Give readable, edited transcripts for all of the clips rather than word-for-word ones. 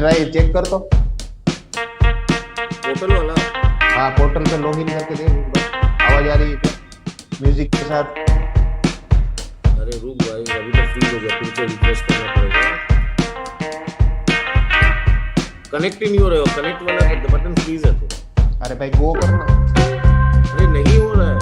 Try check कर तो portal वाला। हाँ पोर्टल पे लॉगिन करके देख एक बार। आवाज आ रही है क्या म्यूजिक के साथ? अरे रुक भाई, अभी तो फ्री हो गया, फिर से रिफ्रेश करना पड़ेगा। कनेक्ट ही नहीं हो रहा है, कनेक्ट वाला बटन फ्रीज है तो। अरे भाई गो करना। अरे नहीं हो रहा है।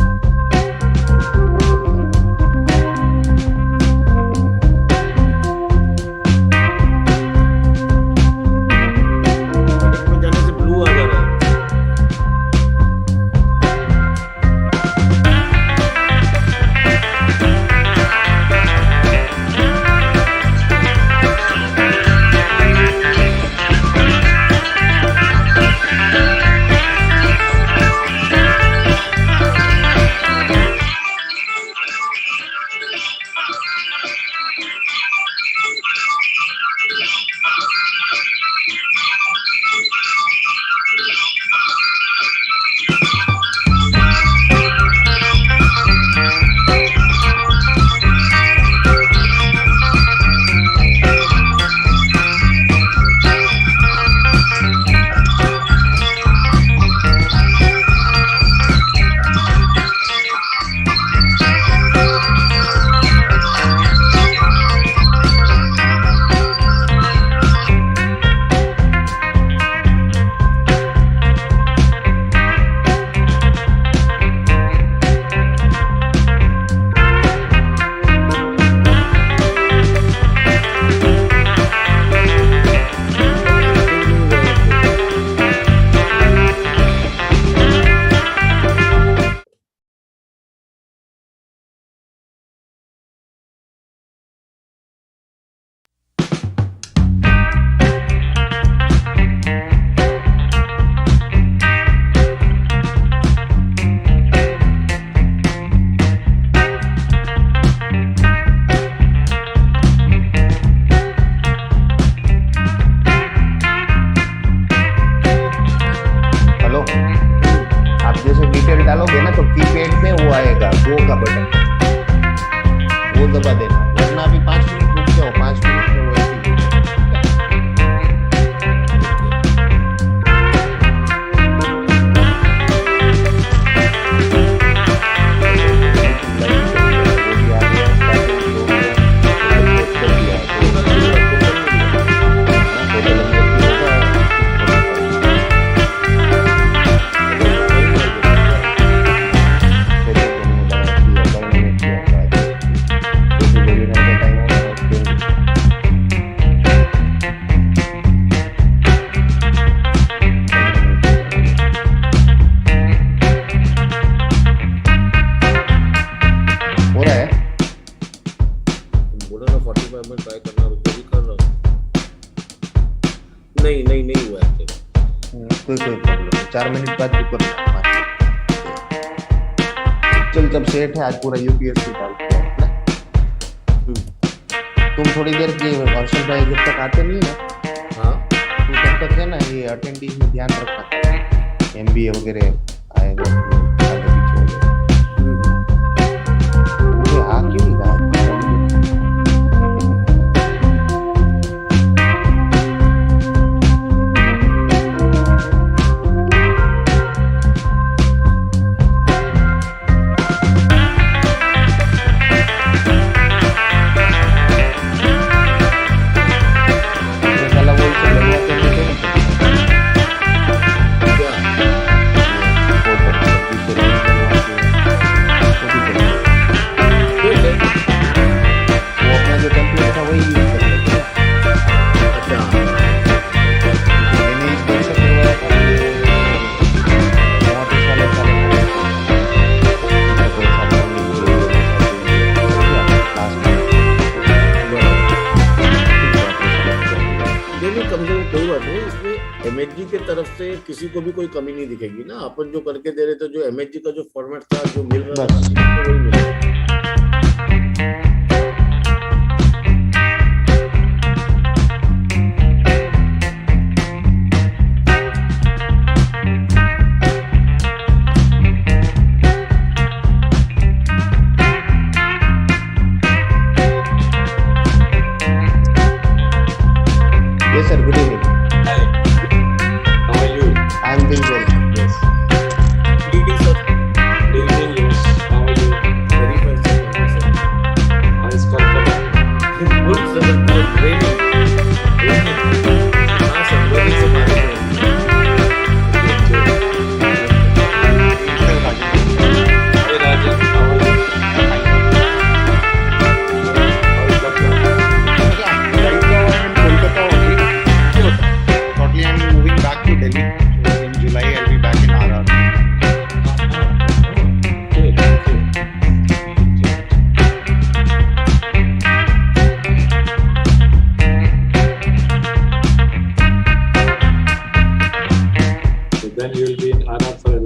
डालोगे ना तो कीपैड में वो आएगा गो का बटन, वो दबा देना, वरना अभी 5 मिनट रुक जाओ, 5 मिनट में वो ऐसे नहीं हुआ है। कोई प्रॉब्लम नहीं, 4 मिनट बाद ऊपर चल तब सेट है। आज पूरा यूपीएससी डाल दिया है ना। तुम थोड़ी देर की हर्षल भाई जब तक आते नहीं ना, हाँ तू तब तक है ना ये अटेंडेंस में ध्यान रखना, एमबीए वगैरह आएगा आगे पीछे वगैरह। मुझे आ क्यों नहीं रहा? एमएचजी के तरफ से किसी को भी कोई कमी नहीं दिखेगी ना। अपन जो करके दे रहे थे, जो एमएचजी का जो फॉर्मेट था जो मिल रहा था तो वही मिलेगा। Yes sir, good evening.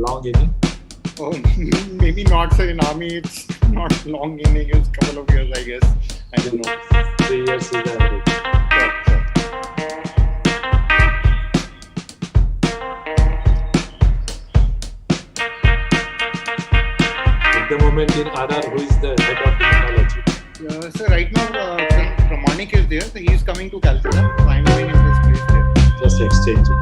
long inning? Oh, maybe not, sir. In army, it's not long inning. It's couple of years, I guess. I don't know. 3 years is the average. Sure, sure. At the moment in RR, who is the head of technology? So right now, Pramanik is there. So he is coming to Calcutta. So I'm going in his place there. Just exchanging.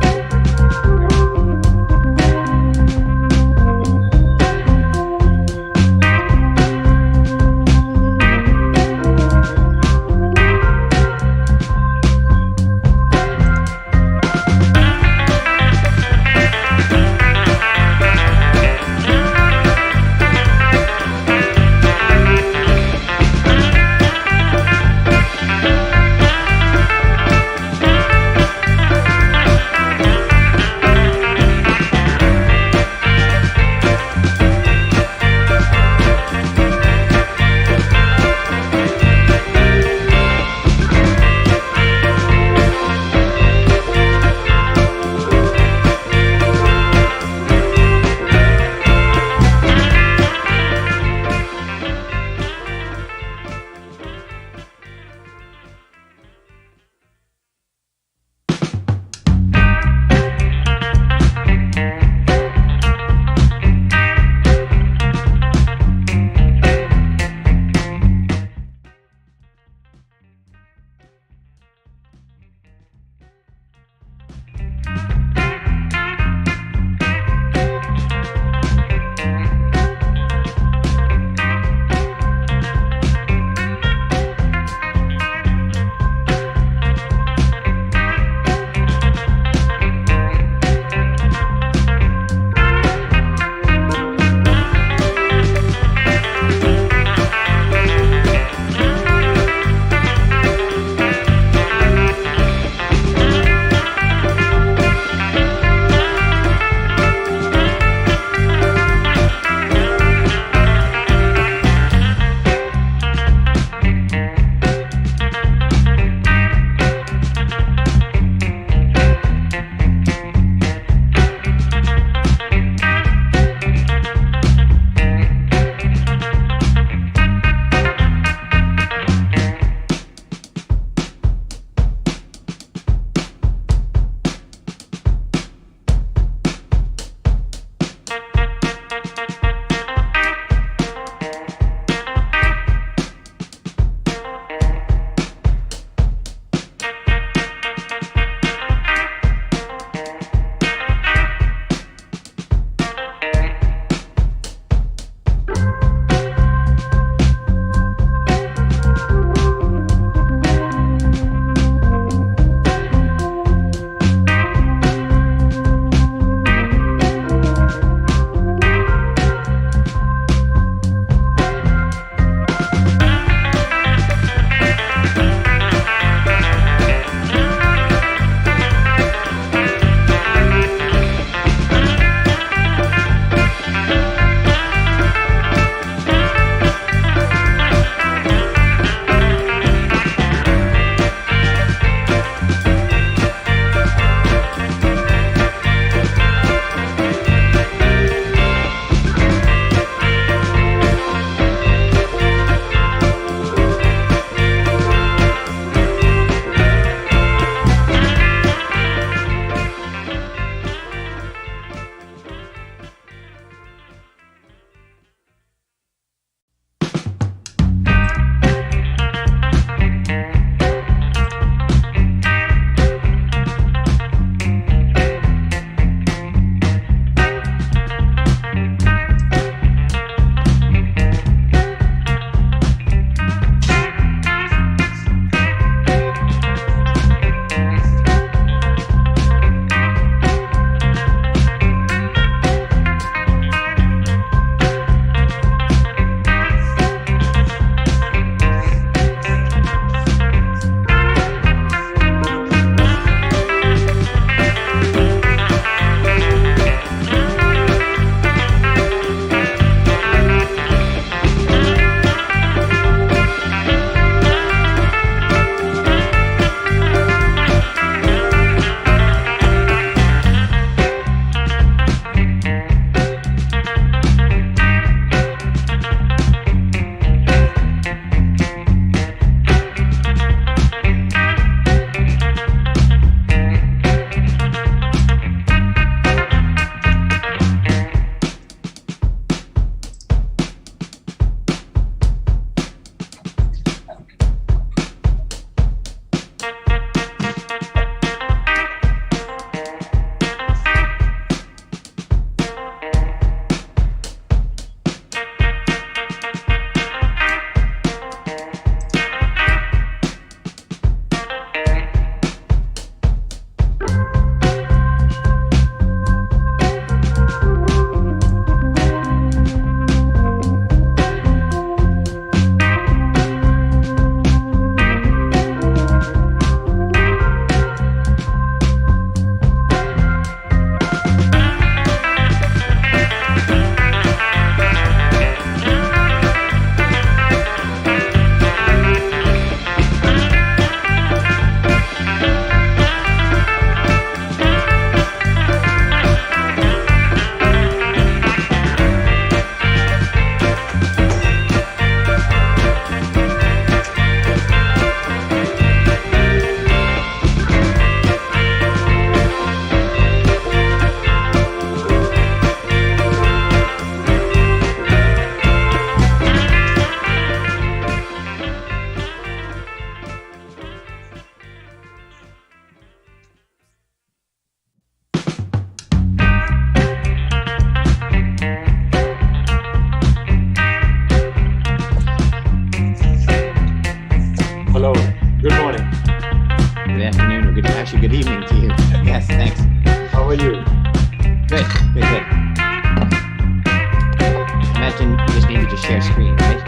share screen, right?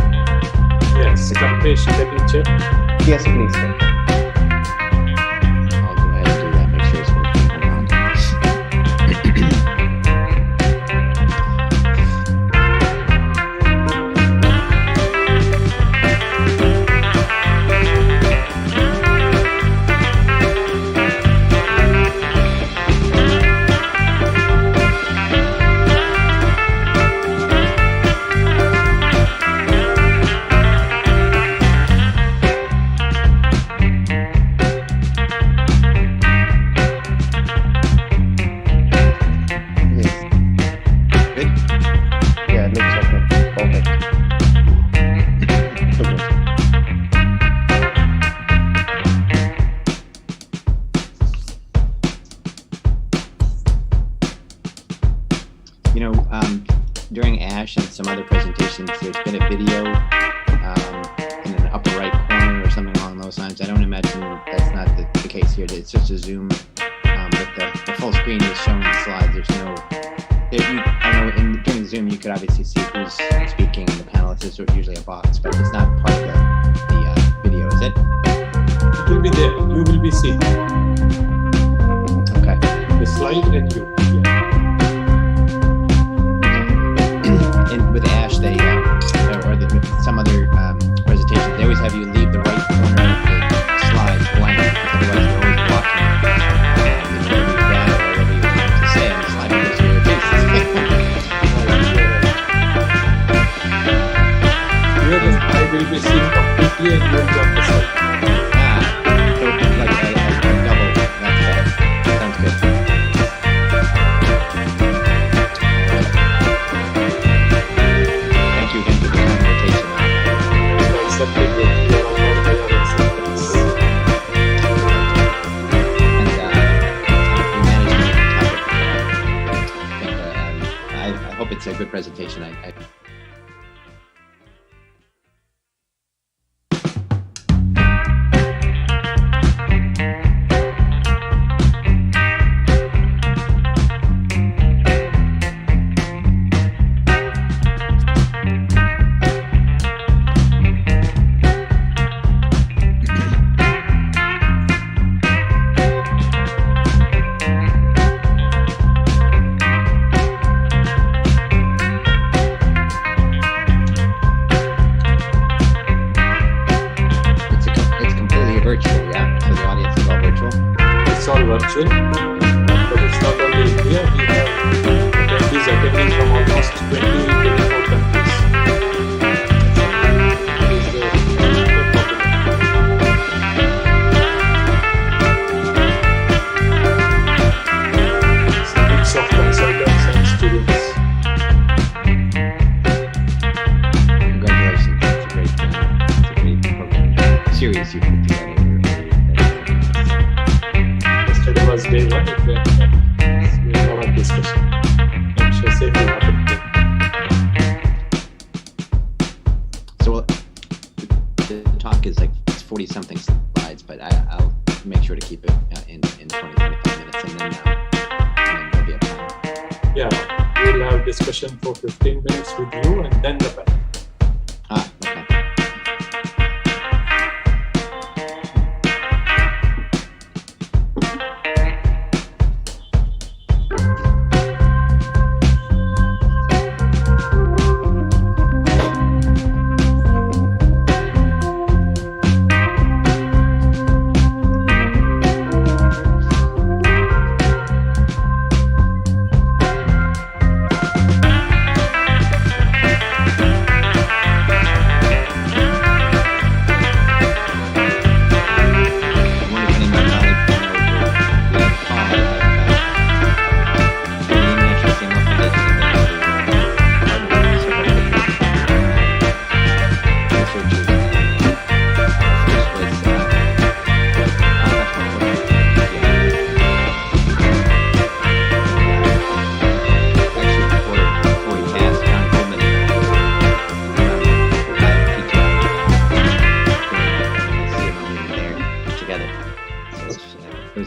Yes, Kampesh, can you check? Yes, please, sir. I'll go ahead and do that. Make sure it's working. Hold on. Yes. Good. Yeah, looks okay. Perfect. Okay. You know, during ASH and some other presentations, there's been a video in an upper right corner or something along those lines. I don't imagine that's not the case here. It's just a Zoom with the full screen is showing the slides. There's no, I know during Zoom you could obviously see who's speaking in the panelists. It's usually a box, but it's not part of the video, is it? It will be there. You will be seeing Okay. the slide and you. Yeah. And with ASH, they some other presentations, they always have you leave the right corner of the slides blank because otherwise you're always blocking the data or whatever you're trying to say, and the slide goes to your face. Here is, I will be seeing completely and you will be on the side. So like a double. That's better. Sounds good. Thank you again for the invitation. So accepting it, you are on your acceptance. And we managed to make the topic. I hope it's a good presentation. I it's completely virtual, yeah. So the audience is all virtual. It's all virtual, but it's not only India. We have attendees attending from almost 24 countries. That is the problem. It's a mix of consultants and students. Congratulations. It's a great program. Series you put together. Yesterday was day one. It went we had a lot of discussion. I'm sure same will happen again. So the talk is like, it's 40 something slides, but I'll make sure to keep it in 20, 25 minutes, and then there'll be a time. Yeah, we'll have discussion for 15 minutes with you and then the panel. Okay.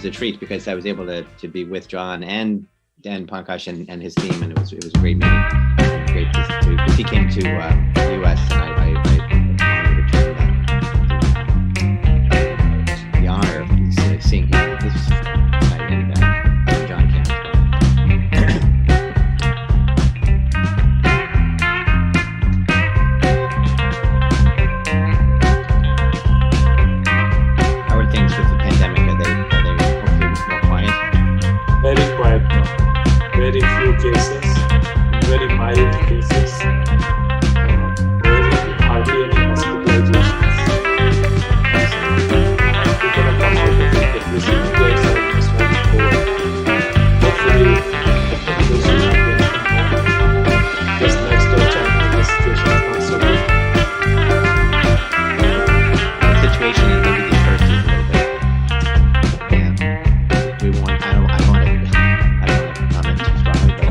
a treat because I was able to be with John and Dan Pankaj and his team, and it was a great meeting, great to he came to the U.S. and I wanted to return the honor of seeing him. This was exciting. John Campbell. How are things with the pandemic? Are they hopefully more quiet? Very quiet now. Very few cases, very mild cases, very hardly any hospitalizations. People have come out of it, at least in India is almost all over. Hopefully, this will not be anything more. Just next to China, the situation is not so good. The situation in maybe the first is a little bit. Yeah. We want. I don't want to comment too strongly, but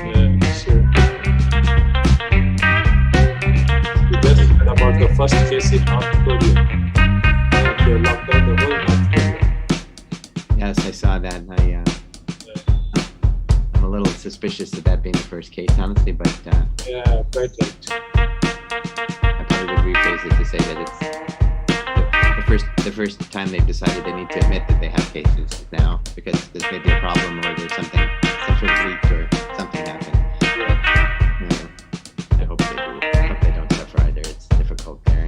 Yeah, sure. We just heard about the first case in North Korea. They locked down the whole North Korea. yes, I saw that. I'm a little suspicious of that being the first case, honestly, but Yeah, quite right. I probably would rephrase it to say that it's the first time they've decided they need to admit that they have cases now because there's maybe a problem or there's some sort of leak or something happened. Yeah. I hope they do. I hope they don't suffer either. It's difficult there.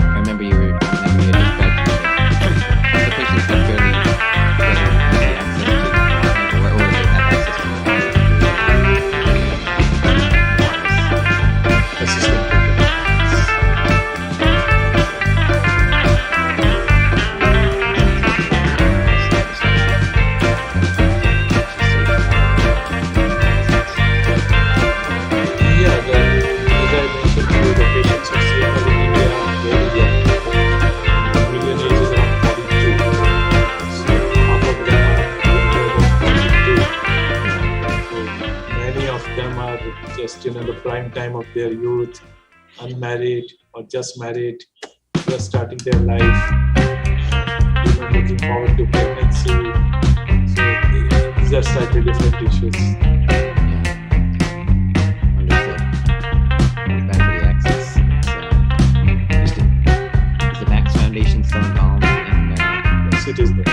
I remember you had described the patients have fairly easy access to or they have access to Assistant Yeah, as I mentioned to you, the patients are CML in India are very young. The median age is around 42. So half of them are younger than 42. So many of them are just in the prime time of their youth, unmarried or just married, just starting their life, looking forward to pregnancy. So these are slightly different issues. Understood. Back to the access. Is the Max Foundation still involved in Yes, it is there.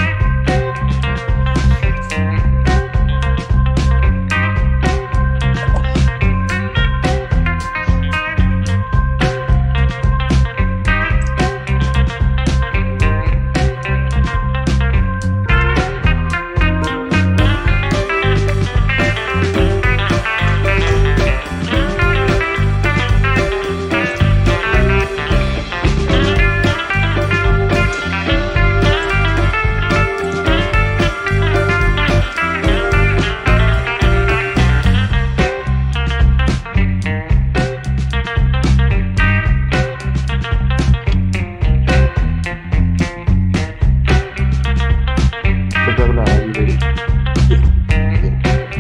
So Prabhula, are you ready?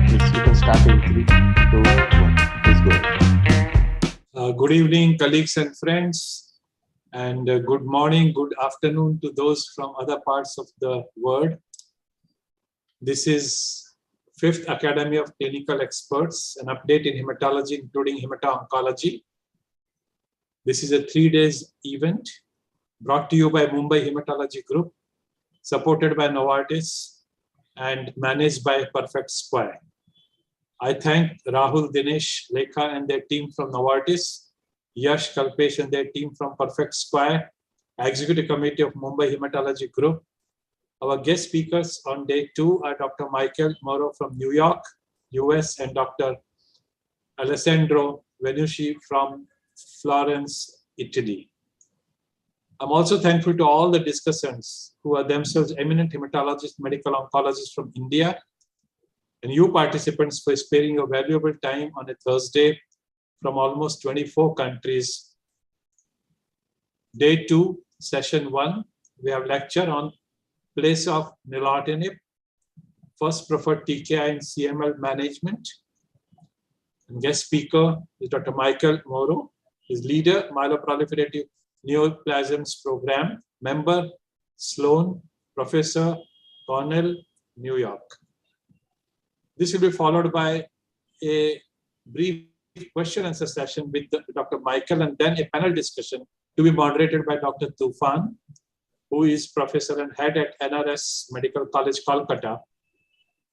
Please, you can start in 3, 2, 1. Please go ahead. Good evening, colleagues and friends, and good morning, good afternoon to those from other parts of the world. This is 5th Academy of Clinical Experts, an update in hematology, including hemato-oncology. This is a 3-day event brought to you by Mumbai Hematology Group, supported by Novartis and managed by Perfect Square. I thank Rahul, Dinesh, Lekha and their team from Novartis, Yash, Kalpesh and their team from Perfect Square, Executive Committee of Mumbai Hematology Group. Our guest speakers on day 2 are Dr. Michael Moro from New York, US, and Dr. Alessandro Venucci from Florence, Italy. I'm also thankful to all the discussants who are themselves eminent hematologists, medical oncologists from India, and you participants for sparing your valuable time on a Thursday from almost 24 countries. Day 2, session 1, we have lecture on place of nilotinib, first preferred TKI in CML management. And guest speaker is Dr. Michael Moro. He's leader, myeloproliferative neoplasms program, member, Sloan, professor, Cornell, New York. This will be followed by a brief question and answer session with Dr. Michael, and then a panel discussion to be moderated by Dr. Tufan, who is professor and head at NRS Medical College, Kolkata.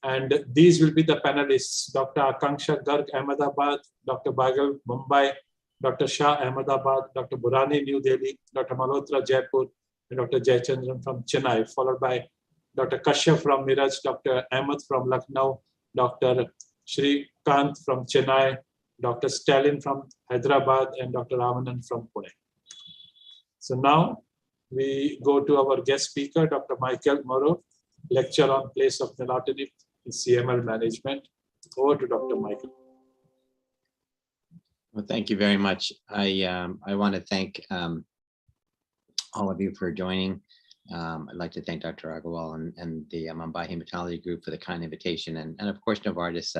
And these will be the panelists: Dr. Akanksha Garg, Ahmedabad; Dr. Bagal, Mumbai; Dr. Shah, Ahmedabad; Dr. Burani, New Delhi; Dr. Malhotra, Jaipur; and Dr. Jayachandran from Chennai, followed by Dr. Kashyap from Miraj, Dr. Ahmed from Lucknow, Dr. Shrikant from Chennai, Dr. Stalin from Hyderabad, and Dr. Ramanan from Pune. So now we go to our guest speaker, Dr. Michael Moro, lecture on place of melatonin in CML management. Over to Dr. Michael. Well, thank you very much. I want to thank all of you for joining. I'd like to thank Dr. Agarwal and the Mumbai Hematology Group for the kind invitation, and of course Novartis,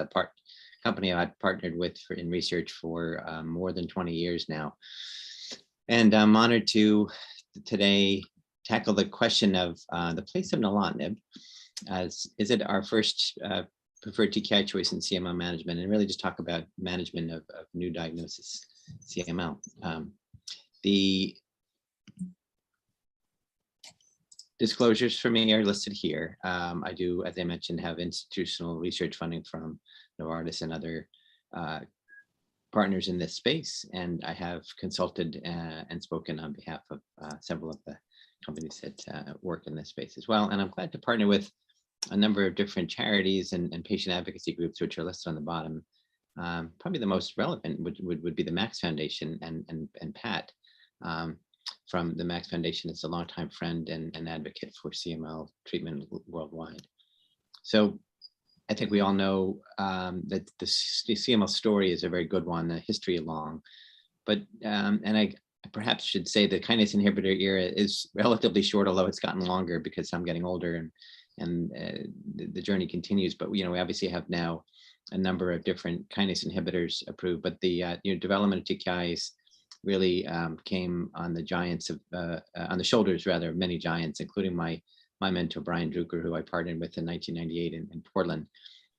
company I've partnered with in research for more than 20 years now. And I'm honored to today tackle the question of the place of nilotinib, as is it our first preferred TKI choice in CML management, and really just talk about management of new diagnosis CML. The disclosures for me are listed here. I do, as I mentioned, have institutional research funding from Novartis and other partners in this space, and I have consulted and spoken on behalf of several of the companies that work in this space as well. And I'm glad to partner with a number of different charities and patient advocacy groups, which are listed on the bottom. Probably the most relevant would be the Max Foundation and Pat from the Max Foundation. Is a longtime friend and advocate for CML treatment worldwide. So I think we all know that the CML story is a very good one, the history long, but and I perhaps should say the kinase inhibitor era is relatively short, although it's gotten longer because I'm getting older and the journey continues. But we obviously have now a number of different kinase inhibitors approved, but the development of TKIs really came on the giants of on the shoulders rather of many giants, including my mentor Brian Drucker, who I partnered with in 1998 in Portland,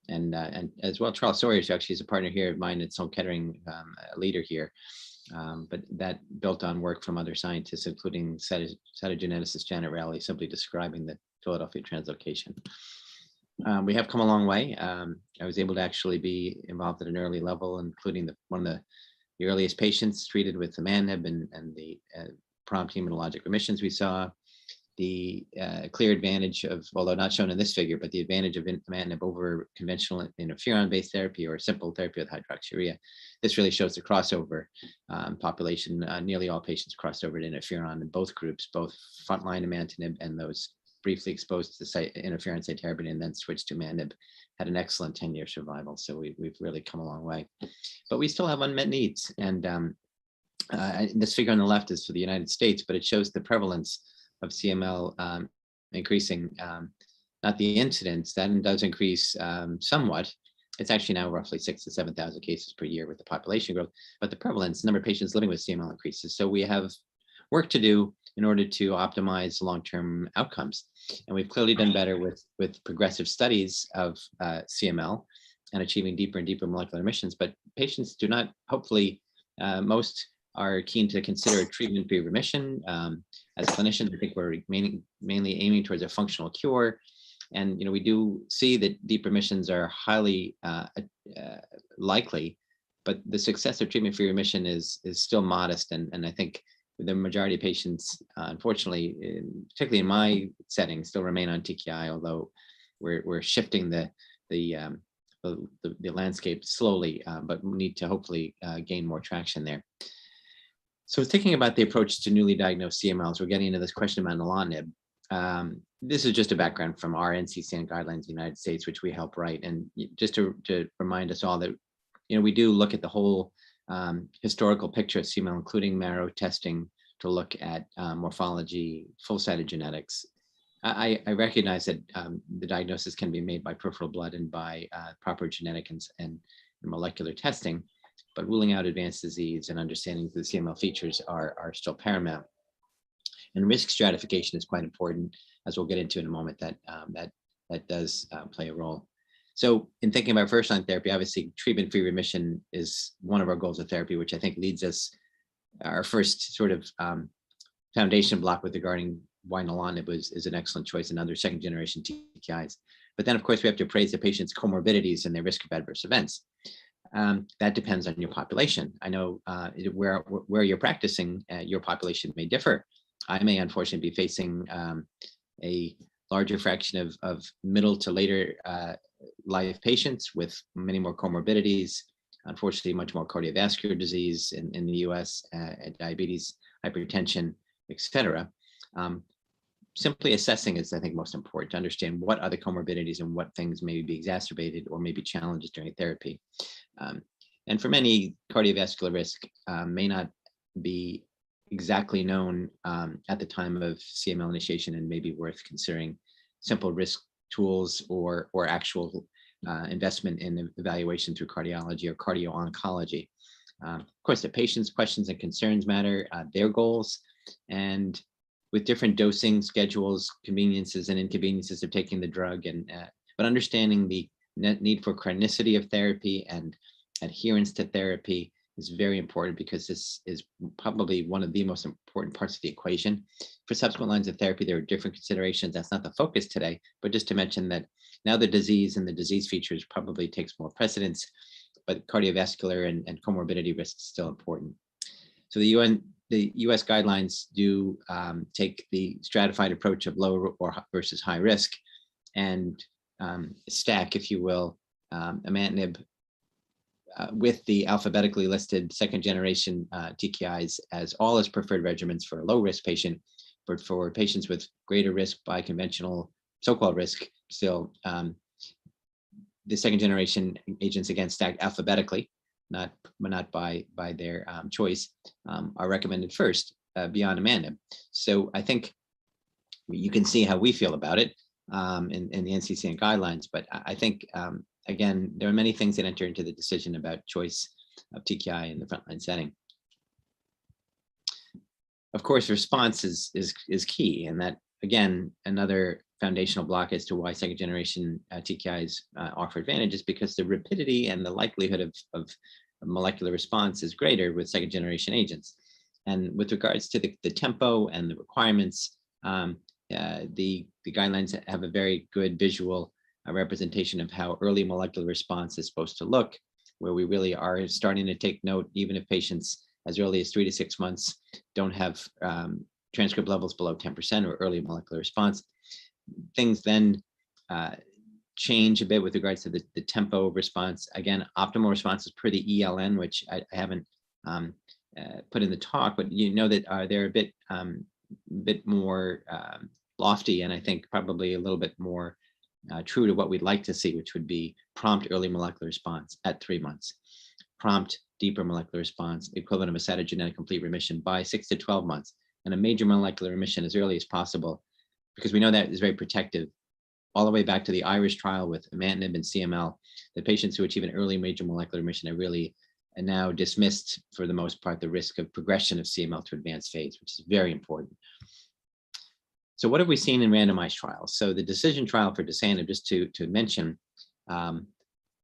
and as well Charles Sawyers, who actually is a partner here of mine at Sloan Kettering, a leader here. But that built on work from other scientists, including cytogeneticist Janet Rowley, simply describing the Philadelphia translocation. We have come a long way. I was able to actually be involved at an early level, including one of the earliest patients treated with imatinib and the prompt hematologic remissions we saw. The clear advantage of, although not shown in this figure, but the advantage of imatinib over conventional interferon-based therapy or simple therapy with hydroxyurea. This really shows the crossover population. Nearly all patients crossed over to interferon in both groups, both frontline imatinib and those briefly exposed to interferon cytarabine and then switched to imatinib, had an excellent 10-year survival. So we've really come a long way, but we still have unmet needs. And this figure on the left is for the United States, but it shows the prevalence of CML increasing, not the incidence. That does increase somewhat. It's actually now roughly 6,000 to 7,000 cases per year with the population growth, but the prevalence, number of patients living with CML increases. So we have work to do in order to optimize long-term outcomes. And we've clearly done better with progressive studies of CML and achieving deeper and deeper molecular remissions, but patients do not, hopefully, most are keen to consider a treatment-free remission. As clinicians, I think we're mainly aiming towards a functional cure. And we do see that deep remissions are highly likely, but the success of treatment-free remission is still modest. And I think the majority of patients, unfortunately, particularly in my setting, still remain on TKI, although we're shifting the landscape slowly, but we need to hopefully gain more traction there. So thinking about the approach to newly diagnosed CMLs, we're getting into this question about nilotinib. This is just a background from our NCCN guidelines in the United States, which we help write. And just to remind us all that, we do look at the whole historical picture of CML, including marrow testing to look at morphology, full cytogenetics. I recognize that the diagnosis can be made by peripheral blood and by proper genetic and and molecular testing, but ruling out advanced disease and understanding the CML features are still paramount. And risk stratification is quite important, as we'll get into in a moment, that does play a role. So in thinking about first-line therapy, obviously treatment-free remission is one of our goals of therapy, which I think leads us, our first sort of foundation block with regarding why nilotinib is an excellent choice, another second-generation TKIs. But then, of course, we have to appraise the patient's comorbidities and their risk of adverse events. That depends on your population. I know where you're practicing, your population may differ. I may unfortunately be facing a larger fraction of middle to later life patients with many more comorbidities, unfortunately much more cardiovascular disease in the US, diabetes, hypertension, etc. Simply assessing is, I think, most important to understand what are the comorbidities and what things may be exacerbated or may be challenges during therapy. And for many, cardiovascular risk may not be exactly known at the time of CML initiation and may be worth considering simple risk tools or actual investment in evaluation through cardiology or cardio-oncology. Of course, the patient's questions and concerns matter, their goals, and with different dosing schedules, conveniences and inconveniences of taking the drug, but understanding the need for chronicity of therapy and adherence to therapy is very important, because this is probably one of the most important parts of the equation. For subsequent lines of therapy, there are different considerations. That's not the focus today, but just to mention that now the disease and the disease features probably takes more precedence, but cardiovascular and comorbidity risk is still important. So the US guidelines do take the stratified approach of low or versus high risk and stack, if you will, imatinib with the alphabetically listed second generation TKIs as all as preferred regimens for a low risk patient, but for patients with greater risk by conventional so-called risk, still the second generation agents, again stacked alphabetically, not by their choice, are recommended first beyond imatinib. So I think you can see how we feel about it in the NCCN guidelines, but I think again, there are many things that enter into the decision about choice of TKI in the frontline setting. Of course, response is key, and that, again, another foundational block as to why second generation TKIs offer advantages, because the rapidity and the likelihood of molecular response is greater with second generation agents. And with regards to the tempo and the requirements, the guidelines have a very good visual representation of how early molecular response is supposed to look, where we really are starting to take note, even if patients as early as 3 to 6 months don't have transcript levels below 10% or early molecular response. Things then change a bit with regards to the tempo of response. Again, optimal responses per the ELN, which I haven't put in the talk, but you know that they're a bit more lofty, and I think probably a little bit more true to what we'd like to see, which would be prompt early molecular response at 3 months, prompt deeper molecular response, equivalent of a cytogenetic complete remission by 6 to 12 months, and a major molecular remission as early as possible, because we know that is very protective. All the way back to the IRIS trial with imatinib and CML, the patients who achieve an early major molecular remission are really now dismissed, for the most part, the risk of progression of CML to advanced phase, which is very important. So what have we seen in randomized trials? So the decision trial for dasatinib, just to mention,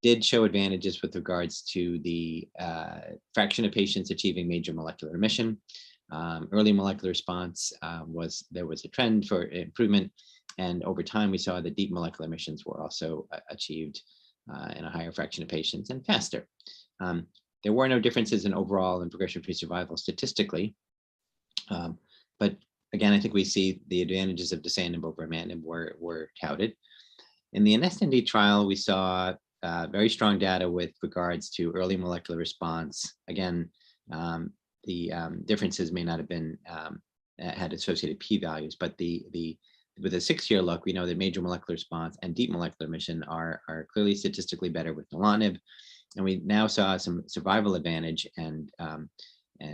did show advantages with regards to the fraction of patients achieving major molecular remission. Early molecular response there was a trend for improvement, and over time we saw that deep molecular remissions were also achieved in a higher fraction of patients and faster. There were no differences in overall and progression-free survival statistically, but again, I think we see the advantages of dasatinib over imatinib were touted. In the NSND trial, we saw very strong data with regards to early molecular response. Again, the differences may not have been had associated p-values, but with a 6-year look, we know that major molecular response and deep molecular remission are clearly statistically better with nilotinib, and we now saw some survival advantage and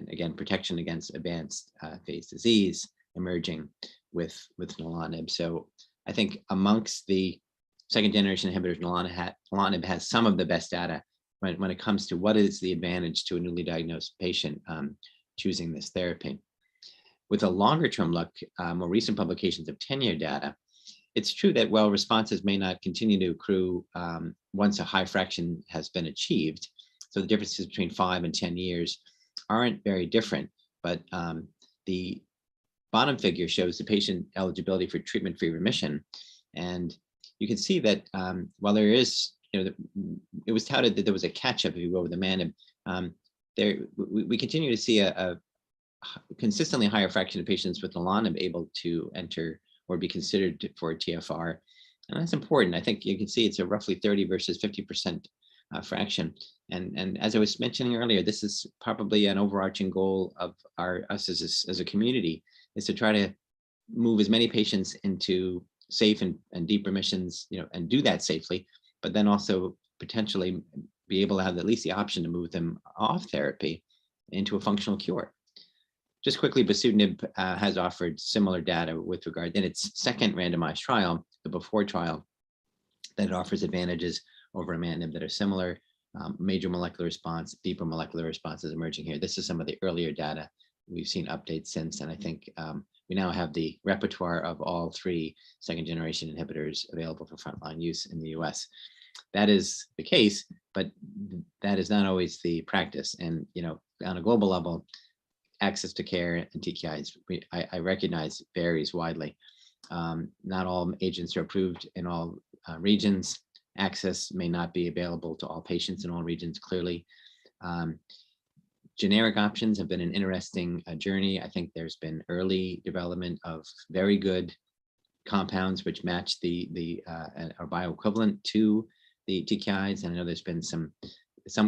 again protection against advanced phase disease emerging with nilotinib. So I think amongst the second generation inhibitors, nilotinib has some of the best data when it comes to what is the advantage to a newly diagnosed patient choosing this therapy. With a longer term look, more recent publications of 10-year data, it's true that while responses may not continue to accrue once a high fraction has been achieved, so the differences between 5 and 10 years aren't very different, but the bottom figure shows the patient eligibility for treatment-free remission. And you can see that while there is, it was touted that there was a catch-up, if you will, with imatinib, we continue to see a consistently higher fraction of patients with nilotinib able to enter or be considered for a TFR. And that's important. I think you can see it's a roughly 30 versus 50% fraction. And as I was mentioning earlier, this is probably an overarching goal of us as a community, is to try to move as many patients into safe and deep remissions, and do that safely, but then also potentially be able to have at least the option to move them off therapy into a functional cure. Just quickly, bosutinib has offered similar data with regard in its second randomized trial, the BEFORE trial, that it offers advantages over imatinib that are similar. Major molecular response, deeper molecular responses emerging here. This is some of the earlier data. We've seen updates since, and I think we now have the repertoire of all 3 second-generation inhibitors available for frontline use in the US. That is the case, but that is not always the practice. And on a global level, access to care and TKIs, I recognize varies widely. Not all agents are approved in all regions. Access may not be available to all patients in all regions, clearly. Generic options have been an interesting journey. I think there's been early development of very good compounds which match are bioequivalent to the TKIs. And I know there's been some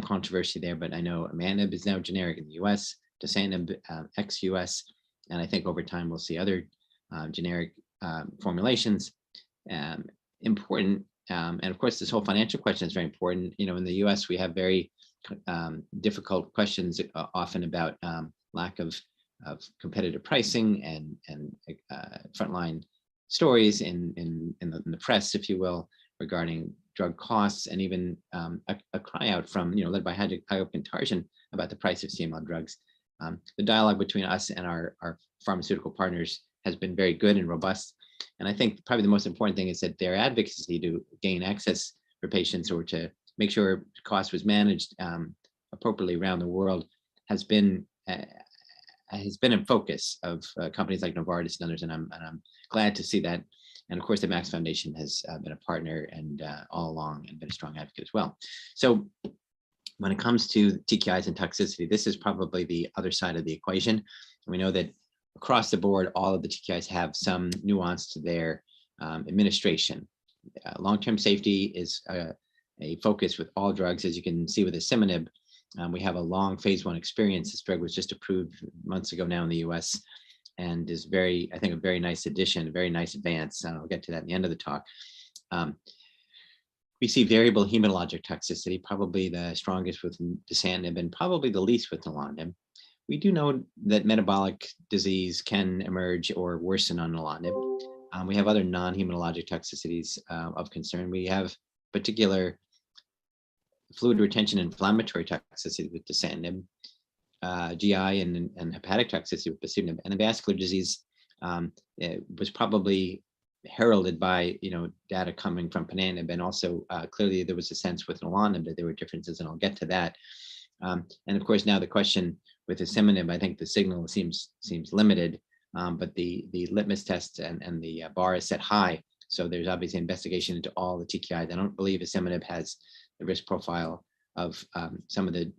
controversy there, but I know imatinib is now generic in the US, dasatinib ex-US, and I think over time we'll see other generic formulations. Important, and of course this whole financial question is very important. In the US we have very difficult questions often about lack of competitive pricing and frontline stories in the press, if you will, regarding drug costs, and even a cry out from, led by Hayop Tarjan about the price of CML drugs. The dialogue between us and our pharmaceutical partners has been very good and robust. And I think probably the most important thing is that their advocacy to gain access for patients, or to make sure cost was managed appropriately around the world, has been in focus of companies like Novartis and others, and I'm glad to see that. And of course, the Max Foundation has been a partner and all along, and been a strong advocate as well. So when it comes to TKIs and toxicity, this is probably the other side of the equation. We know that across the board, all of the TKIs have some nuance to their administration. Long-term safety is a focus with all drugs, as you can see with asciminib. We have a long phase 1 experience. This drug was just approved months ago now in the US, and is I think a very nice addition, a very nice advance. And I'll get to that at the end of the talk. We see variable hematologic toxicity, probably the strongest with dasatinib and probably the least with nilotinib. We do know that metabolic disease can emerge or worsen on nilotinib. We have other non-hematologic toxicities of concern. We have particular fluid retention inflammatory toxicity with dasatinib, GI and hepatic toxicity with bosutinib, and the vascular disease was probably heralded by data coming from ponatinib, and also clearly there was a sense with nilotinib that there were differences, and I'll get to that. And of course now the question with asciminib, I think the signal seems limited, but the litmus test and the bar is set high. So there's obviously investigation into all the TKIs. I don't believe asciminib has the risk profile of some of the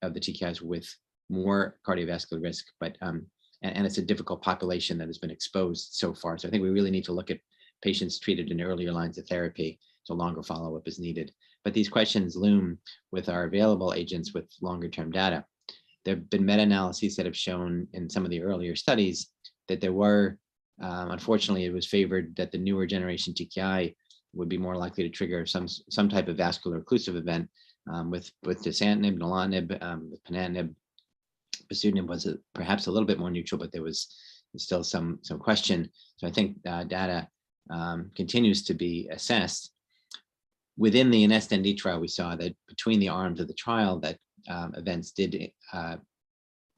TKIs with more cardiovascular risk, but and it's a difficult population that has been exposed so far. So I think we really need to look at patients treated in earlier lines of therapy, so longer follow-up is needed. But these questions loom with our available agents with longer term data. There have been meta-analyses that have shown in some of the earlier studies that there were, unfortunately, it was favored that the newer generation TKI would be more likely to trigger some type of vascular occlusive event with dasatinib, nilotinib, with ponatinib. Bosutinib was perhaps a little bit more neutral, but there was still some question. So I think data continues to be assessed. within the NSND trial, we saw that between the arms of the trial that events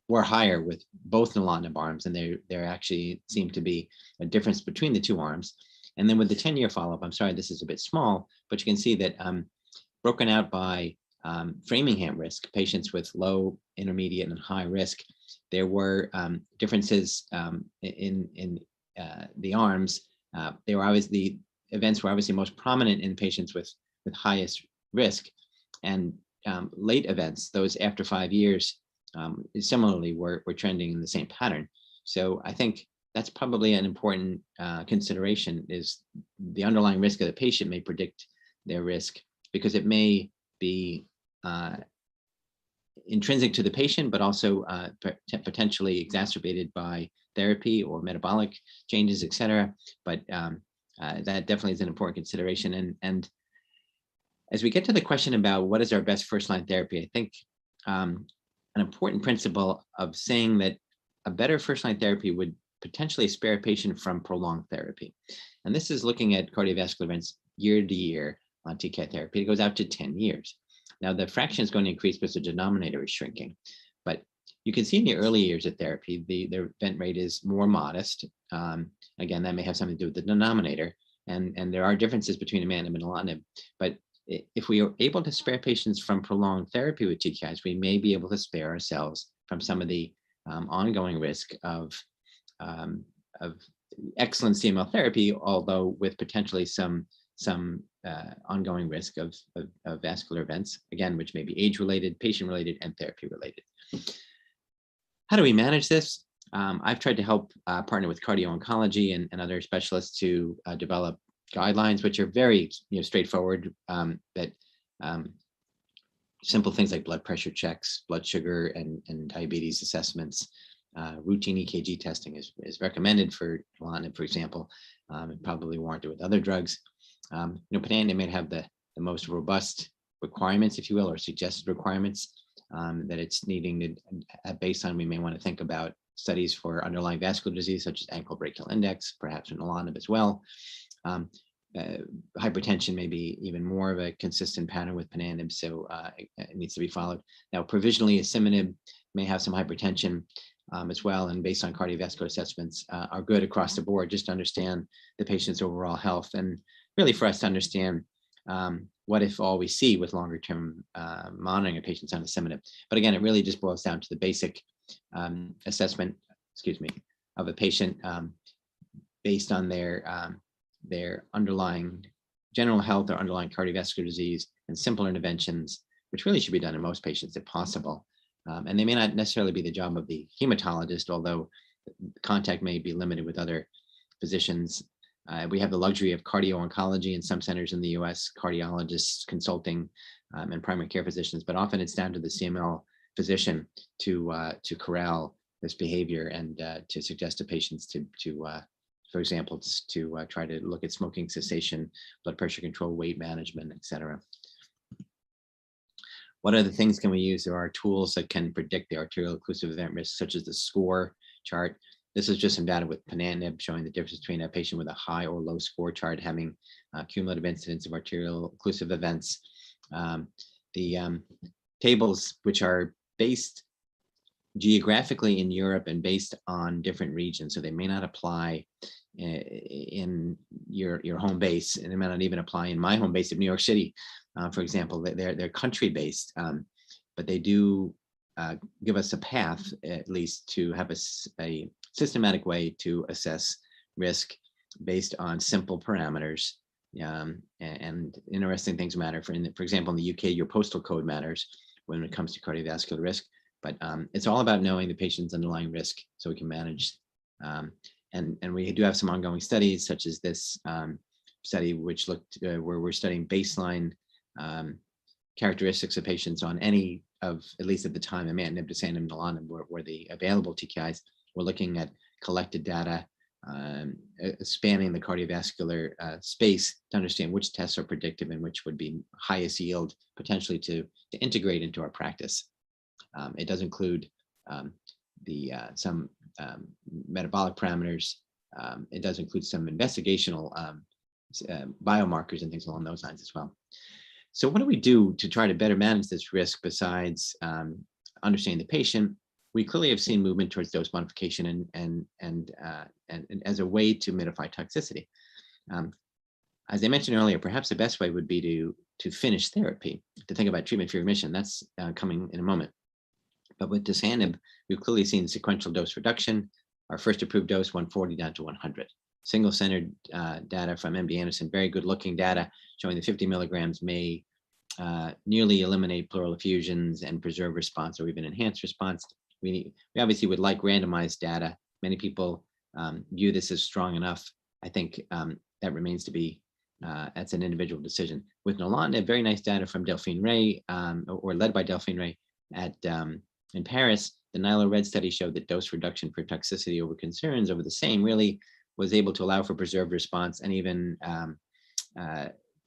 were higher with both nilotinib arms, and there actually seemed to be a difference between the two arms. And then with the 10-year follow-up, I'm sorry, this is a bit small, but you can see that broken out by Framingham risk, patients with low, intermediate, and high risk, there were differences in the arms. The events were obviously most prominent in patients with highest risk, and late events, those after 5 years, similarly were trending in the same pattern. So I think that's probably an important consideration, is the underlying risk of the patient may predict their risk, because it may be intrinsic to the patient, but also potentially exacerbated by therapy or metabolic changes, et cetera. But that definitely is an important consideration. And as we get to the question about what is our best first-line therapy, I think an important principle of saying that a better first-line therapy would potentially spare a patient from prolonged therapy. And this is looking at cardiovascular events year to year on TKI therapy. It goes out to 10 years. Now the fraction is going to increase because the denominator is shrinking, but you can see in the early years of therapy, the event rate is more modest. Again, that may have something to do with the denominator, and there are differences between imatinib and nilotinib. But if we are able to spare patients from prolonged therapy with TKIs, we may be able to spare ourselves from some of the ongoing risk of excellent CML therapy, although with potentially some ongoing risk of vascular events, again, which may be age-related, patient-related, and therapy-related. How do we manage this? I've tried to help partner with cardio-oncology and other specialists to develop guidelines, which are very straightforward, that simple things like blood pressure checks, blood sugar, and diabetes assessments. Routine EKG testing is recommended for nilotinib, for example, and probably warranted with other drugs. Ponatinib may have the most robust requirements, if you will, or suggested requirements that it's needing to, based on, we may want to think about studies for underlying vascular disease, such as ankle brachial index, perhaps nilotinib as well. Hypertension may be even more of a consistent pattern with ponatinib, so it needs to be followed. Now, provisionally, asciminib may have some hypertension as well, and based on cardiovascular assessments are good across the board, just to understand the patient's overall health, and really for us to understand what if all we see with longer term monitoring of patients on asciminib. But again, it really just boils down to the basic assessment, of a patient based on their underlying general health or underlying cardiovascular disease, and simple interventions, which really should be done in most patients if possible. And they may not necessarily be the job of the hematologist, although contact may be limited with other physicians. We have the luxury of cardio-oncology in some centers in the US, cardiologists consulting, and primary care physicians, but often it's down to the CML physician to corral this behavior and to suggest to patients to for example, to try to look at smoking cessation, blood pressure control, weight management, et cetera. What other things can we use? There are tools that can predict the arterial occlusive event risk, such as the SCORE chart. This is just some data with ponatinib showing the difference between a patient with a high or low SCORE chart having cumulative incidence of arterial occlusive events. The tables, which are based geographically in Europe and based on different regions, so they may not apply in your home base, and they may not even apply in my home base of New York City, for example. They're country based, but they do give us a path, at least, to have a systematic way to assess risk based on simple parameters. And interesting things matter. For example, in the UK, your postal code matters when it comes to cardiovascular risk. But it's all about knowing the patient's underlying risk so we can manage. And we do have some ongoing studies, such as this study, which looked where we're studying baseline characteristics of patients on any of, at least at the time, imatinib, dasatinib, nilotinib were the available TKIs. We're looking at collected data spanning the cardiovascular space to understand which tests are predictive and which would be highest yield potentially to integrate into our practice. It does include some metabolic parameters. It does include some investigational biomarkers and things along those lines as well. So what do we do to try to better manage this risk besides understanding the patient? We clearly have seen movement towards dose modification and as a way to mitigate toxicity. As I mentioned earlier, perhaps the best way would be to finish therapy, to think about treatment-free remission. That's coming in a moment. But with dasatinib, we've clearly seen sequential dose reduction. Our first approved dose, 140 down to 100. Single-centered data from MD Anderson, very good looking data showing that 50 milligrams may nearly eliminate pleural effusions and preserve response or even enhance response. We obviously would like randomized data. Many people view this as strong enough. I think that remains to be, that's an individual decision. With nilotinib, very nice data from Delphine Ray, or led by Delphine Ray in Paris. The NILO-RED study showed that dose reduction for toxicity over concerns over the same really was able to allow for preserved response and even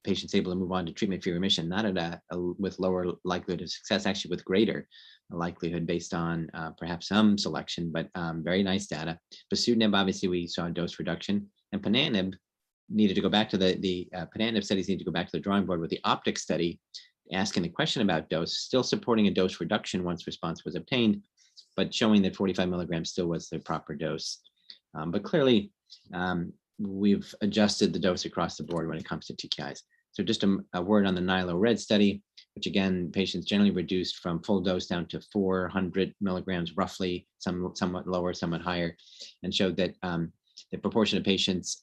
patients able to move on to treatment-free remission, not at with lower likelihood of success, actually with greater likelihood based on perhaps some selection, but very nice data. Bosutinib, obviously we saw a dose reduction, and ponatinib needed to go back to the ponatinib studies need to go back to the drawing board with the OPTIC study, asking the question about dose, still supporting a dose reduction once response was obtained, but showing that 45 milligrams still was the proper dose. But clearly, we've adjusted the dose across the board when it comes to TKIs. So just a word on the NILO-RED study, which again, patients generally reduced from full dose down to 400 milligrams roughly, somewhat lower, somewhat higher, and showed that the proportion of patients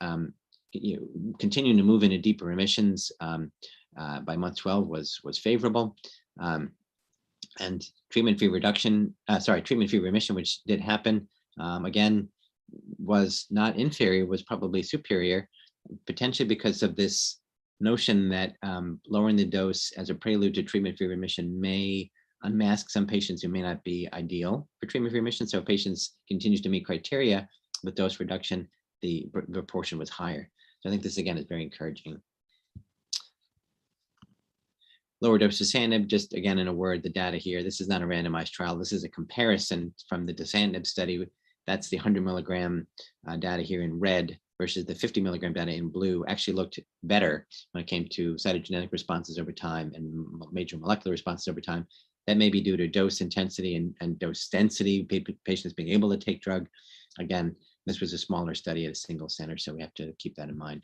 continuing to move into deeper remissions by month 12 was favorable. And treatment-free remission, which did happen, again, was not inferior, was probably superior, potentially because of this notion that lowering the dose as a prelude to treatment-free remission may unmask some patients who may not be ideal for treatment-free remission. So if patients continues to meet criteria with dose reduction, the proportion was higher. So I think this again is very encouraging. Lower dose dasatinib, just again in a word, the data here, this is not a randomized trial. This is a comparison from the dasatinib study. That's the 100 milligram data here in red versus the 50 milligram data in blue, actually looked better when it came to cytogenetic responses over time and major molecular responses over time. That may be due to dose intensity and dose density, patients being able to take drug. Again, this was a smaller study at a single center, so we have to keep that in mind.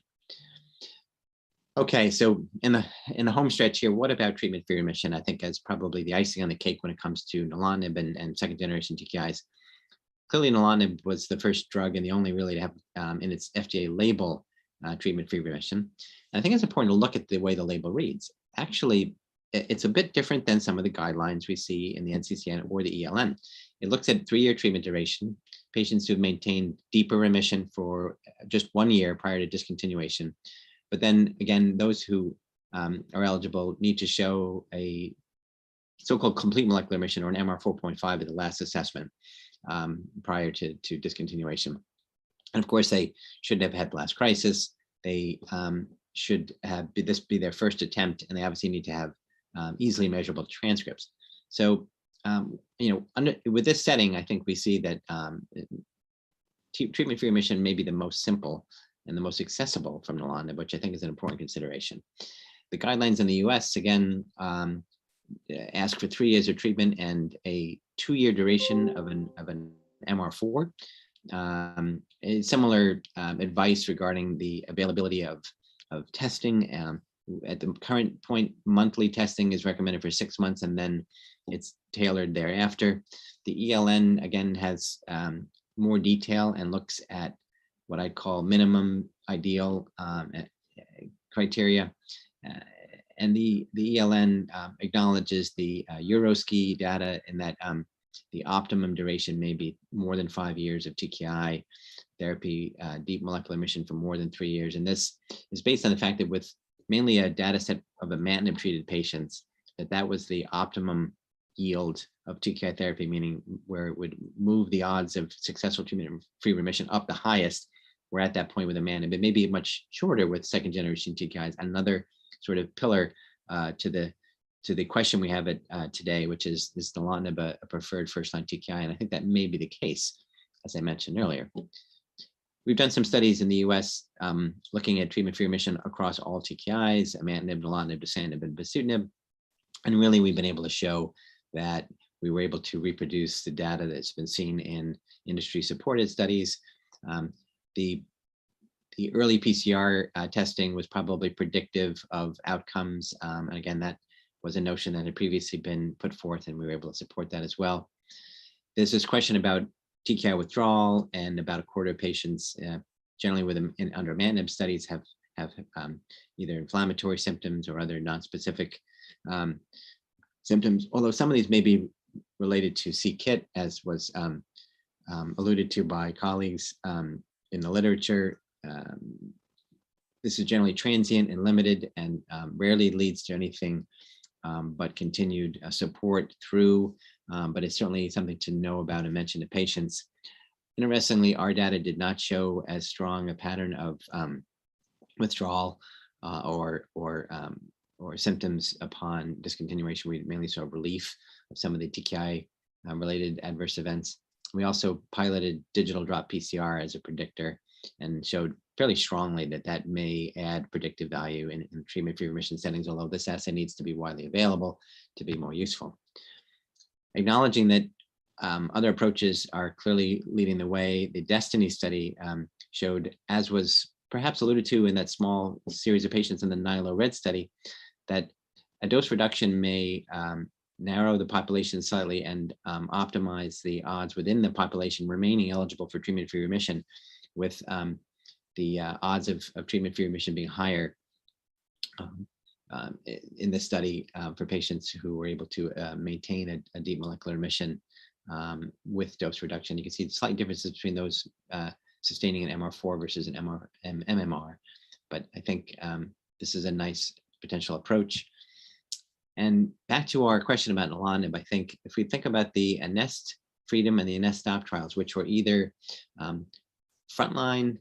Okay, so in the home stretch here, what about treatment-free remission? I think as probably the icing on the cake when it comes to nilotinib and second generation TKIs. Clearly, nilotinib was the first drug and the only really to have in its FDA label treatment-free remission. And I think it's important to look at the way the label reads. Actually, it's a bit different than some of the guidelines we see in the NCCN or the ELN. It looks at 3-year treatment duration, patients who've maintained deeper remission for just 1 year prior to discontinuation. But then again, those who are eligible need to show a so-called complete molecular remission or an MR 4.5 at the last assessment prior to discontinuation. And of course, they should have had blast crisis. They should have this be their first attempt, and they obviously need to have easily measurable transcripts. So, with this setting, I think we see that treatment-free remission may be the most simple and the most accessible from nilotinib, which I think is an important consideration. The guidelines in the US, again, ask for 3 years of treatment and a 2-year duration of an MR4. Similar advice regarding the availability of testing. At the current point, monthly testing is recommended for 6 months, and then it's tailored thereafter. The ELN, again, has more detail and looks at what I call minimum ideal criteria. And the ELN acknowledges the Euroski data in that the optimum duration may be more than 5 years of TKI therapy, deep molecular remission for more than 3 years. And this is based on the fact that with mainly a data set of imatinib treated patients, that was the optimum yield of TKI therapy, meaning where it would move the odds of successful treatment-free remission up the highest. We're at that point with imatinib. It may be much shorter with second generation TKIs. Another sort of pillar to the question we have today, which is nilotinib a preferred first-line TKI? And I think that may be the case, as I mentioned earlier. we've done some studies in the US looking at treatment-free remission across all TKIs, imatinib, nilotinib, dasatinib, and bosutinib. And really, we've been able to show that we were able to reproduce the data that's been seen in industry-supported studies. The early PCR testing was probably predictive of outcomes. And again, that was a notion that had previously been put forth, and we were able to support that as well. There's this question about TKI withdrawal, and about a quarter of patients, generally with under imatinib studies, have either inflammatory symptoms or other non-specific symptoms. Although some of these may be related to c-KIT, as was alluded to by colleagues in the literature. This is generally transient and limited, and rarely leads to anything but continued support through, but it's certainly something to know about and mention to patients. Interestingly, our data did not show as strong a pattern of withdrawal or symptoms upon discontinuation. We mainly saw relief of some of the TKI related adverse events. We also piloted digital drop PCR as a predictor, and showed fairly strongly that that may add predictive value in treatment-free remission settings, although this assay needs to be widely available to be more useful. Acknowledging that other approaches are clearly leading the way, the DESTINY study showed, as was perhaps alluded to in that small series of patients in the NILO-RED study, that a dose reduction may narrow the population slightly and optimize the odds within the population remaining eligible for treatment-free remission, with the odds of treatment-free remission being higher in this study for patients who were able to maintain a deep molecular remission with dose reduction. You can see slight differences between those sustaining an MR4 versus an MMR, but I think this is a nice potential approach. And back to our question about nilotinib, I think if we think about the NEST Freedom and the NEST Stop trials, which were either frontline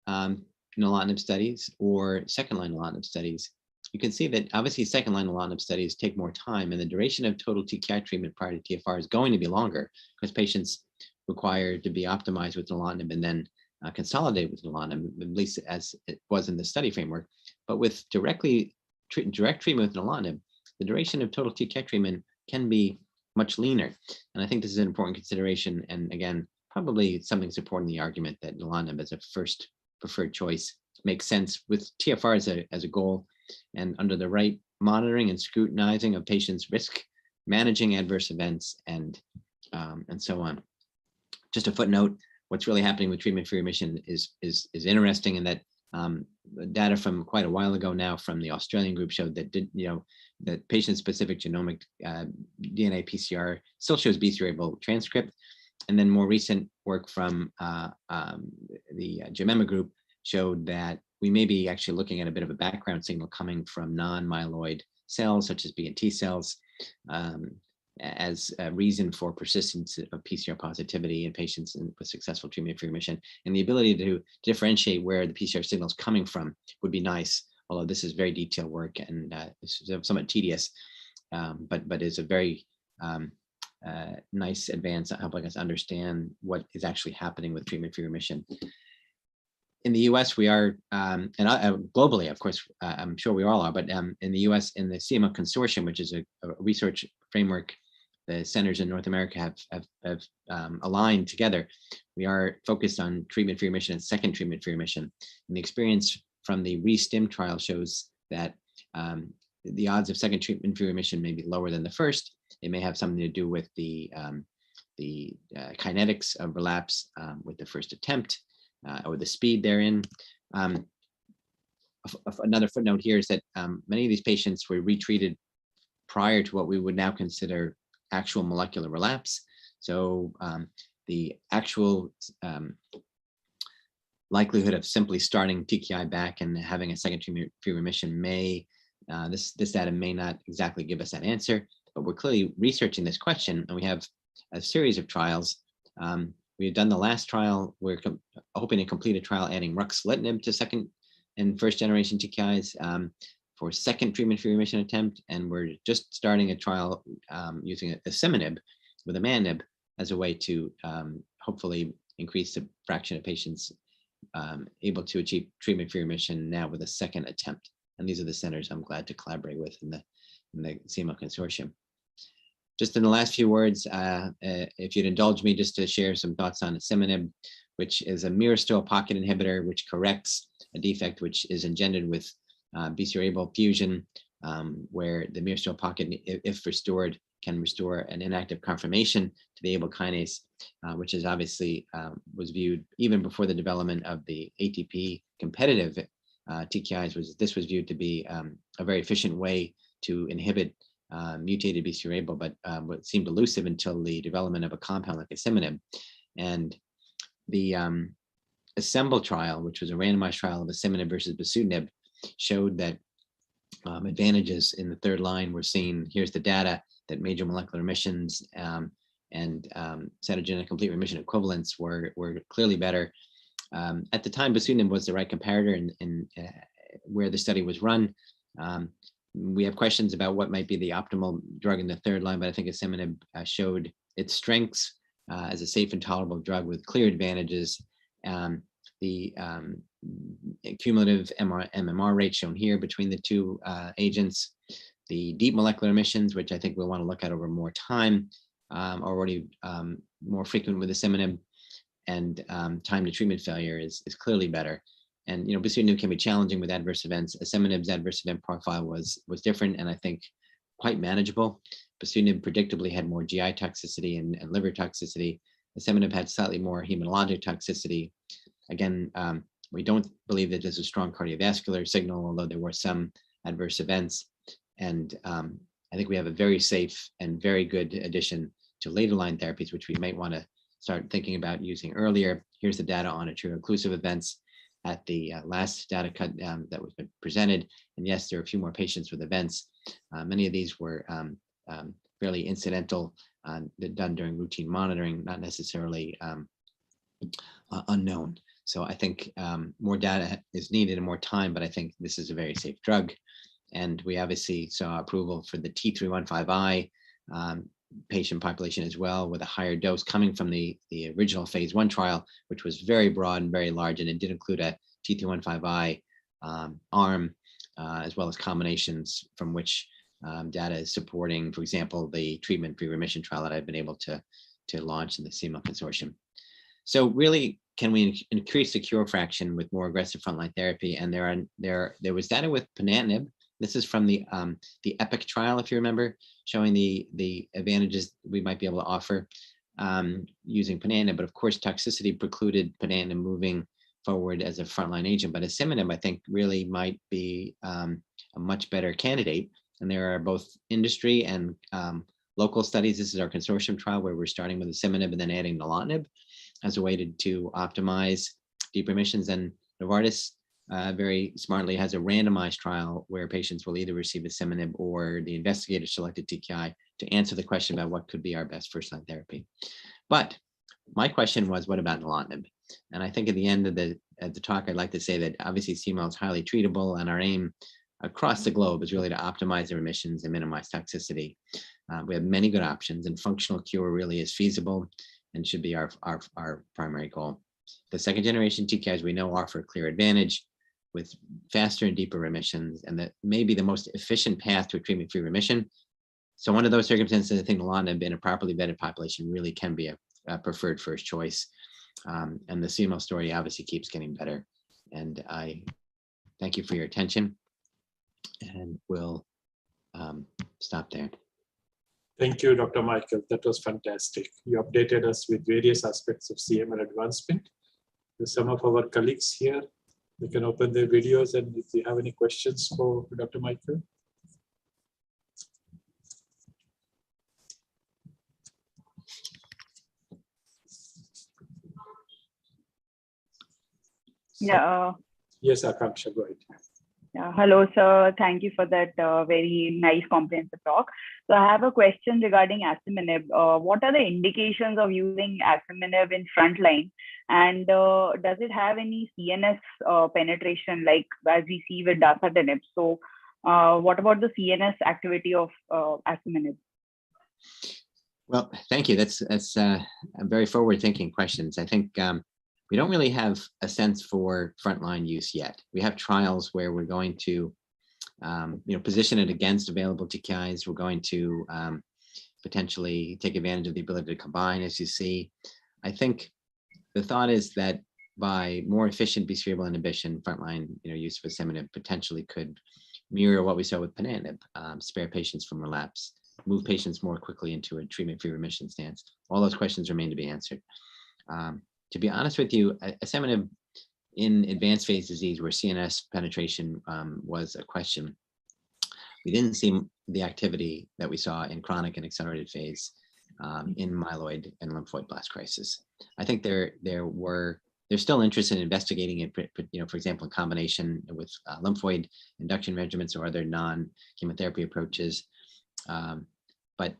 nilotinib studies or second-line nilotinib studies, you can see that obviously second-line nilotinib studies take more time, and the duration of total TKI treatment prior to TFR is going to be longer because patients require to be optimized with nilotinib and then consolidate with nilotinib, at least as it was in the study framework. But with direct treatment with nilotinib, the duration of total TKI treatment can be much leaner. And I think this is an important consideration. And again, probably something supporting the argument that nilotinib as a first preferred choice makes sense with TFR as a goal, and under the right monitoring and scrutinizing of patients' risk, managing adverse events, and so on. Just a footnote, what's really happening with treatment-free remission is interesting in that data from quite a while ago now from the Australian group showed that that patient-specific genomic DNA PCR still shows BCR-ABL transcript. And then more recent work from the Gemema group showed that we may be actually looking at a bit of a background signal coming from non-myeloid cells, such as B and T cells, as a reason for persistence of PCR positivity in patients with successful treatment-free remission. And the ability to differentiate where the PCR signal is coming from would be nice, although this is very detailed work and it's somewhat tedious, but is a very nice advance at helping us understand what is actually happening with treatment-free remission. In the US, we are, and globally, of course, I'm sure we all are, but in the US, in the CMO Consortium, which is a research framework the centers in North America have aligned together, we are focused on treatment-free remission and second treatment-free remission. And the experience from the ReSTIM trial shows that the odds of second treatment-free remission may be lower than the first. It may have something to do with the kinetics of relapse with the first attempt or the speed therein. Another footnote here is that many of these patients were retreated prior to what we would now consider actual molecular relapse. So the actual likelihood of simply starting TKI back and having a second treatment-free remission may, this data may not exactly give us that answer, but we're clearly researching this question, and we have a series of trials. We've done the last trial. We're hoping to complete a trial adding ruxolitinib to second and first generation TKIs for second treatment-free remission attempt, and we're just starting a trial using asciminib with imatinib as a way to hopefully increase the fraction of patients able to achieve treatment-free remission now with a second attempt. And these are the centers I'm glad to collaborate with in the CML consortium. Just in the last few words, if you'd indulge me just to share some thoughts on asciminib, which is a myristoyl pocket inhibitor, which corrects a defect which is engendered with BCR-ABL fusion, where the myristoyl pocket, if restored, can restore an inactive conformation to the ABL kinase, which is obviously was viewed even before the development of the ATP competitive TKIs. This was viewed to be a very efficient way to inhibit mutated BCR-ABL, but what seemed elusive until the development of a compound like asciminib. And the ASSEMBLE trial, which was a randomized trial of asciminib versus bosutinib, showed that advantages in the third line were seen. Here's the data that major molecular remissions and cytogenetic complete remission equivalents were clearly better. At the time, bosutinib was the right comparator in where the study was run. We have questions about what might be the optimal drug in the third line, but I think asciminib showed its strengths as a safe and tolerable drug with clear advantages. The cumulative MMR rate shown here between the two agents, the deep molecular emissions, which I think we'll want to look at over more time, already more frequent with asciminib, and time to treatment failure is clearly better. And bosutinib can be challenging with adverse events. Asciminib's adverse event profile was different, and I think quite manageable. Bosutinib predictably had more GI toxicity and liver toxicity. Asciminib had slightly more hematologic toxicity. Again, we don't believe that there's a strong cardiovascular signal, although there were some adverse events. And I think we have a very safe and very good addition to later line therapies, which we might want to start thinking about using earlier. Here's the data on arterial-occlusive events at the last data cut that was presented. And yes, there are a few more patients with events. Many of these were fairly incidental, done during routine monitoring, not necessarily unknown. So I think more data is needed and more time, but I think this is a very safe drug. And we obviously saw approval for the T315I patient population as well, with a higher dose coming from the original phase 1 trial, which was very broad and very large, and it did include a T315I arm, as well as combinations from which data is supporting, for example, the treatment-free remission trial that I've been able to launch in the CML consortium. So really, can we increase the cure fraction with more aggressive frontline therapy? And there was data with ponatinib. This is from the EPIC trial, if you remember, showing the advantages we might be able to offer using ponatinib. But of course, toxicity precluded ponatinib moving forward as a frontline agent. But asciminib, I think, really might be a much better candidate. And there are both industry and local studies. This is our consortium trial where we're starting with asciminib and then adding nilotinib as a way to optimize deep remissions. And Novartis very smartly has a randomized trial where patients will either receive asciminib or the investigator selected TKI to answer the question about what could be our best first-line therapy. But my question was, what about nilotinib? And I think at the end of the talk, I'd like to say that obviously CML is highly treatable, and our aim across the globe is really to optimize the remissions and minimize toxicity. We have many good options, and functional cure really is feasible and should be our primary goal. The second generation TKIs we know offer a clear advantage with faster and deeper remissions, and that may be the most efficient path to a treatment-free remission. So under those circumstances, I think nilotinib in a properly vetted population really can be a preferred first choice. And the CML story obviously keeps getting better. And I thank you for your attention, and we'll stop there. Thank you, Dr. Michael. That was fantastic. You updated us with various aspects of CML advancement. There's some of our colleagues here. They can open their videos, and if you have any questions for Dr. Michael. Yeah. Yes, Akanksha, go ahead. Yeah. Hello, sir. Thank you for that very nice comprehensive talk. So I have a question regarding asciminib. What are the indications of using asciminib in frontline? And does it have any CNS penetration like as we see with dasatinib? So what about the CNS activity of asciminib? Well, thank you. That's very forward-thinking questions. I think we don't really have a sense for frontline use yet. We have trials where we're going to position it against available TKIs. We're going to potentially take advantage of the ability to combine, as you see. I think the thought is that by more efficient BCR-ABL inhibition, frontline use of asciminib potentially could mirror what we saw with ponatinib, spare patients from relapse, move patients more quickly into a treatment-free remission stance. All those questions remain to be answered. To be honest with you, asciminib in advanced phase disease where CNS penetration was a question, we didn't see the activity that we saw in chronic and accelerated phase in myeloid and lymphoid blast crisis. I think there's still interest in investigating it, for example, in combination with lymphoid induction regimens or other non-chemotherapy approaches. But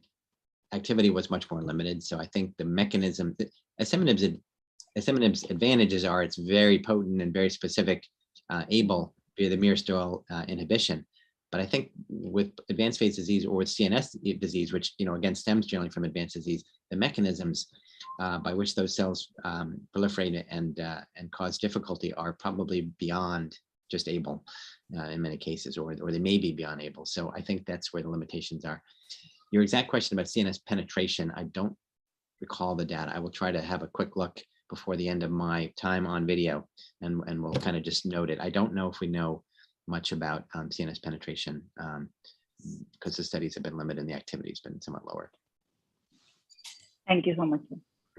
activity was much more limited. So I think the mechanism, asciminib's advantages are it's very potent and very specific ABL via the myristoyl inhibition. But I think with advanced phase disease or with CNS disease, which again stems generally from advanced disease, the mechanisms by which those cells proliferate and cause difficulty are probably beyond just ABL in many cases, or they may be beyond ABL. So I think that's where the limitations are. Your exact question about CNS penetration, I don't recall the data. I will try to have a quick look before the end of my time on video, and we'll kind of just note it. I don't know if we know much about CNS penetration because the studies have been limited and the activity has been somewhat lower. Thank you so much.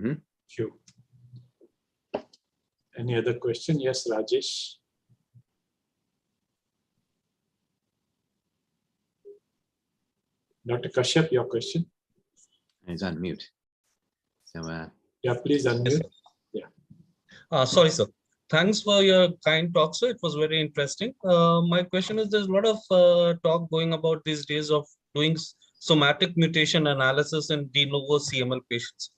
Thank you. Any other question? Yes, Rajesh. Dr. Kashyap, your question? He's on mute. So yeah, please unmute. Yeah. Sorry, sir. Thanks for your kind talk, sir. It was very interesting. My question is, there's a lot of talk going about these days of doing somatic mutation analysis in de novo CML patients.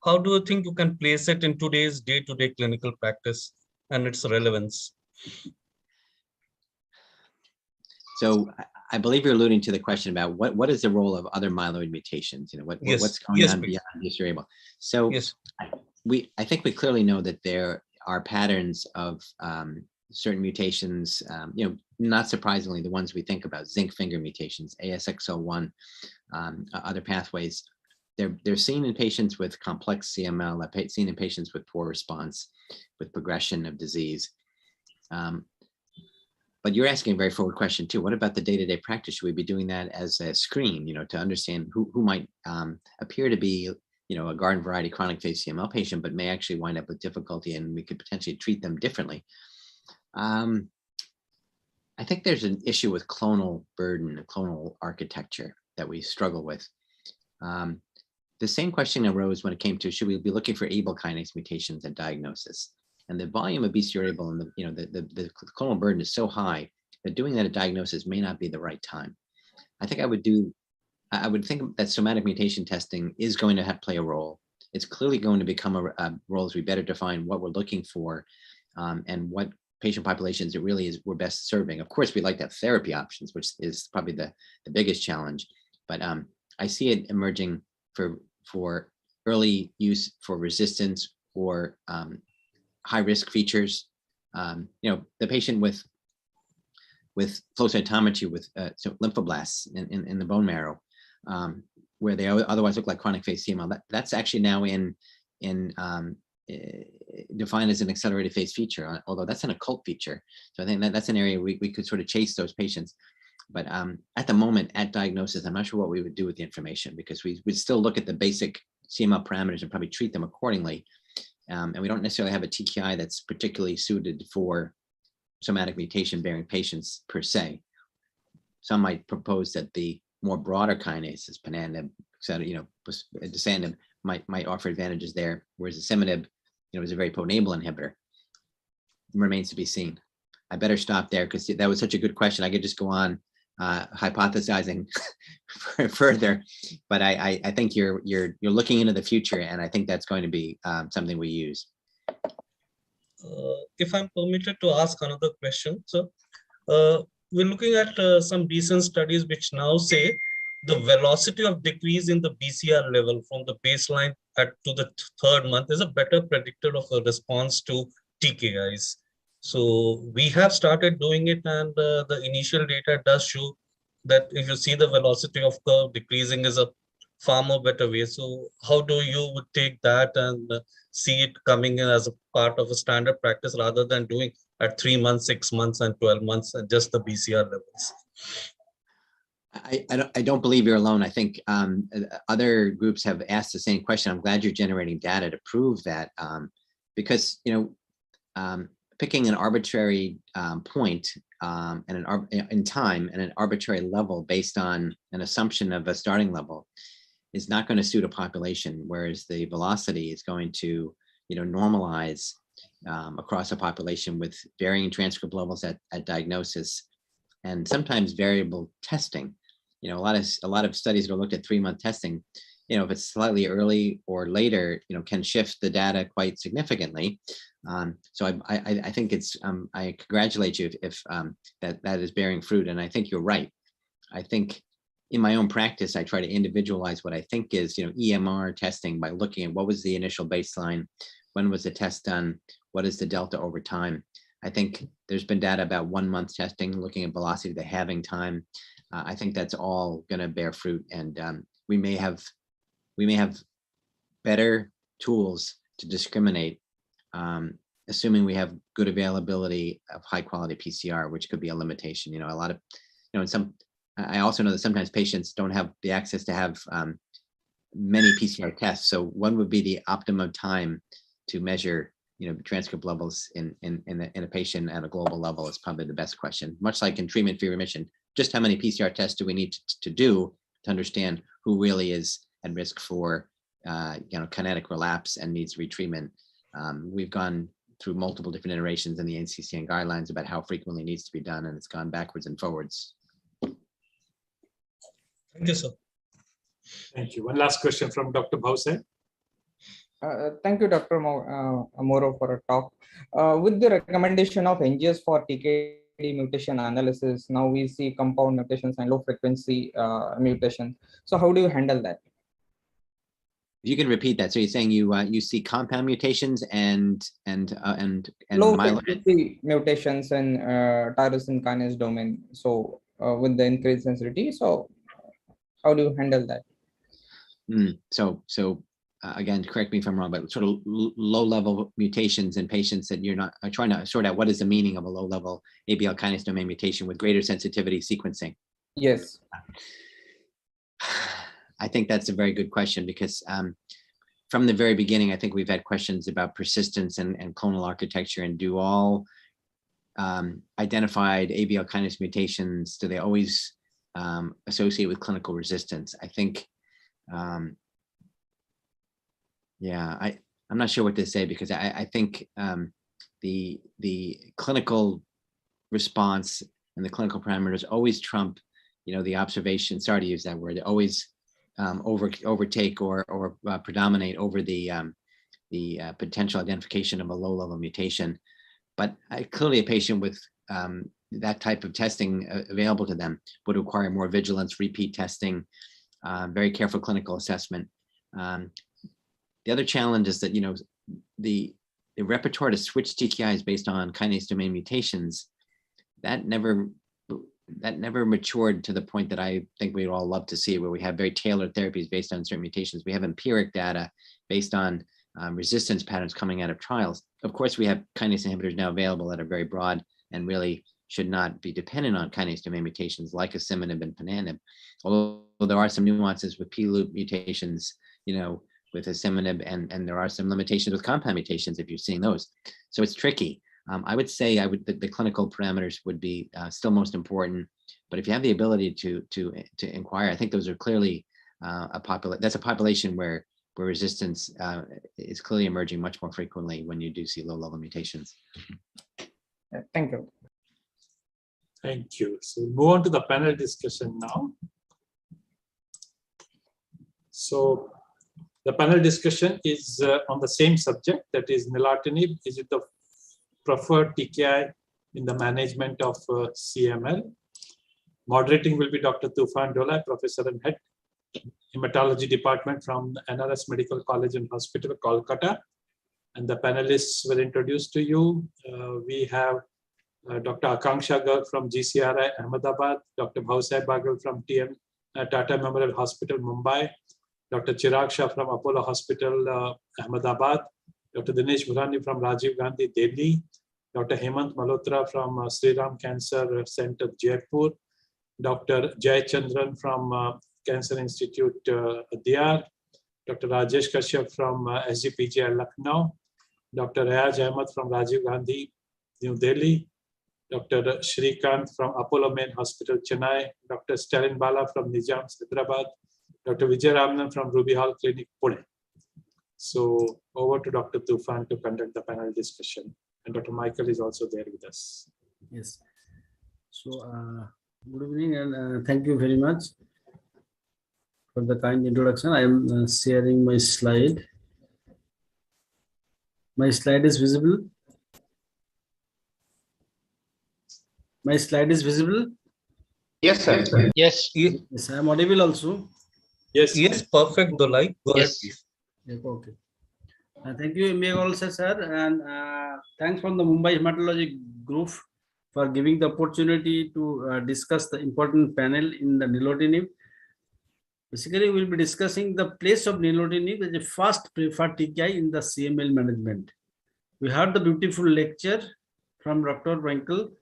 How do you think you can place it in today's day-to-day clinical practice and its relevance? So I believe you're alluding to the question about what is the role of other myeloid mutations? What's going on beyond BCR-ABL. So yes. I think we clearly know that there are patterns of certain mutations, not surprisingly, the ones we think about, zinc finger mutations, ASXL1, other pathways. They're seen in patients with complex CML, seen in patients with poor response, with progression of disease. But you're asking a very forward question too. What about the day-to-day practice? Should we be doing that as a screen, to understand who might appear to be, a garden variety chronic phase CML patient, but may actually wind up with difficulty, and we could potentially treat them differently. I think there's an issue with clonal burden, clonal architecture that we struggle with. The same question arose when it came to, should we be looking for ABL kinase mutations at diagnosis? And the volume of BCR-ABL and the clonal burden is so high that doing that at diagnosis may not be the right time. I think I would think that somatic mutation testing is going to play a role. It's clearly going to become a role as we better define what we're looking for and what patient populations it really is we're best serving. Of course, we like to have therapy options, which is probably the biggest challenge. But I see it emerging for early use for resistance or high risk features. The patient with flow cytometry with lymphoblasts in the bone marrow, where they otherwise look like chronic phase CML, that's actually now defined as an accelerated phase feature, although that's an occult feature. So I think that's an area we could sort of chase those patients. But at the moment, at diagnosis, I'm not sure what we would do with the information, because we would still look at the basic CML parameters and probably treat them accordingly. And we don't necessarily have a TKI that's particularly suited for somatic mutation bearing patients per se. Some might propose that the more broader kinases, ponatinib, et cetera, dasatinib might offer advantages there, whereas asciminib, is a very potent ABL inhibitor. It remains to be seen. I better stop there because that was such a good question. I could just go on hypothesizing further, but I think you're looking into the future, and I think that's going to be something we use. If I'm permitted to ask another question, so we're looking at some recent studies which now say the velocity of decrease in the BCR level from the baseline to the third month is a better predictor of a response to TKIs. So we have started doing it, and the initial data does show that if you see the velocity of curve decreasing is a far more better way. So how do you would take that and see it coming in as a part of a standard practice rather than doing at 3 months, 6 months, and 12 months and just the BCR levels? I don't believe you're alone. I think other groups have asked the same question. I'm glad you're generating data to prove that, because picking an arbitrary point in time and an arbitrary level based on an assumption of a starting level is not going to suit a population, whereas the velocity is going to normalize across a population with varying transcript levels at diagnosis and sometimes variable testing. A lot of studies that are looked at 3-month testing, if it's slightly early or later, can shift the data quite significantly. So I think it's I congratulate you if that is bearing fruit, and I think you're right. I think in my own practice, I try to individualize what I think is EMR testing by looking at what was the initial baseline, when was the test done, what is the delta over time. I think there's been data about 1 month testing, looking at velocity, the halving time. I think that's all going to bear fruit, and we may have better tools to discriminate, assuming we have good availability of high quality PCR, which could be a limitation. A lot of, I also know that sometimes patients don't have the access to have many PCR tests. So one would be the optimum time to measure transcript levels in a patient at a global level is probably the best question. Much like in treatment-free remission, just how many PCR tests do we need to do to understand who really is at risk for kinetic relapse and needs retreatment? We've gone through multiple different iterations in the NCCN guidelines about how frequently it needs to be done, and it's gone backwards and forwards. Thank you, sir. Thank you. One last question from Dr. Bhause. Thank you, Dr. Moro, for a talk. With the recommendation of NGS for TKD mutation analysis, now we see compound mutations and low frequency mutations. So how do you handle that? You can repeat that. So you're saying you see compound mutations and low frequency mutations in tyrosine kinase domain. So with the increased sensitivity, so how do you handle that? So again, correct me if I'm wrong, but sort of low-level mutations in patients that you're not trying to sort out what is the meaning of a low-level ABL kinase domain mutation with greater sensitivity sequencing. Yes. I think that's a very good question, because from the very beginning, I think we've had questions about persistence and clonal architecture, and do all identified ABL kinase mutations, do they always associate with clinical resistance? I think, I'm not sure what to say, because I think the clinical response and the clinical parameters always trump, the observation. Sorry to use that word. They always overtake or predominate over the potential identification of a low-level mutation. But clearly, a patient with that type of testing available to them would require more vigilance, repeat testing, very careful clinical assessment. The other challenge is that the repertoire to switch TKIs based on kinase domain mutations, that never matured to the point that I think we'd all love to see, where we have very tailored therapies based on certain mutations. We have empiric data based on resistance patterns coming out of trials. Of course, we have kinase inhibitors now available that are very broad and really should not be dependent on kinase domain mutations like asciminib and ponatinib. Although there are some nuances with P-loop mutations, with asciminib, and there are some limitations with compound mutations if you're seeing those. So it's tricky. I would say the clinical parameters would be still most important, but if you have the ability to inquire, I think those are clearly that's a population where resistance is clearly emerging much more frequently when you do see low-level mutations. Thank you. Thank you. So we'll move on to the panel discussion now. So the panel discussion is on the same subject, that is nilartinib. Is it the preferred TKI in the management of CML? Moderating will be Dr. Tufan Dola, Professor and Head, Hematology Department from NRS Medical College and Hospital, Kolkata. And the panelists will introduce to you. We have Dr. Akanksha Garg from GCRI Ahmedabad, Dr. Bhausai Bagal from Tata Memorial Hospital, Mumbai, Dr. Chirag Shah from Apollo Hospital, Ahmedabad, Dr. Dinesh Bhurani from Rajiv Gandhi, Delhi, Dr. Hemant Malhotra from Sri Ram Cancer Center, Jaipur, Dr. Jay Chandran from Cancer Institute, Diyar, Dr. Rajesh Kashyap from SGPGI, Lucknow, Dr. Rayaj Ahmed from Rajiv Gandhi, New Delhi, Dr. Shrikant from Apollo Main Hospital, Chennai, Dr. Stalin Bala from Nizam, Hyderabad, Dr. Vijay Ramanan from Ruby Hall Clinic, Pune. So over to Dr. Tufan to conduct the panel discussion. And Dr. Michael is also there with us. Yes. So good evening and thank you very much for the kind introduction. I am sharing my slide. My slide is visible. My slide is visible. Yes, sir. Yes. Yes, I am audible also. Yes. Yes, perfect, Dolai. Go ahead, Yes. please. Okay. Thank you, MA also, sir, and thanks from the Mumbai Hematology Group for giving the opportunity to discuss the important panel in the nilotinib. Basically, we'll be discussing the place of nilotinib as a first preferred TKI in the CML management. We heard the beautiful lecture from Dr. Winkle.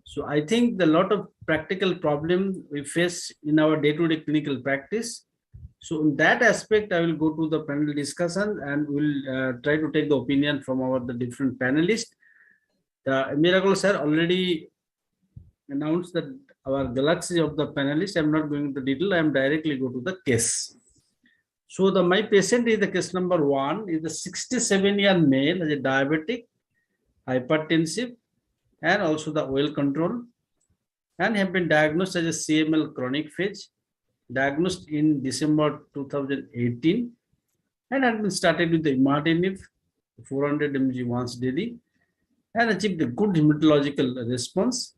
So I think the lot of practical problems we face in our day-to-day clinical practice. So in that aspect, I will go to the panel discussion and we'll try to take the opinion from the different panelists. Miracle sir already announced that our galaxy of the panelists. I'm not going into detail. I'm directly go to the case. So my patient is the case number 1 is a 67-year male, as a diabetic, hypertensive, and also the well control, and have been diagnosed as a CML chronic phase, diagnosed in December 2018, and had been started with the imatinib 400 mg once daily, and achieved a good hematological response.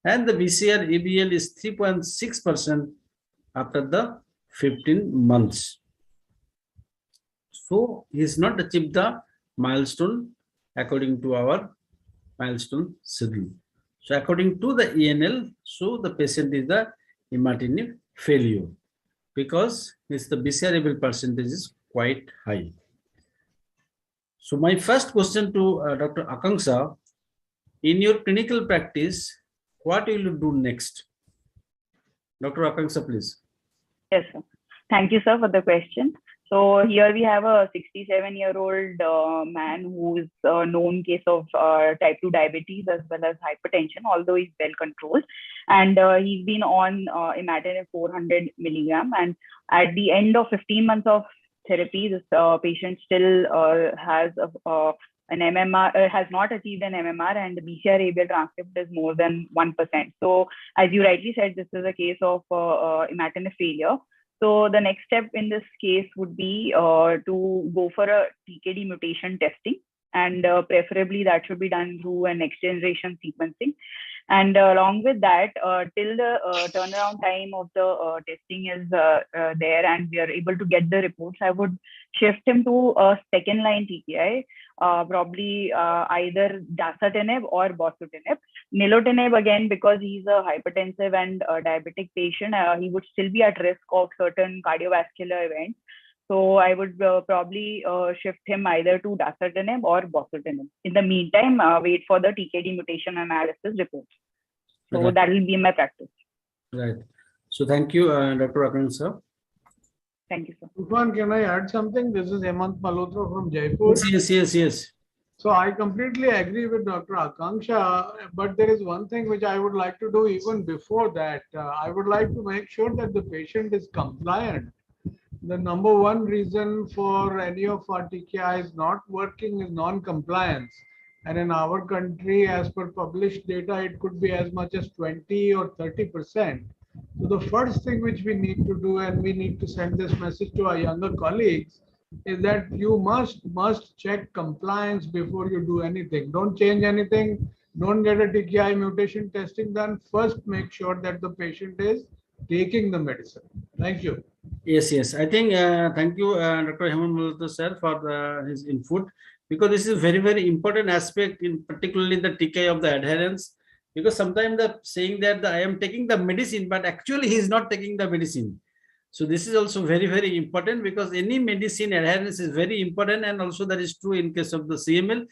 And the BCR ABL is 3.6% after the 15 months. So he has not achieved the milestone according to our milestone schedule. So according to the ENL, so the patient is the imatinib failure because it's the BCR ABL percentage is quite high. So my first question to Dr. Akanksha, in your clinical practice, what will you do next? Dr. Akanksha, please. Yes, sir. Thank you, sir, for the question. So here we have a 67-year-old man who is a known case of type 2 diabetes as well as hypertension, although he's well controlled. And he's been on imatinib 400 milligram. And at the end of 15 months of therapy, this patient still has an MMR, has not achieved an MMR, and the BCR ABL transcript is more than 1%. So as you rightly said, this is a case of imatinib failure. So the next step in this case would be to go for a TKD mutation testing, and preferably that should be done through a next generation sequencing. And along with that, till the turnaround time of the testing is there and we are able to get the reports, I would shift him to a second line TKI, probably either dasatinib or bosutinib. Nilotinib, again, because he's a hypertensive and diabetic patient, he would still be at risk of certain cardiovascular events. So I would probably shift him either to dasatinib or bosutinib. In the meantime, wait for the TKD mutation analysis reports. So Okay. that will be my practice. Right. So thank you, Dr. Akanksha. Thank you, sir. Tufan, can I add something? This is Hemant Malhotra from Jaipur. Yes. So I completely agree with Dr. Akanksha, but there is one thing which I would like to do even before that. I would like to make sure that the patient is compliant. The number one reason for any of our TKIs not working is non-compliance. And in our country, as per published data, it could be as much as 20 or 30%. So the first thing which we need to do, and we need to send this message to our younger colleagues, is that you must check compliance before you do anything. Don't change anything. don't get a TKI mutation testing done. First, make sure that the patient is taking the medicine. Thank you. Yes, yes. I think thank you, Dr. Hemant Malhotra sir, for his input, because this is a very, very important aspect in particularly the TKI of the adherence. Because sometimes the saying that I am taking the medicine, but actually he is not taking the medicine. So this is also very, very important, because any medicine adherence is very important, and also that is true in case of the CML.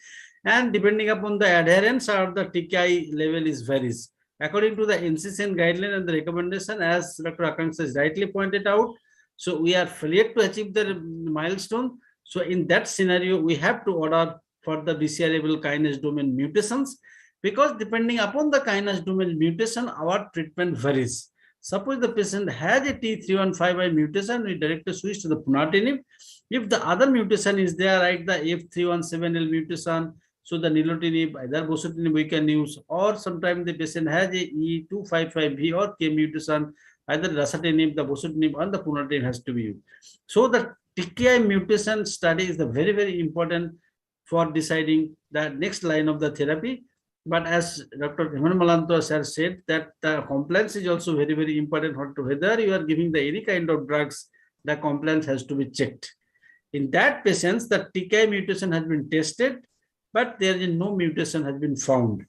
And depending upon the adherence or the TKI level is varies. According to the NCCN guideline and the recommendation, as Dr. Akanksha has rightly pointed out, so we are failure to achieve the milestone. So in that scenario, we have to order for the BCR-ABL kinase domain mutations, because depending upon the kinase domain mutation, our treatment varies. Suppose the patient has a T315I mutation, we directly switch to the ponatinib. If the other mutation is there, right, the F317L mutation, so the nilotinib, either bosutinib we can use, or sometimes the patient has a E255V or K mutation, either dasatinib, the bosutinib, or the ponatinib has to be used. So the TKI mutation study is the very, very important for deciding the next line of the therapy. But as Dr. Hemant Malhotra sir said, that the compliance is also very, very important. Whether you are giving the any kind of drugs, the compliance has to be checked. In that patients, the TKI mutation has been tested, but there is no mutation has been found.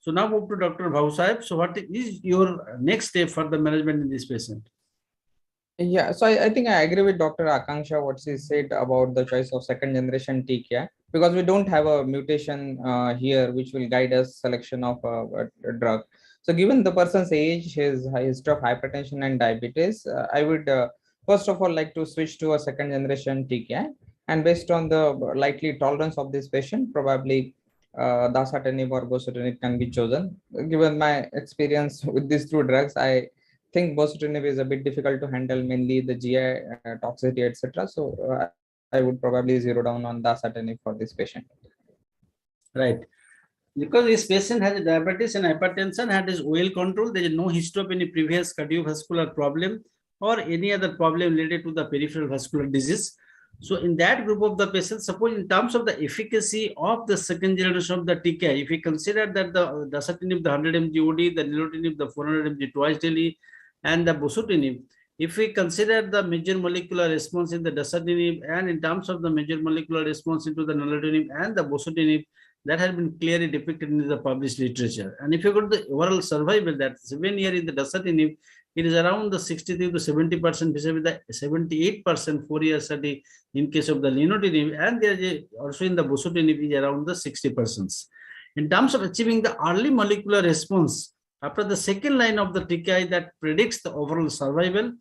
So now move to Dr. Bhausaheb. So what is your next step for the management in this patient? Yeah, so I think I agree with Dr. Akanksha what she said about the choice of second generation TKI, because we don't have a mutation here which will guide us selection of a drug. So given the person's age, his history of hypertension and diabetes, I would first of all like to switch to a second generation TKI, and based on the likely tolerance of this patient, probably dasatinib or bosutinib can be chosen. Given my experience with these two drugs, I think bosutinib is a bit difficult to handle, mainly the GI toxicity, etc. So I would probably zero down on dasatinib for this patient. Right. Because this patient has diabetes and hypertension, had is well controlled. There is no history of any previous cardiovascular problem or any other problem related to the peripheral vascular disease. So in that group of the patients, suppose in terms of the efficacy of the second generation of the TKI, if we consider that the dasatinib, the 100 mg OD, the nilotinib, the 400 mg twice daily, and the bosutinib, if we consider the major molecular response in the dasatinib, and in terms of the major molecular response into the nilotinib and the bosutinib, that has been clearly depicted in the published literature. And if you go to the overall survival, that 7 years in the dasatinib, it is around the 63 to 70% vis-a-vis the 78% 4-year study in case of the nilotinib, and there is also in the bosutinib is around the 60%. In terms of achieving the early molecular response after the second line of the TKI that predicts the overall survival,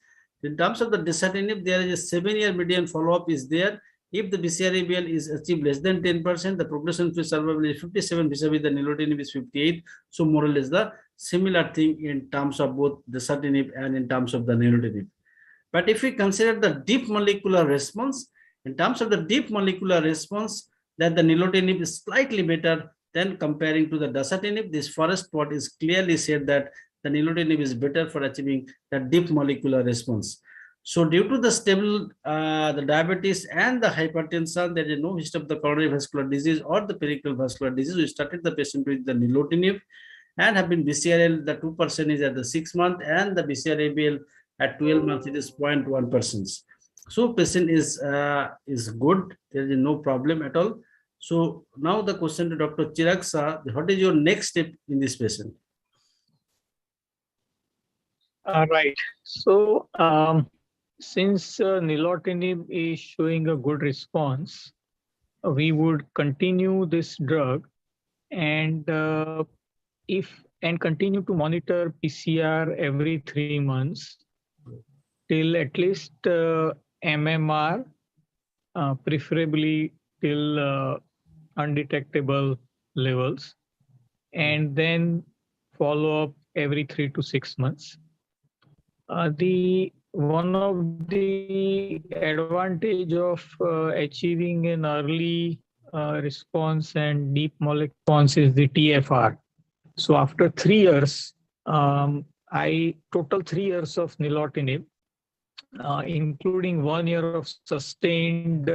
in terms of the dasatinib, there is a 7-year median follow-up is there. If the BCR-ABL is achieved less than 10%, the progression-free survival is 57 vis-a-vis the nilotinib is 58. So more or less the similar thing in terms of both dasatinib and in terms of the nilotinib. But if we consider the deep molecular response, in terms of the deep molecular response, that the nilotinib is slightly better than comparing to the dasatinib. This first plot is clearly said that the nilotinib is better for achieving the deep molecular response. So due to the stable the diabetes and the hypertension, there is no history of the coronary vascular disease or the peripheral vascular disease. We started the patient with the nilotinib and have been BCRL, the 2% is at the 6 month, and the BCR-ABL at 12 months, it is 0.1%. So patient is good. There is no problem at all. So now the question to Dr. Chirag Shah, what is your next step in this patient? Right. So since nilotinib is showing a good response, we would continue this drug and continue to monitor PCR every 3 months till at least MMR, preferably till undetectable levels, and then follow up every 3 to 6 months. One of the advantage of achieving an early response and deep molecular response is the TFR. So after 3 years, total 3 years of nilotinib, including 1 year of sustained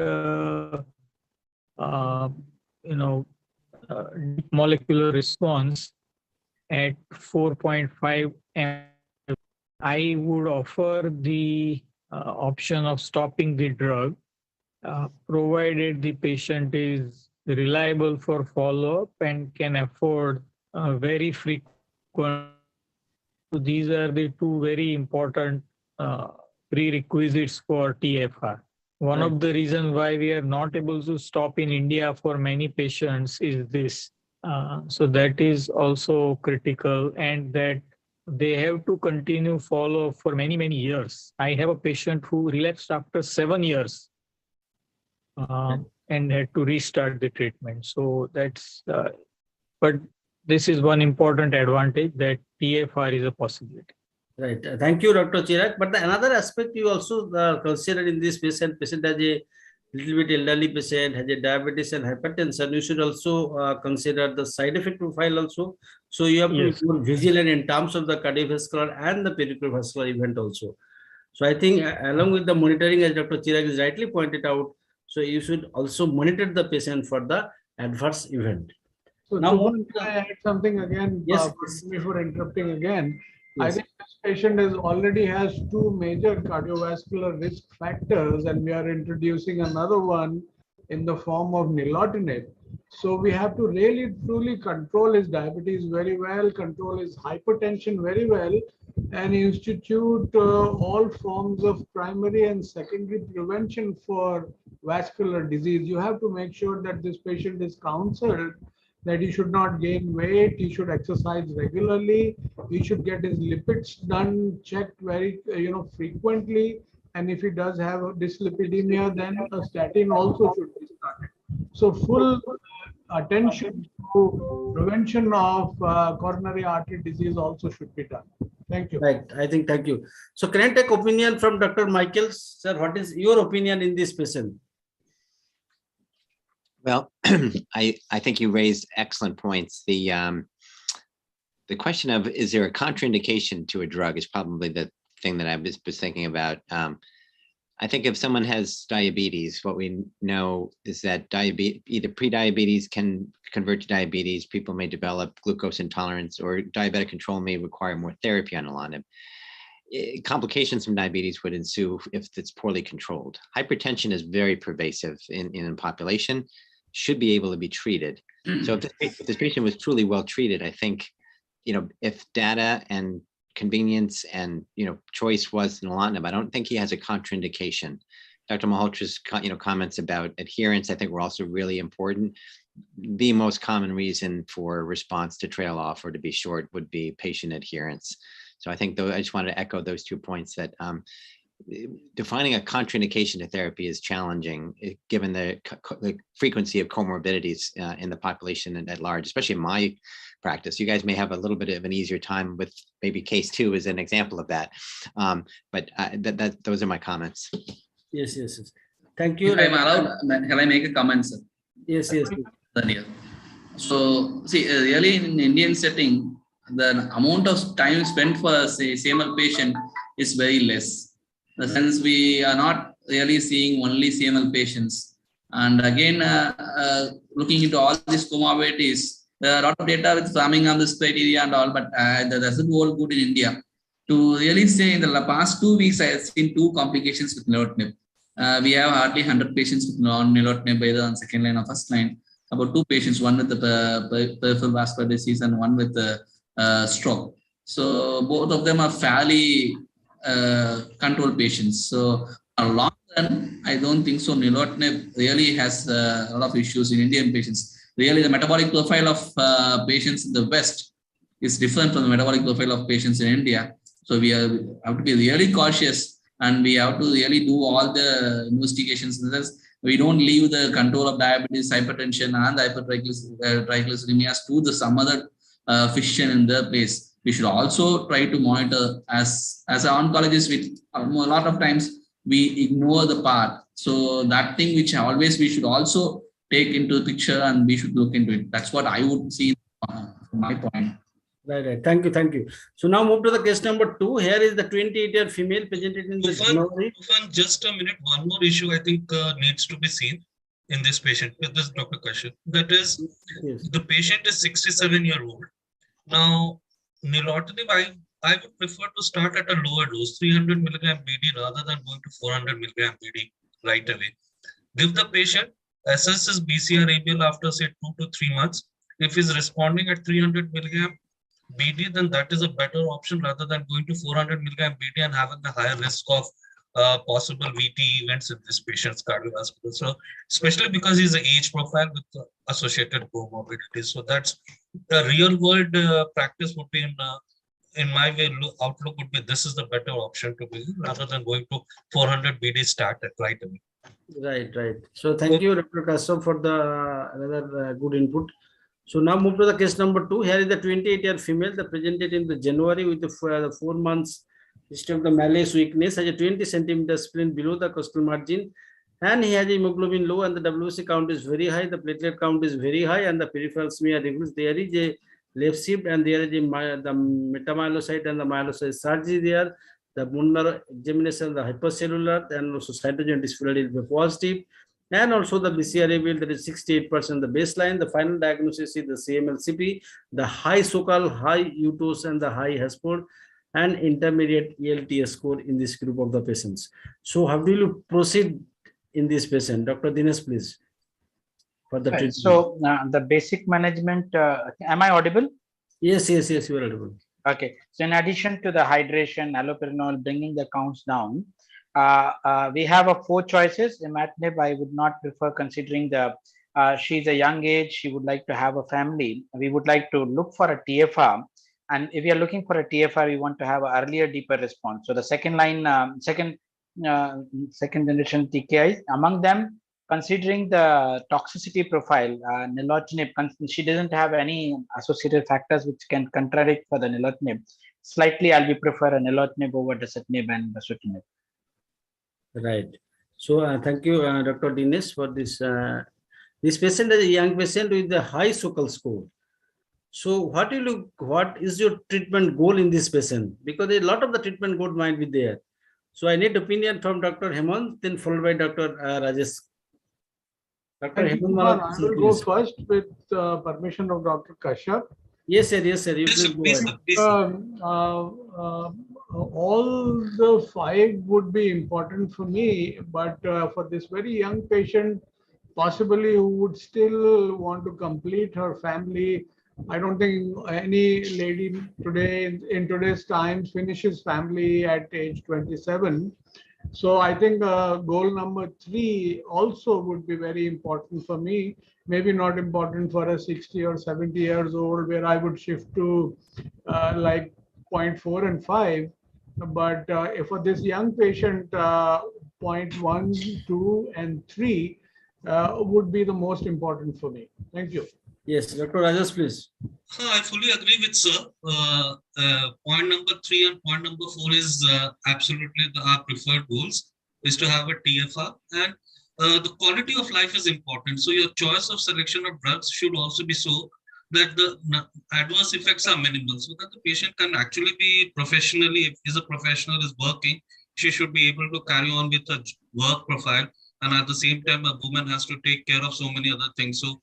deep molecular response at 4.5 ml, I would offer the option of stopping the drug, provided the patient is reliable for follow-up and can afford very frequent. These are the two very important prerequisites for TFR. One of the reasons why we are not able to stop in India for many patients is this. So that is also critical, and that they have to continue follow for many, many years. I have a patient who relapsed after 7 years and had to restart the treatment. So that's, but this is one important advantage, that TFR is a possibility. Right. Thank you, Dr. Chirag. But another aspect you also consider in this patient has a little bit elderly patient, has a diabetes and hypertension. You should also consider the side effect profile also. So you have to be more vigilant in terms of the cardiovascular and the peripheral vascular event also. So I think along with the monitoring, as Dr. Chirag is rightly pointed out, so you should also monitor the patient for the adverse event. So now, can I add something again? Yes. Before interrupting again, Yes. I think this patient already has two major cardiovascular risk factors, and we are introducing another one in the form of nilotinib. So we have to really truly control his diabetes very well, control his hypertension very well, and institute all forms of primary and secondary prevention for vascular disease. You have to make sure that this patient is counseled, that he should not gain weight, he should exercise regularly, he should get his lipids done, checked very frequently, and if he does have dyslipidemia, then a statin also should be started. So full attention to prevention of coronary artery disease also should be done. Thank you. Right, I think, thank you. So can I take opinion from Dr. Michaels? Sir, what is your opinion in this patient? Well, I think you raised excellent points. The question of, is there a contraindication to a drug, is probably the thing that I was thinking about. I think if someone has diabetes, what we know is that either prediabetes can convert to diabetes, people may develop glucose intolerance, or diabetic control may require more therapy on nilotinib. Complications from diabetes would ensue if it's poorly controlled. Hypertension is very pervasive in the population, should be able to be treated. So if this patient was truly well treated, I think, if data and convenience and choice was nilotinib, I don't think he has a contraindication. Dr. Malhotra's comments about adherence, I think, were also really important. The most common reason for response to trail off or to be short would be patient adherence. So I think, I just wanted to echo those 2 points, that defining a contraindication to therapy is challenging, given the frequency of comorbidities in the population at large, especially in my practice. You guys may have a little bit of an easier time with maybe case 2 as an example of that. But those are my comments. Yes. Thank you. If I'm allowed, can I make a comment, sir? Yes. So, see, really in Indian setting, the amount of time spent for, say, CML patient is very less. In the sense, we are not really seeing only CML patients. And again, looking into all these comorbidities, there are a lot of data with Framingham, this criteria and all, but that doesn't hold good in India. To really say, in the past 2 weeks, I have seen 2 complications with nilotinib. We have hardly 100 patients with nilotinib, either on second line or first line. About 2 patients, one with the peripheral vascular disease and one with the stroke. So both of them are fairly controlled patients. So a long run, I don't think so. Nilotinib really has a lot of issues in Indian patients. Really, the metabolic profile of patients in the West is different from the metabolic profile of patients in India. So we have to be really cautious, and we have to really do all the investigations. We don't leave the control of diabetes, hypertension, and hypertriglyceridemias to some other physician in their place. We should also try to monitor, as an oncologist, a lot of times we ignore the part. So that thing which always we should also take into the picture, and we should look into it. That's what I would see from my point. Right. Thank you. So now move to the case number 2. Here is the 28-year female presented in the January. Just a minute. One more issue I think needs to be seen in this patient, with this Dr. Kashyap. That is, Yes. the patient is 67-year-old. Now, nilotinib, I would prefer to start at a lower dose, 300 milligram BD rather than going to 400 milligram BD right away. Give the patient, assess his BCR-ABL after say 2 to 3 months. If he's responding at 300 milligram BD, then that is a better option rather than going to 400 milligram BD and having a higher risk of possible VT events in this patient's cardiovascular. So, especially because he's an age profile with associated comorbidities. So that's the real world practice would be in my way, outlook would be this is the better option to be rather than going to 400 BD start at right away. Right. So thank you, Dr. Kashyap, for the another good input. So now move to the case number 2. Here is the 28-year female that presented in the January with the 4 months history of the malaise weakness, has a 20 centimeter spleen below the costal margin, and he has hemoglobin low and the WC count is very high, the platelet count is very high, and the peripheral smear reveals there is a left shift and there is a the metamyelocyte and the myelocyte surgery there. The bone marrow examination, the hypercellular, and also cytogen dysphoria is positive. And also the BCR-ABL that is 68% the baseline. The final diagnosis is the CML-CP, the high so-called high UTOS and the high HASPOR, and intermediate ELTS score in this group of the patients. So how do you proceed in this patient? Dr. Dinesh, please. For the treatment. So the basic management, am I audible? Yes, you are audible. Okay. So in addition to the hydration, allopurinol, bringing the counts down, we have 4 choices. Imatinib, I would not prefer considering the, she's a young age, she would like to have a family. We would like to look for a TFR. And if we are looking for a TFR, we want to have an earlier, deeper response. So the second line, second generation TKIs, among them, considering the toxicity profile, nilotinib, she doesn't have any associated factors which can contradict for the nilotinib. Slightly, I'll be prefer a nilotinib over dasatinib and dasatinib. Right. So thank you, Dr. Dinesh, for this. This patient is a young patient with the high SOCAL score. So what is your treatment goal in this patient? Because a lot of the treatment goal might be there. So I need opinion from Dr. Hemant, then followed by Dr. Rajesh. Dr. Hemant, I will go first with permission of Dr. Kashyap. Yes, sir. You please go ahead. All the 5 would be important for me, but for this very young patient, possibly who would still want to complete her family, I don't think any lady today in today's times finishes family at age 27. So I think goal number 3 also would be very important for me. Maybe not important for a 60 or 70 years old, where I would shift to like 0.4 and 5. But if for this young patient, 0.1, 2, and 3 would be the most important for me. Thank you. Yes, Dr. Rajesh, please. I fully agree with sir. Point number 3 and point number 4 is absolutely our preferred goals, is to have a TFR, and the quality of life is important. So your choice of selection of drugs should also be so that the adverse effects are minimal, so that the patient can actually be professionally, if he's a professional, is working, she should be able to carry on with a work profile, and at the same time a woman has to take care of so many other things. So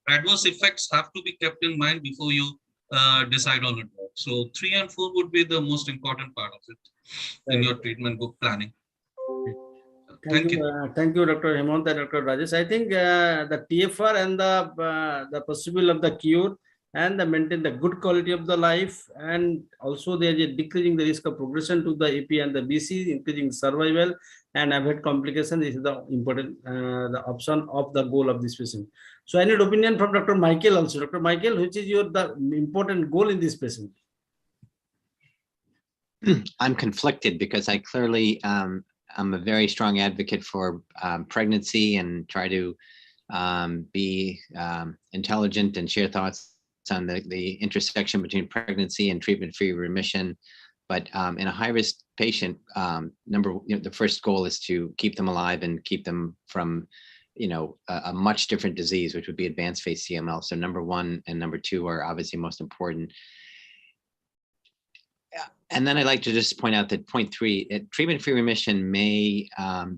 adverse effects have to be kept in mind before you decide on a drug. So 3 and 4 would be the most important part of it in your treatment book planning. Thank you. Thank you, Dr. Hemant and Dr. Rajesh. I think the TFR and the possible of the cure and the maintain the good quality of the life, and also there is decreasing the risk of progression to the AP and the BC, increasing survival and avoid complication. This is the important the option of the goal of this patient. So I need opinion from Dr. Michael also. Dr. Michael, which is the important goal in this patient? I'm conflicted because I clearly I'm a very strong advocate for pregnancy and try to be intelligent and share thoughts on the intersection between pregnancy and treatment-free remission. But in a high-risk patient, the first goal is to keep them alive and keep them from, a much different disease, which would be advanced phase CML. So number 1 and number 2 are obviously most important. And then I'd like to just point out that point 3, treatment-free remission may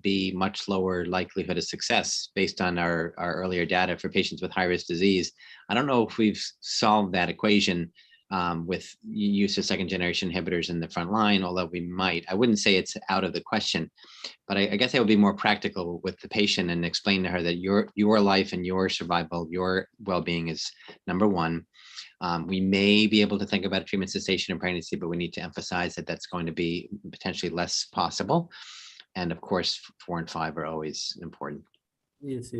be much lower likelihood of success based on our earlier data for patients with high-risk disease. I don't know if we've solved that equation with use of second-generation inhibitors in the front line, although we might. I wouldn't say it's out of the question, but I guess I would be more practical with the patient and explain to her that your life and your survival, your well-being is number one. We may be able to think about treatment cessation in pregnancy, but we need to emphasize that that's going to be potentially less possible. And of course, 4 and 5 are always important. Yes.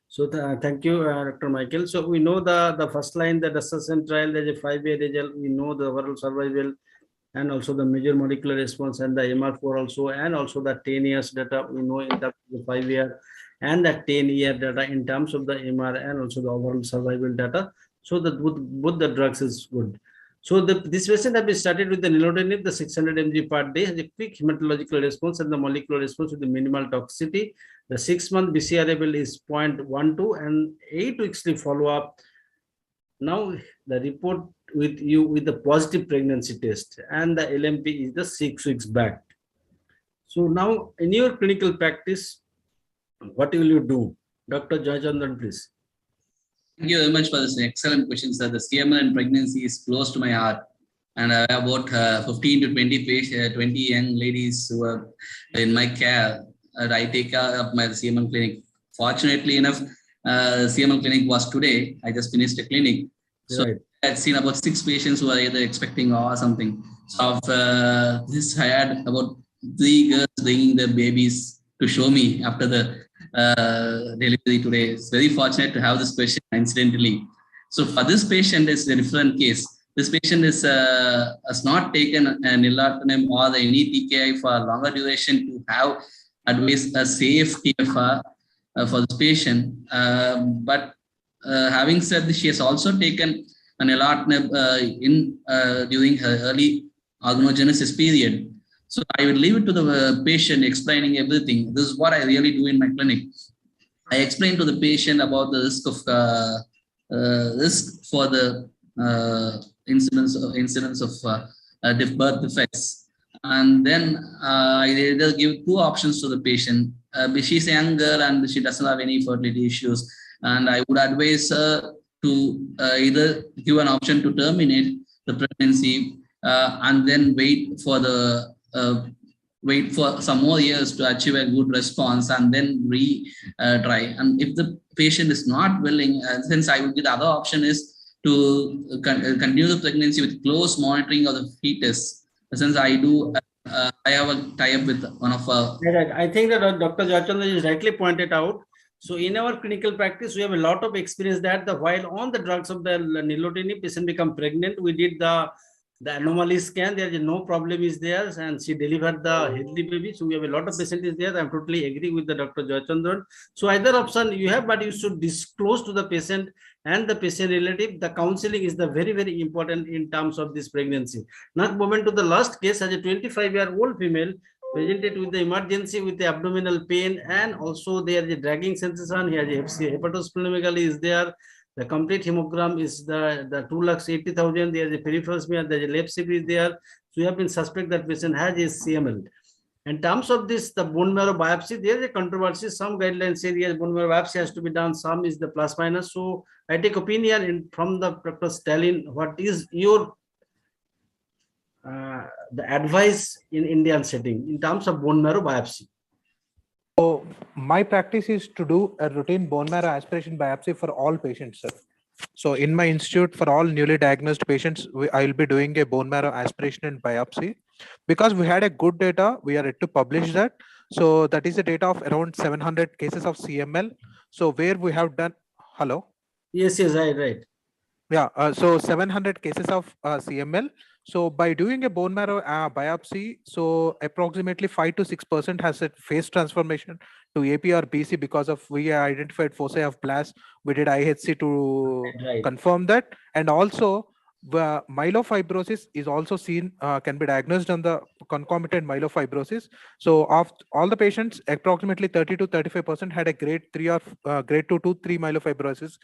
So thank you, Dr. Michael. So we know the first line, the assessment trial, there's a 5-year result. We know the overall survival and also the major molecular response and the MR4 also, and also the 10 years data we know in the 5-year and the 10-year data in terms of the MR and also the overall survival data. So that both the drugs is good. So this patient have been started with the nilotinib, the 600 mg per day, has a quick hematological response and the molecular response with the minimal toxicity. The 6-month BCR level is 0.12 and 8 weekly follow-up. Now the report with you with the positive pregnancy test and the LMP is the 6 weeks back. So now in your clinical practice, what will you do? Dr. Jayachandran, please. Thank you very much for this excellent question, sir. The CML and pregnancy is close to my heart. And I have about 15 to 20 young ladies who are in my care. And I take care of my CML clinic. Fortunately enough, CML clinic was today. I just finished a clinic. So right. I had seen about 6 patients who are either expecting or something. So of this, I had about 3 girls bringing their babies to show me after the delivery today. It's very fortunate to have this question incidentally. So for this patient, it's a different case. This patient has not taken an nilotinib or any TKI for a longer duration to have advised a safe TFR for this patient. But having said this, she has also taken an nilotinib during her early organogenesis period. So I will leave it to the patient explaining everything. This is what I really do in my clinic. I explain to the patient about the risk for the incidence of birth defects, and then I either give 2 options to the patient. She's a young girl and she doesn't have any fertility issues, and I would advise her to either give an option to terminate the pregnancy and then wait for some more years to achieve a good response and then try. And if the patient is not willing, since I would give the other option is to continue the pregnancy with close monitoring of the fetus. Since I have a tie-up with one of our... I think that Dr. Jayachandran is rightly pointed out. So in our clinical practice, we have a lot of experience that while on the drugs of the nilotinib, patient become pregnant. We did the anomaly scan, there is no problem is there, and she delivered the healthy baby. So we have a lot of patients is there. I'm totally agree with the Dr. Jayachandran. So either option you have, but you should disclose to the patient and the patient relative. The counseling is the very, very important in terms of this pregnancy. Now moving to the last case, as a 25-year-old female presented with the emergency with the abdominal pain, and also there is a dragging sensation. Here hepatosplenomegaly is there. The complete hemogram is the 2,80,000. There is a peripheral smear. There is a left CV is there. So you have been suspect that patient has a CML. In terms of this, the bone marrow biopsy, there is a controversy. Some guidelines say yes, bone marrow biopsy has to be done. Some is the plus minus. So I take opinion from the Dr. Stalin. What is your the advice in Indian setting in terms of bone marrow biopsy? So my practice is to do a routine bone marrow aspiration biopsy for all patients, sir. So in my institute, for all newly diagnosed patients, I will be doing a bone marrow aspiration and biopsy. Because we had a good data, we are yet to publish that. So that is a data of around 700 cases of CML. So where we have done, hello? Yes, right. Yeah, so 700 cases of CML. So by doing a bone marrow biopsy, so approximately 5 to 6% has a phase transformation to AP or BC because of we identified foci of blast. We did IHC to confirm that, and also myelofibrosis is also seen, can be diagnosed on the concomitant myelofibrosis. So of all the patients, approximately 30 to 35% had a grade 3 or grade 2 to 3 myelofibrosis.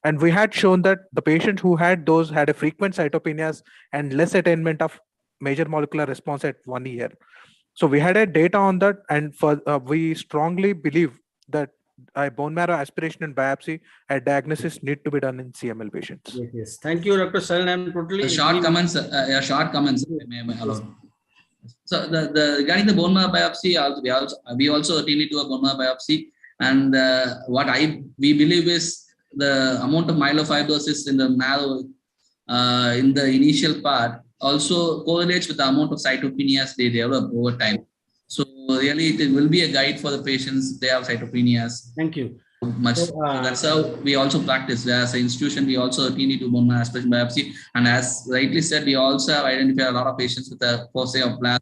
And we had shown that the patients who had those had a frequent cytopenias and less attainment of major molecular response at 1 year. So we had a data on that, and for we strongly believe that a bone marrow aspiration and biopsy a diagnosis need to be done in CML patients. Yes, yes. Thank you, Dr. Saran. I'm totally Short comments. Short comments. So regarding the bone marrow biopsy, we also routinely do a bone marrow biopsy, and what we believe is the amount of myelofibrosis in the marrow in the initial part also correlates with the amount of cytopenias they develop over time. So really, it will be a guide for the patients if they have cytopenias. Thank you. Much. So that's how we also practice. As an institution, we also routinely do bone marrow aspiration biopsy, and as rightly said, we also have identified a lot of patients with a foci of blast.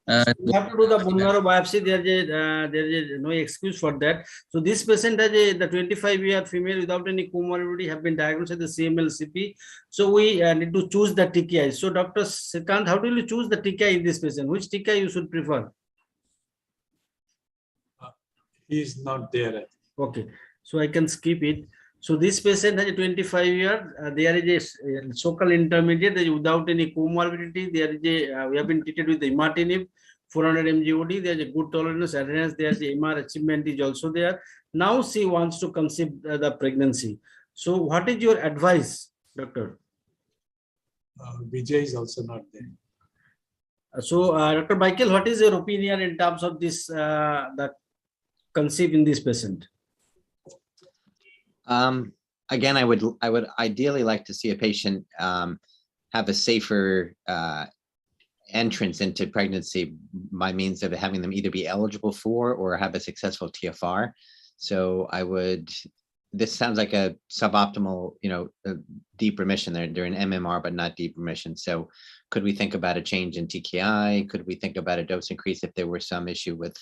You have to do the bone marrow biopsy. There is no excuse for that. So this patient has the 25-year female without any comorbidity have been diagnosed with the CML-CP. So we need to choose the TKI. So Dr. Srikant, how do you choose the TKI in this patient? Which TKI you should prefer? He is not there. Okay, so I can skip it. So this patient has a 25-year. There is a so-called intermediate without any comorbidity. There is a we have been treated with the imatinib, 400 mg/OD. There is a good tolerance, adherence. There is the MR achievement is also there. Now she wants to conceive the pregnancy. So what is your advice, doctor? Vijay is also not there. So Dr. Michael, what is your opinion in terms of this that conceive in this patient? Again, I would ideally like to see a patient have a safer entrance into pregnancy by means of having them either be eligible for or have a successful TFR. So this sounds like a suboptimal, deep remission. They're in MMR, but not deep remission. So could we think about a change in TKI? Could we think about a dose increase if there were some issue with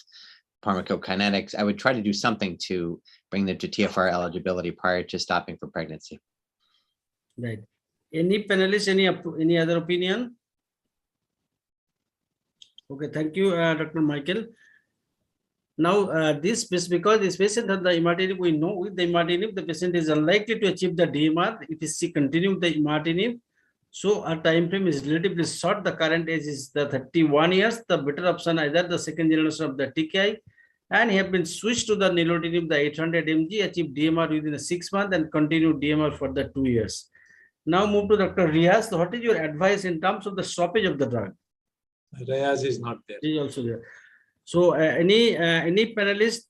pharmacokinetics? I would try to do something to bring them to TFR eligibility prior to stopping for pregnancy. Right. Any panelists, any other opinion? Okay, thank you, Dr. Michael. Now, because this patient has the imatinib, we know with the imatinib, the patient is unlikely to achieve the DMR if she continues the imatinib. So our time frame is relatively short. The current age is the 31 years. The better option either the second generation of the TKI, and he have been switched to the nilotinib, the 800 mg, achieved DMR within 6 months and continued DMR for the 2 years. Now move to Dr. Riaz. So what is your advice in terms of the stoppage of the drug? Riaz is not there. He is also there. So any panelist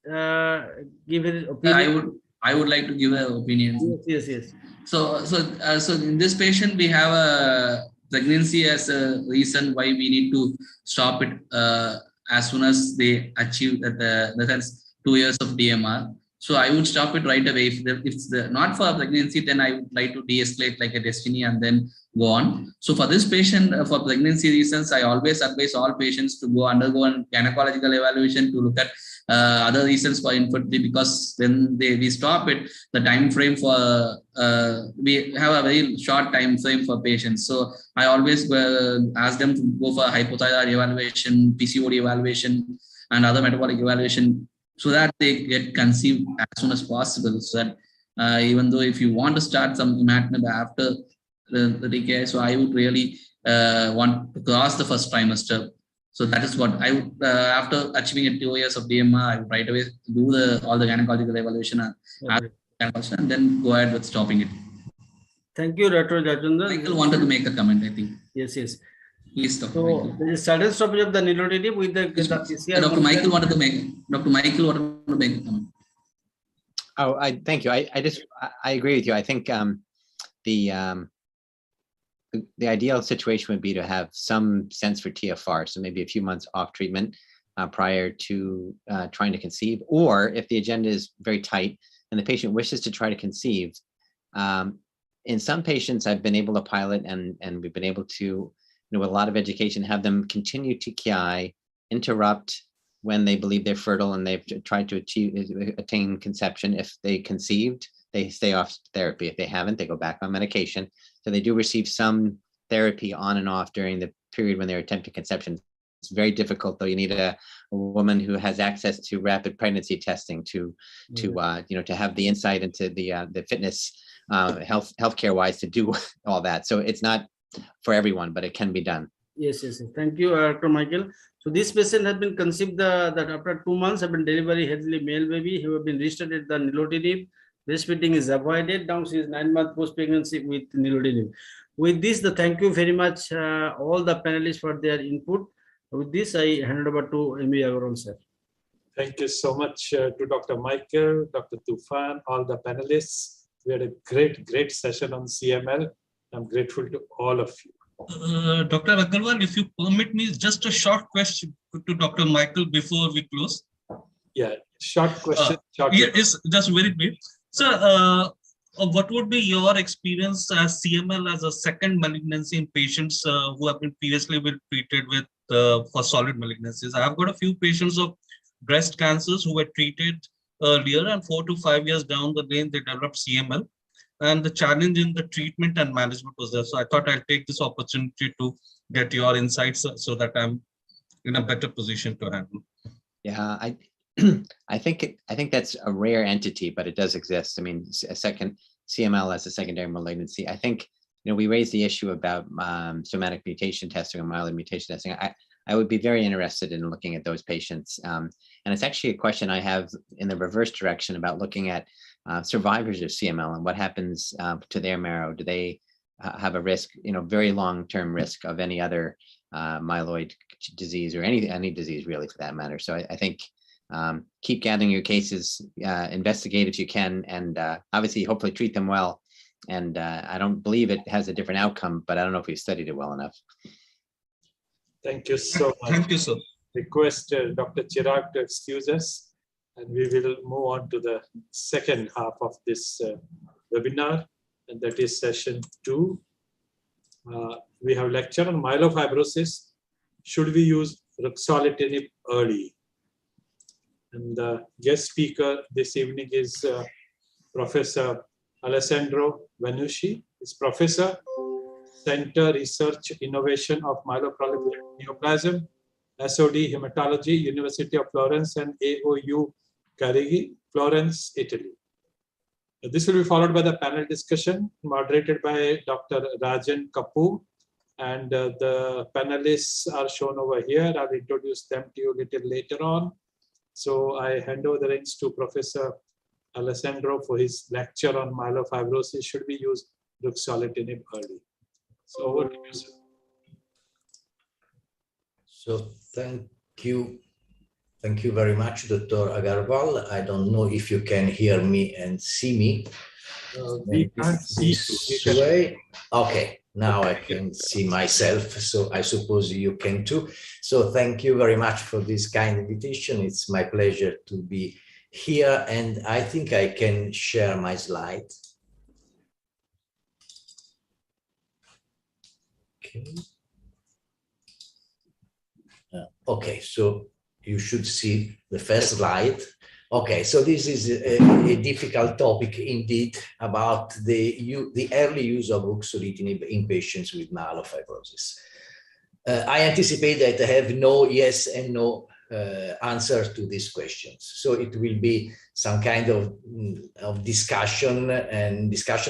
give his opinion? I would like to give an opinion. Yes. So in this patient, we have a pregnancy as a reason why we need to stop it as soon as they achieve the 2 years of DMR. So I would stop it right away. If it's not for a pregnancy, then I would like to de-escalate like a destiny and then go on. So for this patient, for pregnancy reasons, I always advise all patients to undergo a gynecological evaluation to look at other reasons for infertility, because when we stop it, the time frame for we have a very short time frame for patients. So I always ask them to go for hypothyroid evaluation, PCOD evaluation, and other metabolic evaluation, so that they get conceived as soon as possible. So that even though if you want to start some imatinib after the TKI, so I would really want to cross the first trimester. So that is what I would, after achieving 2 years of DMR, I would right away do all the gynecological evaluation and then go ahead with stopping it. Thank you, Dr. Jajendra. Michael wanted to make a comment, I think. Yes. Please, Dr. So Michael. there is sudden stoppage of the nilotinib with the PCR. Dr. Michael wanted to make a comment. Oh, thank you. I agree with you. I think the ideal situation would be to have some sense for TFR, so maybe a few months off treatment prior to trying to conceive, or if the agenda is very tight and the patient wishes to try to conceive. In some patients, I've been able to pilot, and we've been able to, with a lot of education, have them continue TKI, interrupt when they believe they're fertile and they've tried to attain conception. If they conceived, they stay off therapy. If they haven't, they go back on medication. So they do receive some therapy on and off during the period when they're attempting conception. It's very difficult, though. You need a woman who has access to rapid pregnancy testing to have the insight into the fitness, healthcare wise, to do all that. So it's not for everyone, but it can be done. Yes. Thank you, Dr. Michael. So this patient has been conceived that after 2 months have been delivery healthy male baby. He have been restarted the nilotinib. Breastfeeding is avoided. Now she is 9 months post pregnancy with nilotinib. With this, thank you very much all the panelists for their input. With this, I hand over to M.B. Agarwal, sir. Thank you so much to Dr. Michael, Dr. Tufan, all the panelists. We had a great session on CML. I'm grateful to all of you. Dr. Agarwal, if you permit me, just a short question to Dr. Michael before we close. Yeah, short question. It's just very brief. Sir, what would be your experience as CML as a second malignancy in patients who have been previously been treated with for solid malignancies? I have got a few patients of breast cancers who were treated earlier, and 4 to 5 years down the lane, they developed CML. And the challenge in the treatment and management was there. So I thought I'll take this opportunity to get your insights so that I'm in a better position to handle. Yeah, I think that's a rare entity, but it does exist. I mean, a second CML as a secondary malignancy. I think, we raised the issue about somatic mutation testing or myeloid mutation testing. I would be very interested in looking at those patients. And it's actually a question I have in the reverse direction about looking at survivors of CML and what happens to their marrow. Do they have a risk, very long-term risk of any other myeloid disease or any disease really for that matter? So I think keep gathering your cases, investigate if you can, and obviously hopefully treat them well. And I don't believe it has a different outcome, but I don't know if we've studied it well enough. Thank you so much. Thank you, sir. Request Dr. Chirag to excuse us, and we will move on to the second half of this webinar, and that is session 2. We have lecture on myelofibrosis. Should we use ruxolitinib early? And the guest speaker this evening is Professor Alessandro Vanucci. He's Professor, Center Research Innovation of Myeloproliferative Neoplasm, SOD Hematology, University of Florence, and AOU Carigi, Florence, Italy. This will be followed by the panel discussion moderated by Dr. Rajan Kapoor, and the panelists are shown over here. I'll introduce them to you a little later on. So I hand over the reins to Professor Alessandro for his lecture on myelofibrosis. Should we use ruxolitinib early? So over to you, sir. So thank you. Thank you very much, Dr. Agarwal. I don't know if you can hear me and see me. We can't see you. Okay, now I can see myself, so I suppose you can too. So thank you very much for this kind invitation. It's my pleasure to be here, and I think I can share my slide. Okay. Okay, so you should see the first slide. Okay, so this is a difficult topic indeed about the early use of ruxolitinib in patients with myelofibrosis. I anticipate that I have no yes and no answer to these questions. So it will be some kind of discussion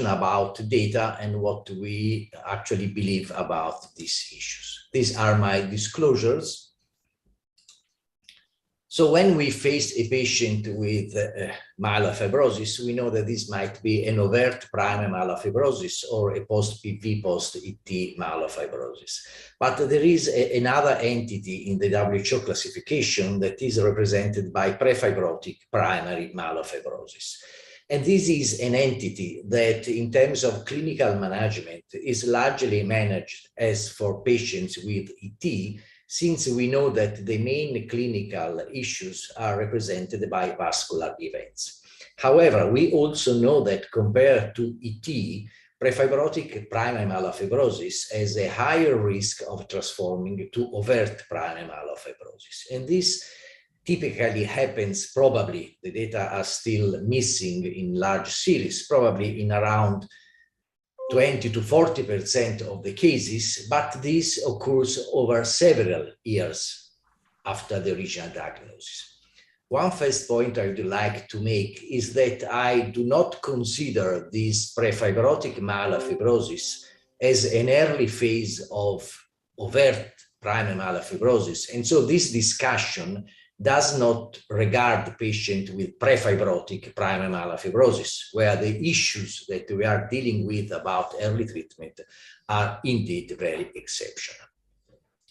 about data and what we actually believe about these issues. These are my disclosures. So when we face a patient with myelofibrosis, we know that this might be an overt primary myelofibrosis or a post-PV, post-ET myelofibrosis. But there is another entity in the WHO classification that is represented by prefibrotic primary myelofibrosis. And this is an entity that in terms of clinical management is largely managed as for patients with ET, since we know that the main clinical issues are represented by vascular events. However, we also know that compared to ET, prefibrotic primary myelofibrosis has a higher risk of transforming to overt primary myelofibrosis. And this typically happens probably, the data are still missing in large series, probably in around 20 to 40% of the cases, but this occurs over several years after the original diagnosis. One first point I would like to make is that I do not consider this prefibrotic myelofibrosis as an early phase of overt primary myelofibrosis. And so this discussion does not regard the patient with prefibrotic primary myelofibrosis, where the issues that we are dealing with about early treatment are indeed very exceptional.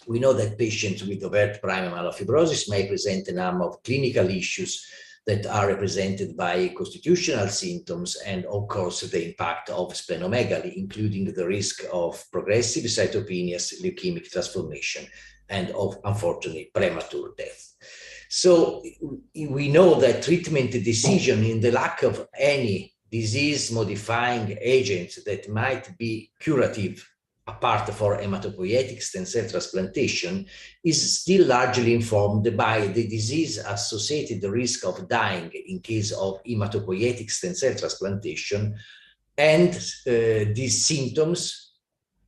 We know that patients with overt primary myelofibrosis may present a number of clinical issues that are represented by constitutional symptoms and, of course, the impact of splenomegaly, including the risk of progressive cytopenias, leukemic transformation, and of, unfortunately, premature death. So we know that treatment decision in the lack of any disease-modifying agents that might be curative apart for hematopoietic stem cell transplantation, is still largely informed by the disease-associated risk of dying in case of hematopoietic stem cell transplantation and these symptoms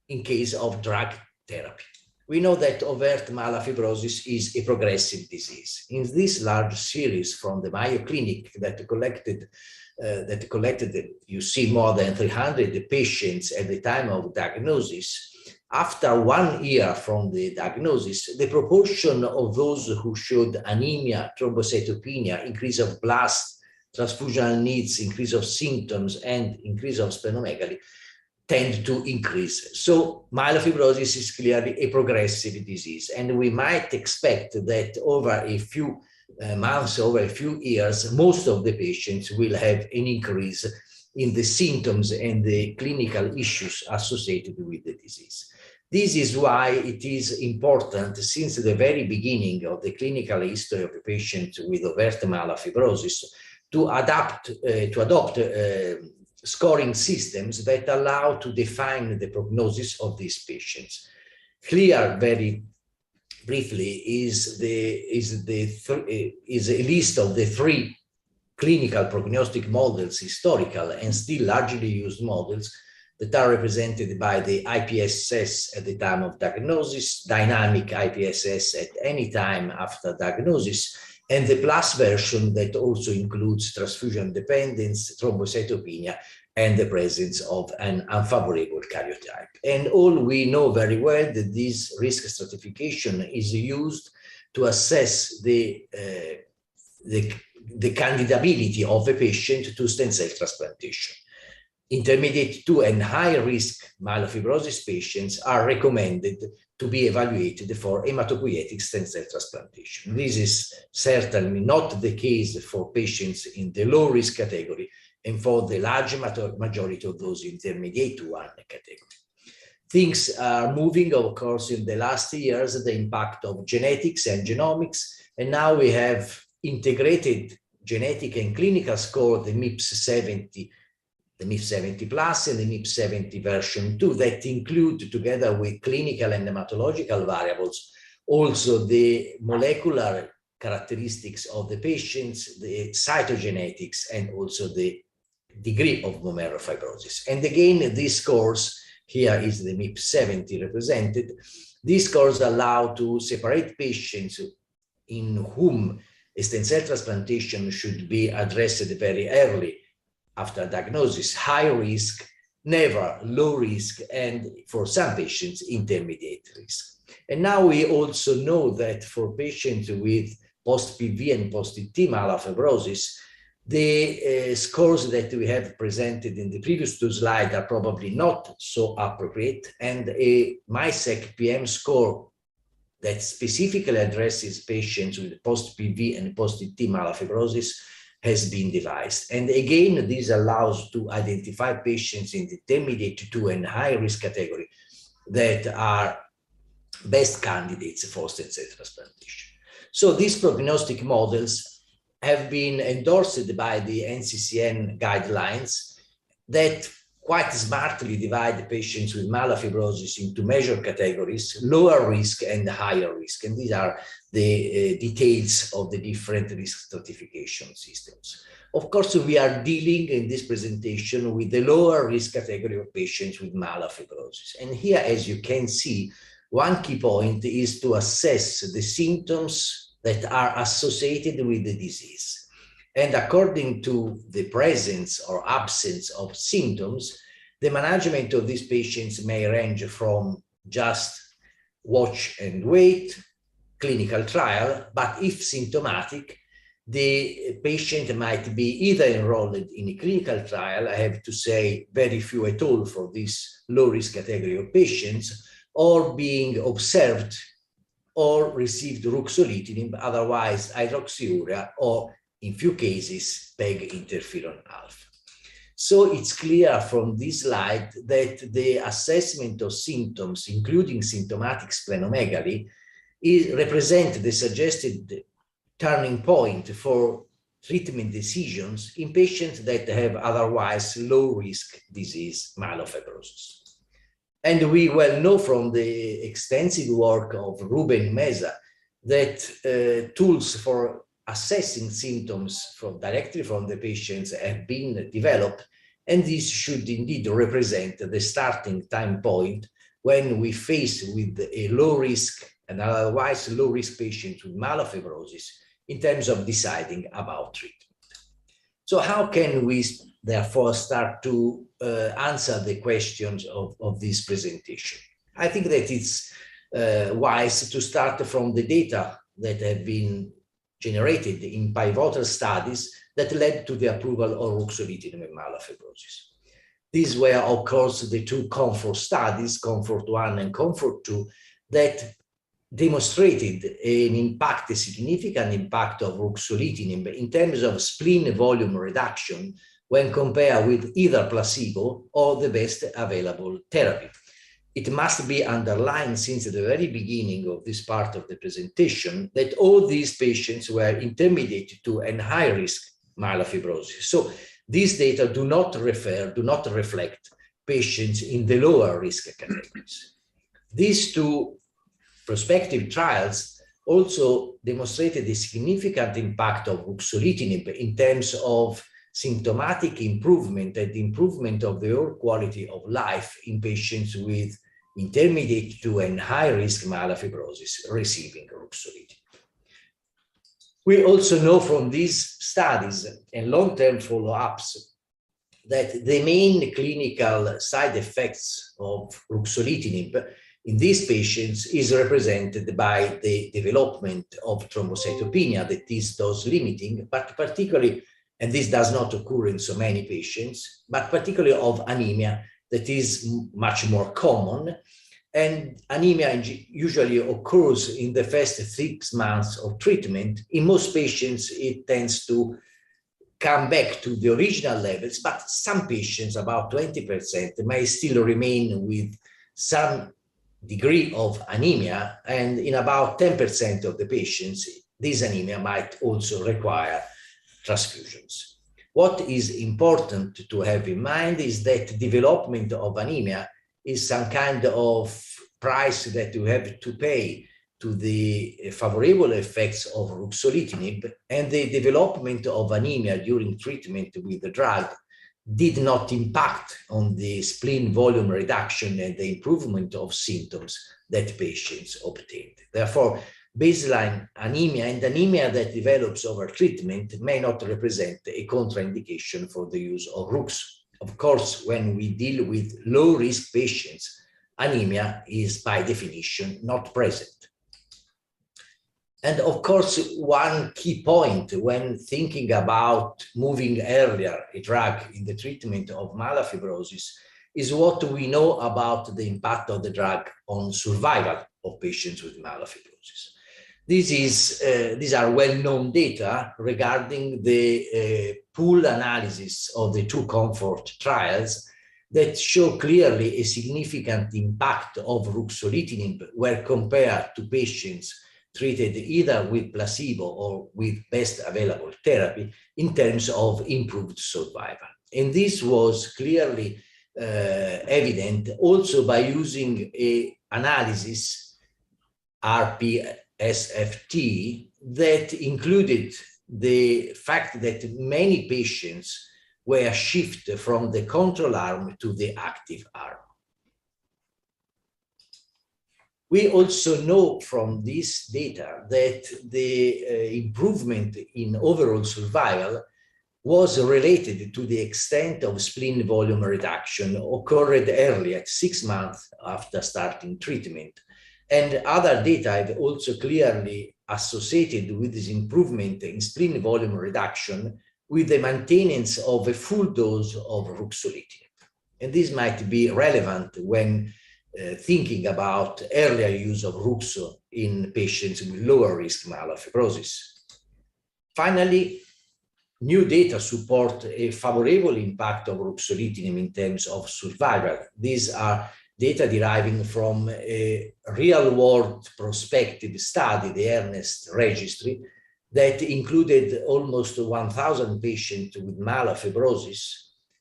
in case of drug therapy. We know that overt myelofibrosis is a progressive disease. In this large series from the Mayo Clinic that collected, you see more than 300 patients at the time of diagnosis. After 1 year from the diagnosis, the proportion of those who showed anemia, thrombocytopenia, increase of blast, transfusional needs, increase of symptoms, and increase of splenomegaly tend to increase. So myelofibrosis is clearly a progressive disease, and we might expect that over a few months, over a few years, most of the patients will have an increase in the symptoms and the clinical issues associated with the disease. This is why it is important, since the very beginning of the clinical history of a patient with overt myelofibrosis, to adopt scoring systems that allow to define the prognosis of these patients. Here, very briefly, is a list of the 3 clinical prognostic models, historical and still largely used models, that are represented by the IPSS at the time of diagnosis, dynamic IPSS at any time after diagnosis, and the plus version that also includes transfusion dependence, thrombocytopenia, and the presence of an unfavorable karyotype. And all we know very well that this risk stratification is used to assess the candidability of a patient to stem cell transplantation. Intermediate 2 and high risk myelofibrosis patients are recommended to be evaluated for hematopoietic stem cell transplantation. This is certainly not the case for patients in the low risk category and for the large majority of those intermediate 1 category. Things are moving, of course, in the last years, the impact of genetics and genomics, and now we have integrated genetic and clinical score, the MIPS-70, the MIPS-70 plus and the MIPS-70 version 2 that include, together with clinical and hematological variables, also the molecular characteristics of the patients, the cytogenetics, and also the degree of bone marrow fibrosis. And again, these scores, here is the MIPS-70 represented, these scores allow to separate patients in whom a stem cell transplantation should be addressed very early after diagnosis, high risk, never low risk, and for some patients, intermediate risk. And now we also know that for patients with post-PV and post-ET myelofibrosis, the scores that we have presented in the previous 2 slides are probably not so appropriate, and a MySEC PM score that specifically addresses patients with post-PV and post-ET myelofibrosis has been devised. And again, this allows to identify patients in the intermediate 2 and high risk category that are best candidates for stem cell transplantation. So these prognostic models have been endorsed by the NCCN guidelines that quite smartly divide patients with myelofibrosis into measured categories, lower risk and higher risk. And these are the details of the different risk stratification systems. Of course, we are dealing in this presentation with the lower risk category of patients with myelofibrosis. And here, as you can see, one key point is to assess the symptoms that are associated with the disease. And according to the presence or absence of symptoms, the management of these patients may range from just watch and wait clinical trial, but if symptomatic, the patient might be either enrolled in a clinical trial, I have to say very few at all for this low-risk category of patients, or being observed or received ruxolitinib, otherwise hydroxyurea, or in few cases, PEG interferon alpha. So it's clear from this slide that the assessment of symptoms, including symptomatic splenomegaly, represent the suggested turning point for treatment decisions in patients that have otherwise low-risk disease myelofibrosis. And we well know from the extensive work of Ruben Meza that tools for assessing symptoms directly from the patients have been developed, and this should indeed represent the starting time point when we face with a low-risk and otherwise low-risk patient with myelofibrosis in terms of deciding about treatment. So how can we therefore start to answer the questions of this presentation? I think that it's wise to start from the data that have been generated in pivotal studies that led to the approval of ruxolitinib in myelofibrosis. These were, of course, the two COMFORT studies, COMFORT 1 and COMFORT 2, that demonstrated an impact, a significant impact of ruxolitinib in terms of spleen volume reduction when compared with either placebo or the best available therapy. It must be underlined since the very beginning of this part of the presentation that all these patients were intermediate to and high risk myelofibrosis. So these data do not reflect patients in the lower risk categories. These two prospective trials also demonstrated a significant impact of ruxolitinib in terms of symptomatic improvement and improvement of the overall quality of life in patients with intermediate to and high risk myelofibrosis receiving ruxolitinib. We also know from these studies and long-term follow-ups that the main clinical side effects of ruxolitinib in these patients is represented by the development of thrombocytopenia that is dose limiting, but particularly, and this does not occur in so many patients, but particularly of anemia that is much more common. And anemia usually occurs in the first 6 months of treatment. In most patients, it tends to come back to the original levels, but some patients, about 20%, may still remain with some degree of anemia, and in about 10% of the patients, this anemia might also require transfusions. What is important to have in mind is that development of anemia is some kind of price that you have to pay to the favorable effects of ruxolitinib, and the development of anemia during treatment with the drug did not impact on the spleen volume reduction and the improvement of symptoms that patients obtained. Therefore, baseline anemia and anemia that develops over treatment may not represent a contraindication for the use of Rux. Of course, when we deal with low-risk patients, anemia is by definition not present. And of course, one key point when thinking about moving earlier a drug in the treatment of myelofibrosis is what we know about the impact of the drug on survival of patients with myelofibrosis. These are well-known data regarding the pool analysis of the two COMFORT trials that show clearly a significant impact of ruxolitinib where compared to patients treated either with placebo or with best available therapy in terms of improved survival. And this was clearly evident also by using an analysis, RPSFT, that included the fact that many patients were shifted from the control arm to the active arm. We also know from this data that the improvement in overall survival was related to the extent of spleen volume reduction occurred early at 6 months after starting treatment. And other data have also clearly associated with this improvement in spleen volume reduction with the maintenance of a full dose of ruxolitinib. And this might be relevant when thinking about earlier use of ruxo in patients with lower risk myelofibrosis. Finally, new data support a favorable impact of ruxolitinib in terms of survival. These are data deriving from a real-world prospective study, the EARNEST registry, that included almost 1,000 patients with myelofibrosis.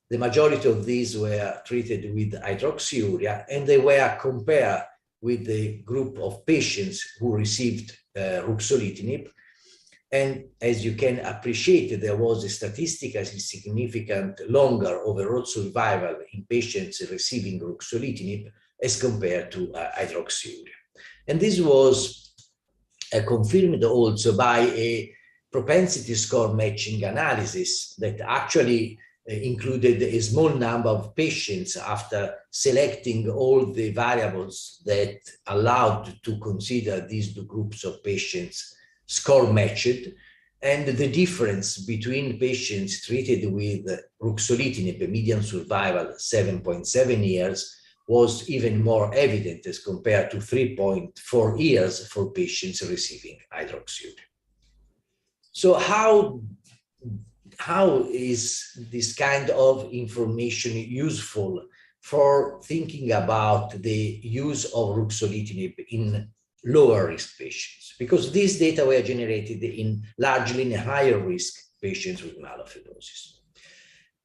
The majority of these were treated with hydroxyurea, and they were compared with the group of patients who received ruxolitinib. And as you can appreciate, there was a statistically significant longer overall survival in patients receiving ruxolitinib as compared to hydroxyurea. And this was confirmed also by a propensity score matching analysis that actually included a small number of patients after selecting all the variables that allowed to consider these two groups of patients score matched, and the difference between patients treated with ruxolitinib, median survival 7.7 years, was even more evident as compared to 3.4 years for patients receiving hydroxyurea. So how is this kind of information useful for thinking about the use of ruxolitinib in lower risk patients? Because these data were generated in largely in higher risk patients with myelofibrosis.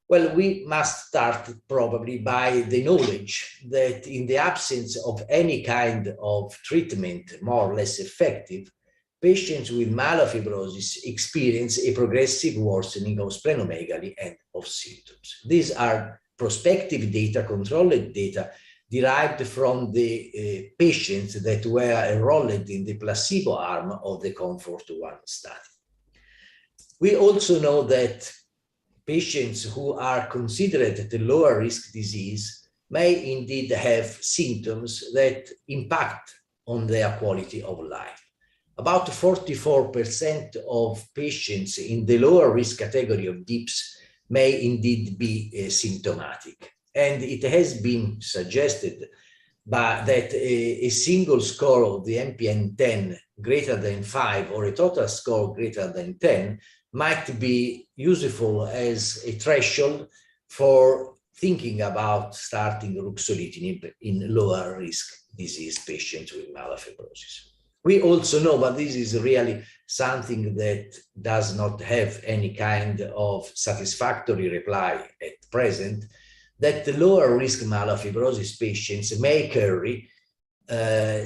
Well, we must start probably by the knowledge that in the absence of any kind of treatment more or less effective, patients with myelofibrosis experience a progressive worsening of splenomegaly and of symptoms. These are prospective data, controlled data, derived from the patients that were enrolled in the placebo arm of the COMFORT-1 study. We also know that patients who are considered at a lower risk disease may indeed have symptoms that impact on their quality of life. About 44% of patients in the lower risk category of DIPS may indeed be symptomatic. And it has been suggested that a single score of the MPN-10 greater than 5 or a total score greater than 10 might be useful as a threshold for thinking about starting ruxolitinib in lower risk disease patients with myelofibrosis. We also know, but this is really something that does not have any kind of satisfactory reply at present, that the lower risk myelofibrosis patients may carry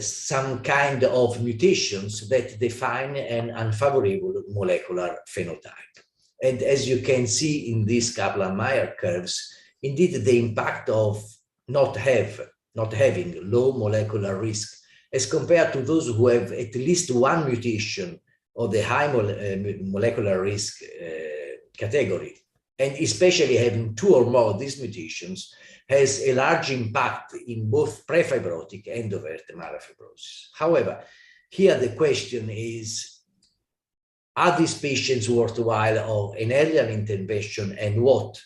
some kind of mutations that define an unfavorable molecular phenotype. And as you can see in these Kaplan-Meier curves, indeed the impact of not having low molecular risk as compared to those who have at least one mutation of the high molecular risk category, and especially having two or more of these mutations, has a large impact in both prefibrotic and overt myelofibrosis. However, here the question is, are these patients worthwhile of an earlier intervention and what?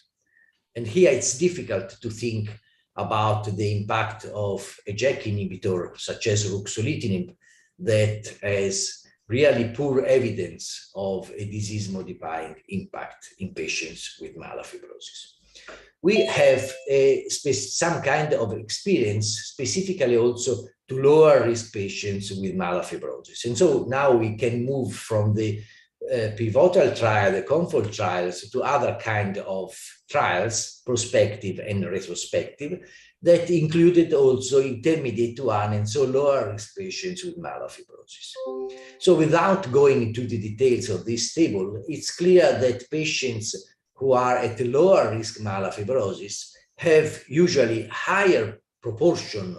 And here it's difficult to think about the impact of a JAK inhibitor such as ruxolitinib that has really poor evidence of a disease-modifying impact in patients with myelofibrosis. We have some kind of experience specifically also to lower risk patients with myelofibrosis. And so now we can move from the pivotal trial, the COMFORT trials, to other kind of trials, prospective and retrospective, that included also intermediate one and so lower risk patients with myelofibrosis. So without going into the details of this table, it's clear that patients who are at a lower risk myelofibrosis have usually higher proportion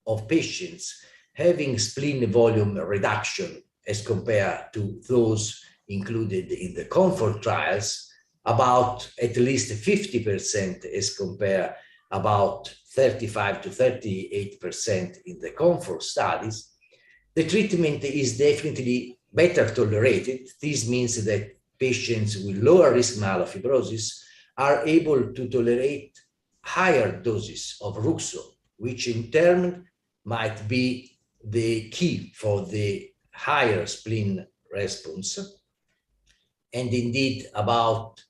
of patients having spleen volume reduction as compared to those included in the COMFORT trials, about at least 50% as compared about 35 to 38% in the COMFORT studies. The treatment is definitely better tolerated. This means that patients with lower risk myelofibrosis are able to tolerate higher doses of Ruxo, which in turn might be the key for the higher spleen response. And indeed, about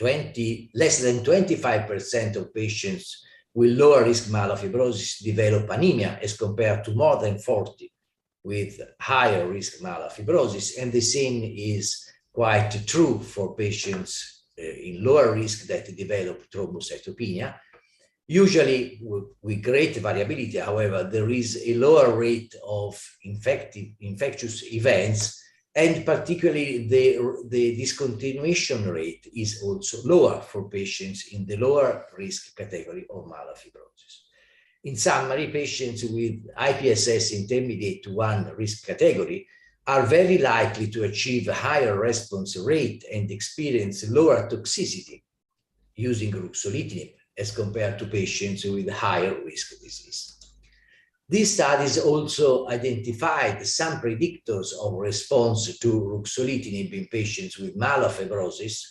less than 25% of patients with lower risk myelofibrosis develop anemia as compared to more than 40 with higher risk myelofibrosis. And the same is quite true for patients in lower risk that develop thrombocytopenia. Usually with great variability, however, there is a lower rate of infectious events, and particularly the discontinuation rate is also lower for patients in the lower risk category of myelofibrosis. In summary, patients with IPSS intermediate to 1 risk category are very likely to achieve a higher response rate and experience lower toxicity using ruxolitinib as compared to patients with higher risk disease. These studies also identified some predictors of response to ruxolitinib in patients with myelofibrosis.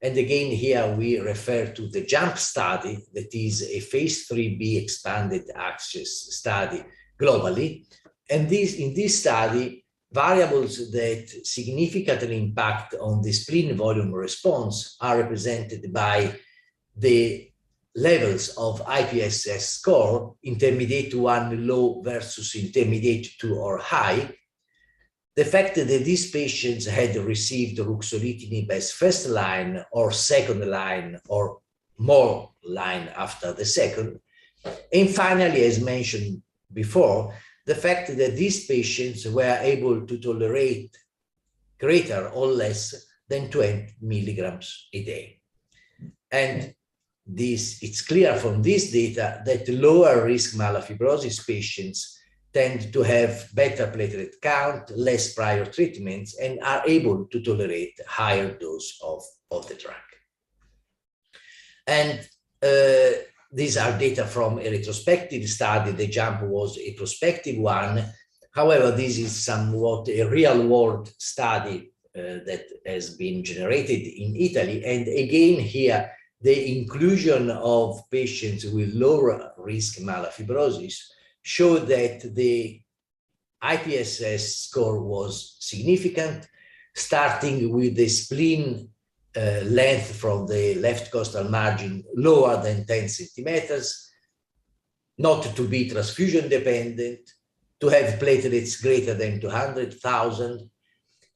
And again, here we refer to the JUMP study, that is a phase 3b expanded access study globally. And in this study, variables that significantly impact on the spleen volume response are represented by the levels of IPSS score, intermediate to 1 low versus intermediate 2 or high. The fact that these patients had received ruxolitinib as first line or second line or more line after the second. And finally, as mentioned before, the fact that these patients were able to tolerate greater or less than 20 milligrams a day. And it's clear from this data that lower risk myelofibrosis patients tend to have better platelet count, less prior treatments, and are able to tolerate higher dose of the drug. And these are data from a retrospective study. The JUMP was a prospective one. However, this is somewhat a real-world study that has been generated in Italy. And again, here, the inclusion of patients with lower risk myelofibrosis showed that the IPSS score was significant, starting with the spleen length from the left costal margin lower than 10 centimeters, not to be transfusion dependent, to have platelets greater than 200,000,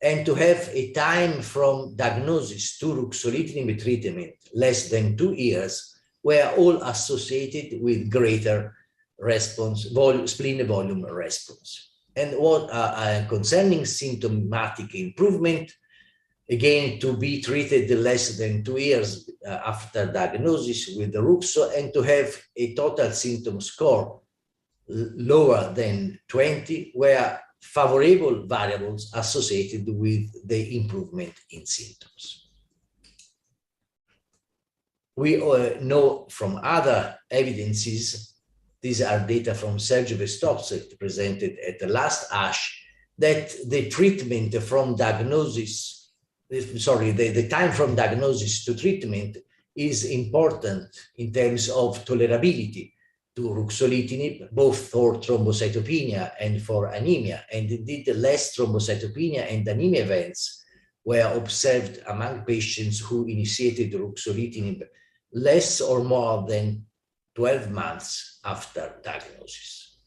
and to have a time from diagnosis to ruxolitinib treatment less than 2 years, were all associated with greater response, spleen volume response. And what concerning symptomatic improvement, again, to be treated less than 2 years after diagnosis with the Ruxo, and to have a total symptom score lower than 20, were favorable variables associated with the improvement in symptoms. We know from other evidences, these are data from Sergio Vestovsek presented at the last ASH, that the treatment from diagnosis, the time from diagnosis to treatment is important in terms of tolerability to ruxolitinib, both for thrombocytopenia and for anemia. And indeed, less thrombocytopenia and anemia events were observed among patients who initiated ruxolitinib less or more than 12 months after diagnosis.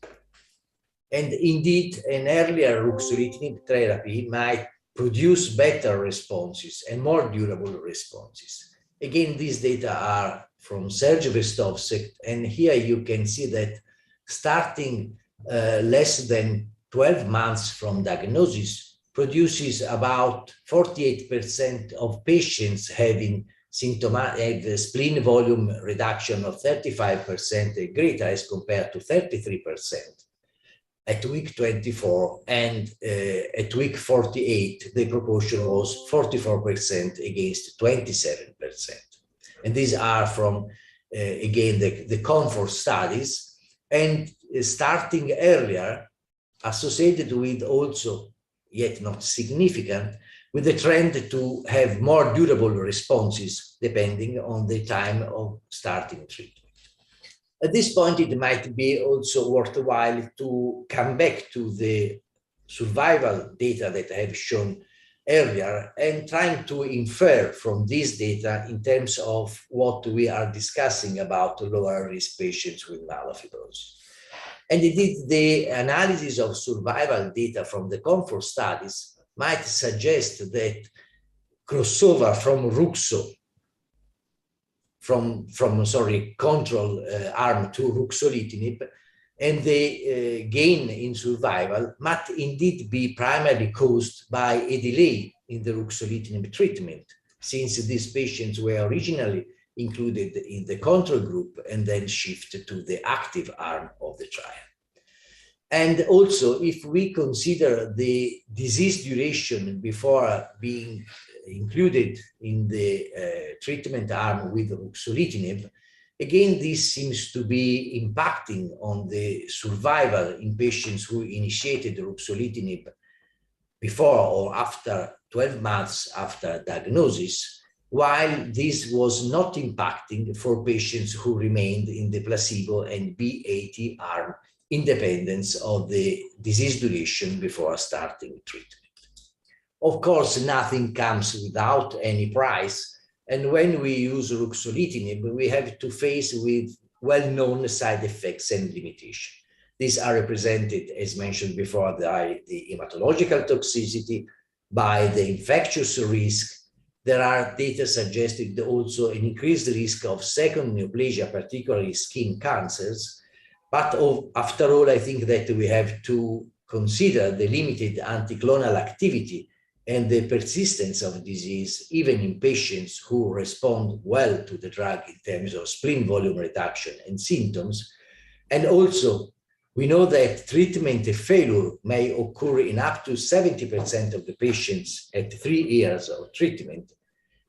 And indeed, an earlier ruxolitinib therapy might produce better responses and more durable responses. Again, these data are from Sergio Vestovsek, and here you can see that starting less than 12 months from diagnosis produces about 48% of patients having symptomatic spleen volume reduction of 35% and greater as compared to 33% at week 24, and at week 48, the proportion was 44% against 27%. And these are from, again, the comfort studies. And starting earlier, associated with also, yet not significant, with the trend to have more durable responses depending on the time of starting treatment. At this point, it might be also worthwhile to come back to the survival data that I have shown earlier and trying to infer from this data in terms of what we are discussing about lower risk patients with myelofibrosis. And indeed, the analysis of survival data from the COMFORT studies might suggest that crossover from Ruxo, from control arm to ruxolitinib, and the gain in survival might indeed be primarily caused by a delay in the ruxolitinib treatment, since these patients were originally included in the control group and then shifted to the active arm of the trial. And also, if we consider the disease duration before being included in the treatment arm with ruxolitinib, again, this seems to be impacting on the survival in patients who initiated ruxolitinib before or after 12 months after diagnosis, while this was not impacting for patients who remained in the placebo and B80 arm, independence of the disease duration before starting treatment. Of course, nothing comes without any price, and when we use ruxolitinib, we have to face with well-known side effects and limitations. These are represented, as mentioned before, by the hematological toxicity, by the infectious risk. There are data suggesting also an increased risk of second neoplasia, particularly skin cancers. But after all, I think that we have to consider the limited anticlonal activity and the persistence of disease, even in patients who respond well to the drug in terms of spleen volume reduction and symptoms. And also, we know that treatment failure may occur in up to 70% of the patients at 3 years of treatment.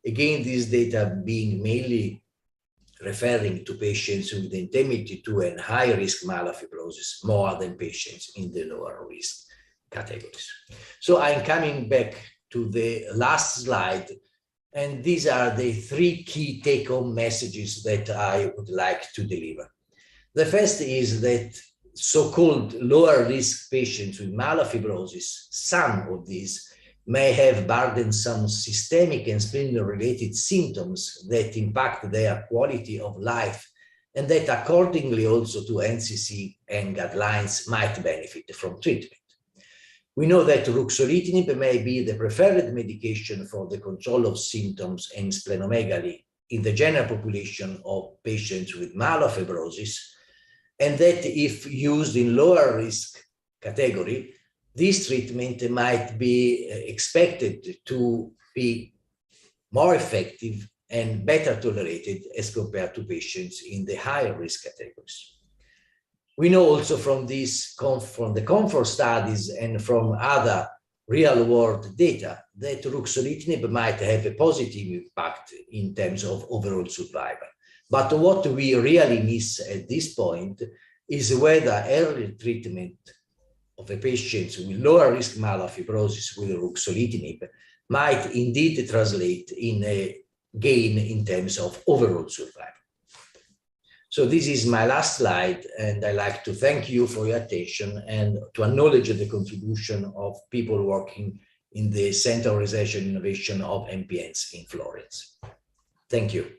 Again, these data being mainly referring to patients with intermediate to and high risk myelofibrosis more than patients in the lower risk categories. So I'm coming back to the last slide, and these are the 3 key take-home messages that I would like to deliver. The first is that so-called lower risk patients with myelofibrosis, some of these may have burdensome systemic and spleen-related symptoms that impact their quality of life, and that accordingly also to NCC and guidelines might benefit from treatment. We know that ruxolitinib may be the preferred medication for the control of symptoms and splenomegaly in the general population of patients with myelofibrosis, and that if used in lower risk category, this treatment might be expected to be more effective and better tolerated as compared to patients in the higher risk categories. We know also from the COMFORT studies and from other real-world data that ruxolitinib might have a positive impact in terms of overall survival. But what we really miss at this point is whether early treatment of a patient with lower risk myelofibrosis with ruxolitinib might indeed translate in a gain in terms of overall survival. So this is my last slide, and I'd like to thank you for your attention and to acknowledge the contribution of people working in the Center of Research and Innovation of MPNs in Florence. Thank you.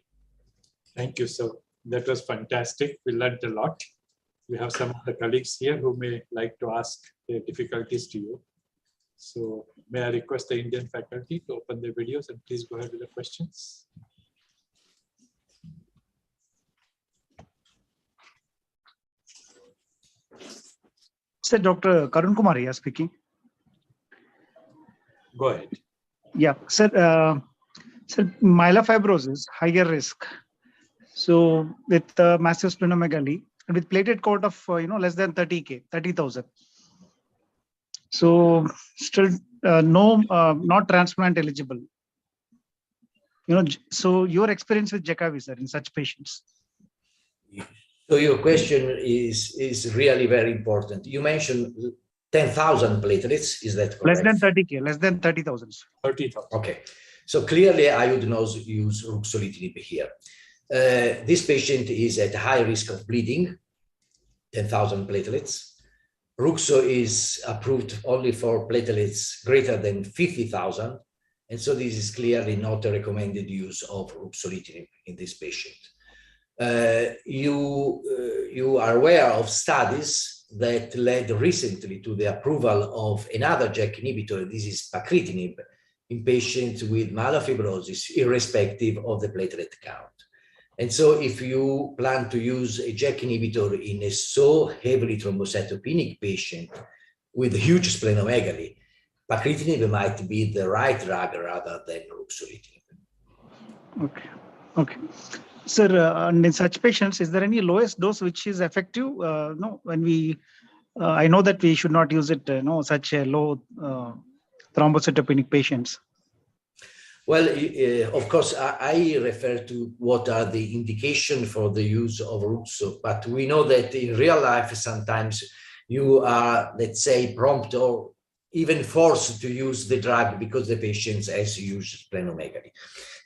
Thank you, sir. That was fantastic. We learned a lot. We have some of the colleagues here who may like to ask their difficulties to you. So may I request the Indian faculty to open their videos and please go ahead with the questions. Sir, Dr. Karun Kumar here speaking. Go ahead. Yeah, sir, myelofibrosis, higher risk. So with massive splenomegaly and with platelet count of less than 30,000. So still not transplant eligible. So your experience with Jakavi, sir, in such patients. So your question is really very important. You mentioned 10,000 platelets, is that correct? Less than 30K, less than 30,000. 30,000. Okay, so clearly I would not use ruxolitinib here. This patient is at high risk of bleeding, 10,000 platelets. Ruxo is approved only for platelets greater than 50,000. And so this is clearly not a recommended use of ruxolitinib in this patient. You are aware of studies that led recently to the approval of another JAK inhibitor, this is pacritinib, in patients with myelofibrosis, irrespective of the platelet count. And so if you plan to use a JAK inhibitor in a so heavily thrombocytopenic patient with huge splenomegaly, pacritinib might be the right drug rather than ruxolitinib. Okay. Okay. Sir, and in such patients, is there any lowest dose which is effective? No, when we, I know that we should not use it, no, such a low thrombocytopenic patients. Well, of course, I refer to what are the indications for the use of ruxo, but we know that in real life, sometimes you are, let's say, prompt or even forced to use the drug because the patient has huge splenomegaly.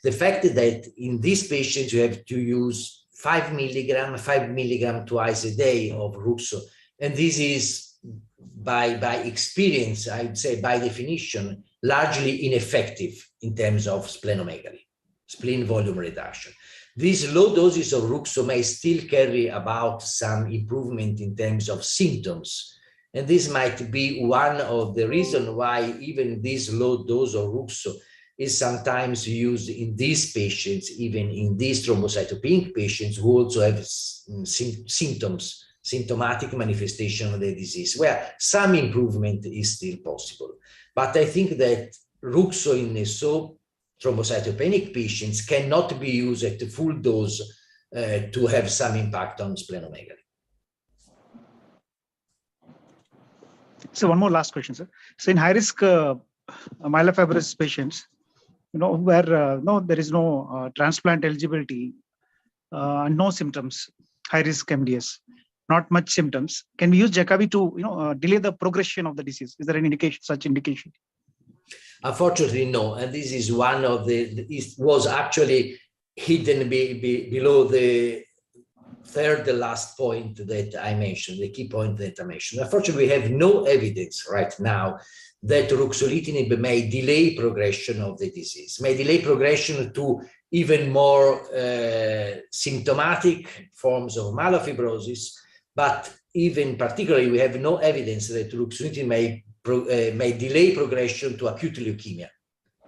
The fact that in these patients you have to use 5 milligram twice a day of ruxo, and this is by experience, I'd say by definition, largely ineffective in terms of splenomegaly, spleen volume reduction. These low doses of ruxo may still carry about some improvement in terms of symptoms. And this might be one of the reasons why even this low dose of ruxo is sometimes used in these patients, even in these thrombocytopenic patients who also have symptoms, symptomatic manifestation of the disease, where some improvement is still possible. But I think that ruxo in so thrombocytopenic patients cannot be used at the full dose to have some impact on splenomegaly. So one more last question, sir. So in high-risk myelofibrosis patients, where no, there is no transplant eligibility, no symptoms, high-risk MDS, not much symptoms. Can we use Jakavi to, delay the progression of the disease? Is there any indication, such indication? Unfortunately, no. And this is one of it was actually hidden below the third, the last point that I mentioned, the key point that I mentioned. Unfortunately, we have no evidence right now that ruxolitinib may delay progression of the disease, may delay progression to even more symptomatic forms of myelofibrosis, but even particularly, we have no evidence that ruxolitinib may delay progression to acute leukemia.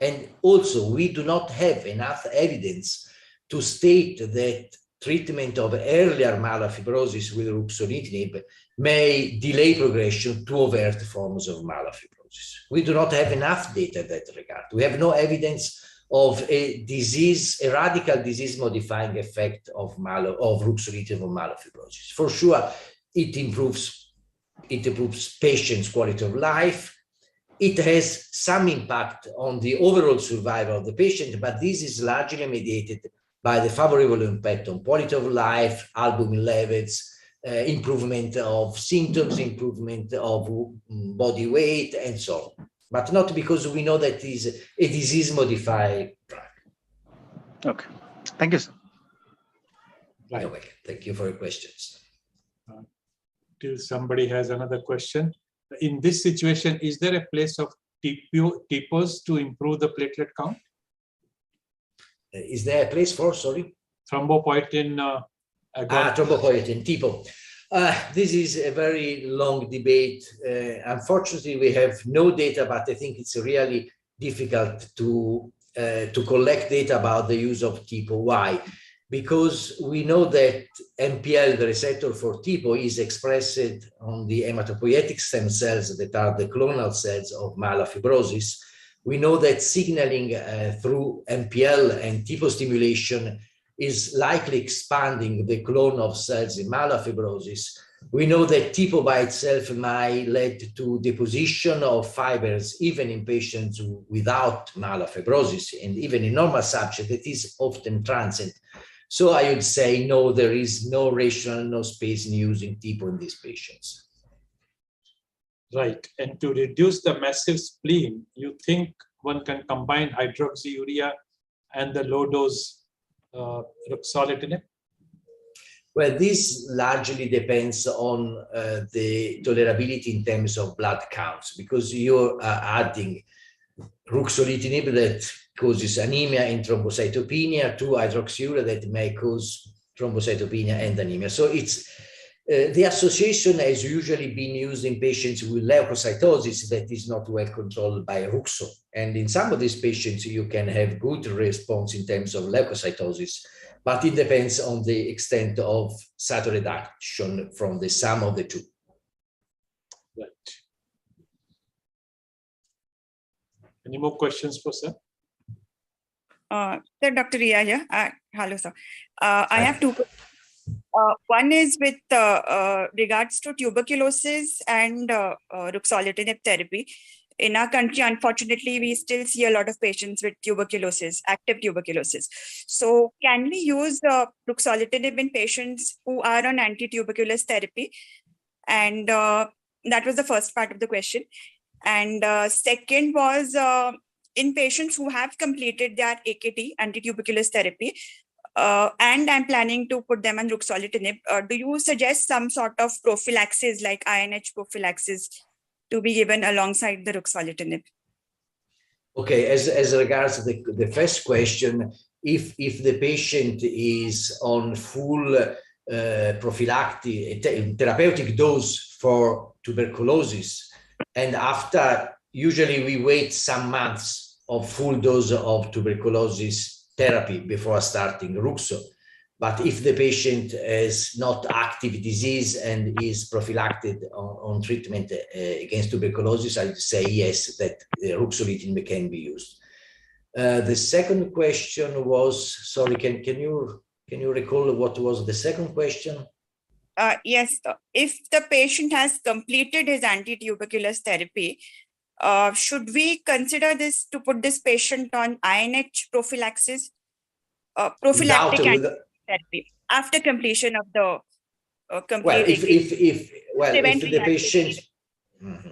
And also, we do not have enough evidence to state that treatment of earlier myelofibrosis with ruxolitinib may delay progression to overt forms of myelofibrosis. We do not have enough data in that regard. We have no evidence of a disease, a radical disease-modifying effect of ruxolitinib on myelofibrosis. For sure, it improves patients' quality of life. It has some impact on the overall survival of the patient, but this is largely mediated by the favorable impact on quality of life, albumin levels, improvement of symptoms, improvement of body weight, and so on. But not because we know that it is a disease-modifying drug. Okay. Thank you, sir. You're welcome. Thank you for your questions. Till somebody has another question. In this situation, is there a place of TPOs to improve the platelet count? Is there a place for, sorry? Thrombopoietin. Thrombopoietin, TPO. This is a very long debate. Unfortunately, we have no data, but I think it's really difficult to collect data about the use of TPO. Why? Because we know that MPL, the receptor for TPO, is expressed on the hematopoietic stem cells that are the clonal cells of myelofibrosis. We know that signaling through MPL and TPO stimulation is likely expanding the clone of cells in myelofibrosis. We know that TPO by itself might lead to deposition of fibers even in patients without myelofibrosis, and even in normal subjects that is often transient. So I would say no, there is no rationale, no space in using TPO in these patients. Right. And to reduce the massive spleen, you think one can combine hydroxyurea and the low dose ruxolitinib? Well, this largely depends on the tolerability in terms of blood counts, because you're adding ruxolitinib that causes anemia and thrombocytopenia to hydroxyurea that may cause thrombocytopenia and anemia. So it's the association has usually been used in patients with leukocytosis that is not well controlled by ruxo. And in some of these patients, you can have good response in terms of leukocytosis, but it depends on the extent of cytoreduction from the sum of the two. Right. Any more questions for sir? Dr. Ria here. Hello, sir. I have two questions. One is with regards to tuberculosis and ruxolitinib therapy. In our country, unfortunately, we still see a lot of patients with tuberculosis, active tuberculosis. So can we use ruxolitinib in patients who are on anti-tuberculous therapy? And that was the first part of the question. And second was in patients who have completed their AKT, anti-tuberculous therapy, and I'm planning to put them on ruxolitinib. Do you suggest some sort of prophylaxis like INH prophylaxis to be given alongside the ruxolitinib? Okay, as regards the first question, if the patient is on full prophylactic therapeutic dose for tuberculosis, and after, usually we wait some months of full dose of tuberculosis therapy before starting ruxo. But if the patient has not active disease and is prophylactic on treatment against tuberculosis, I would say yes, that ruxolitinib can be used. The second question was, sorry, can you recall what was the second question? Yes, if the patient has completed his anti-tuberculous therapy, should we consider this to put this patient on INH prophylaxis? Prophylactic therapy after completion of the complete. Well,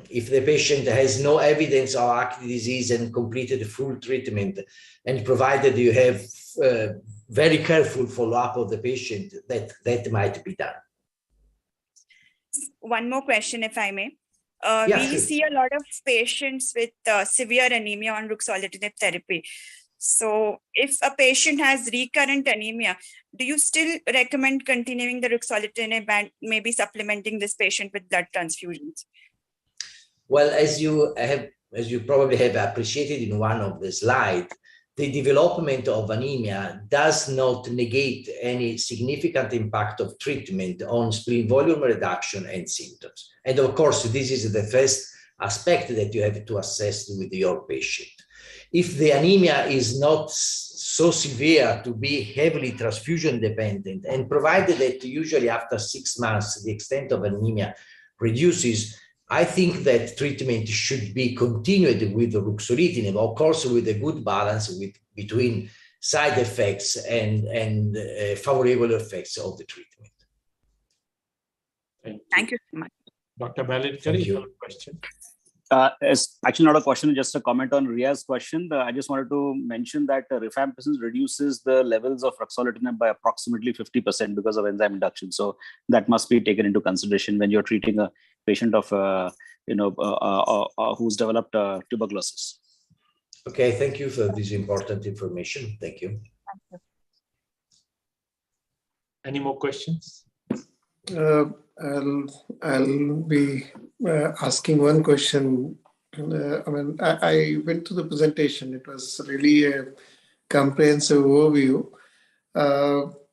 if the patient has no evidence of active disease and completed full treatment, and provided you have very careful follow-up of the patient, that might be done. One more question, if I may. Yeah, we sure. see a lot of patients with severe anemia on ruxolitinib therapy. So if a patient has recurrent anemia, do you still recommend continuing the ruxolitinib and maybe supplementing this patient with blood transfusions? Well, as you probably have appreciated in one of the slides, the development of anemia does not negate any significant impact of treatment on spleen volume reduction and symptoms. And of course, this is the first aspect that you have to assess with your patient. If the anemia is not so severe to be heavily transfusion dependent, and provided that usually after 6 months the extent of anemia reduces, I think that treatment should be continued with ruxolitinib, of course with a good balance between side effects and favorable effects of the treatment. Thank you so much. Dr. Balin, you have a question. It's actually not a question, just a comment on Ria's question. I just wanted to mention that rifampicin reduces the levels of ruxolitinib by approximately 50% because of enzyme induction. So that must be taken into consideration when you're treating a patient of, who's developed tuberculosis. Okay, thank you for this important information. Thank you. Any more questions? I'll be asking one question. I went to the presentation. It was really a comprehensive overview.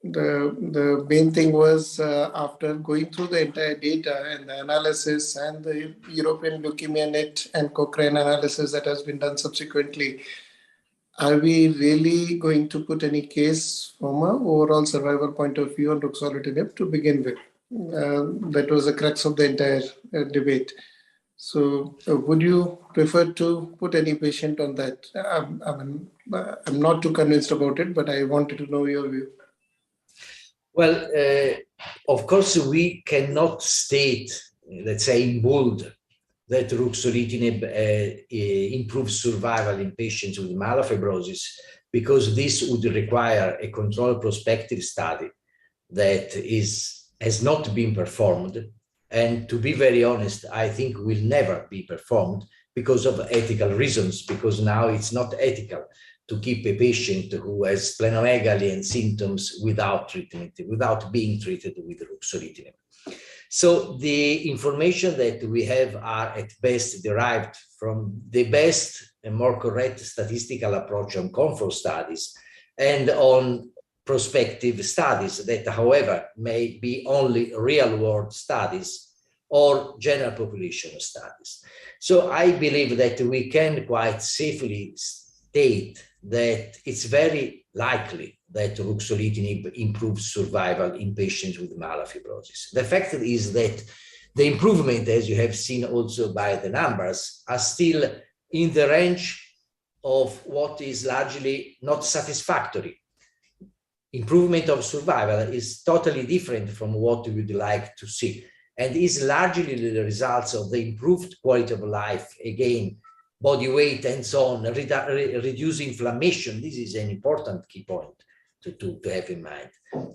The main thing was after going through the entire data and the analysis and the European Leukemia Net and Cochrane analysis that has been done subsequently, are we really going to put any case from an overall survival point of view on ruxolitinib to begin with? That was the crux of the entire debate. So would you prefer to put any patient on that? I'm not too convinced about it, but I wanted to know your view. Well, of course, we cannot state, let's say in bold, that ruxolitinib improves survival in patients with myelofibrosis, because this would require a controlled prospective study that has not been performed. And to be very honest, I think will never be performed because of ethical reasons, because now it's not ethical to keep a patient who has splenomegaly and symptoms without treatment, without being treated with ruxolitinib. So the information that we have are at best derived from the best and more correct statistical approach on control studies and on prospective studies that, however, may be only real-world studies or general population studies. So I believe that we can quite safely state that it's very likely that ruxolitinib improves survival in patients with myelofibrosis. The fact is that the improvement, as you have seen also by the numbers, are still in the range of what is largely not satisfactory. Improvement of survival is totally different from what we would like to see, and is largely the results of the improved quality of life, again, body weight and so on, reduce inflammation. This is an important key point to have in mind.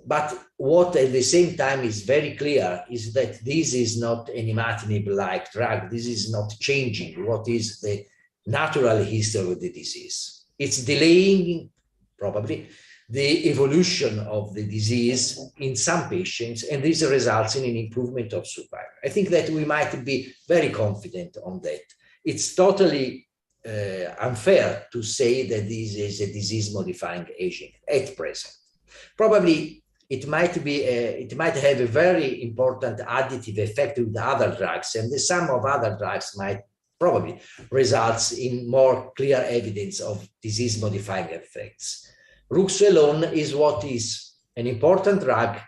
But what at the same time is very clear is that this is not an imatinib-like drug. This is not changing what is the natural history of the disease. It's delaying, probably, the evolution of the disease in some patients, and this results in an improvement of survival. I think that we might be very confident on that. It's totally unfair to say that this is a disease-modifying agent at present. Probably it might have a very important additive effect with other drugs, and the sum of other drugs might probably results in more clear evidence of disease-modifying effects. Rux alone is what is an important drug,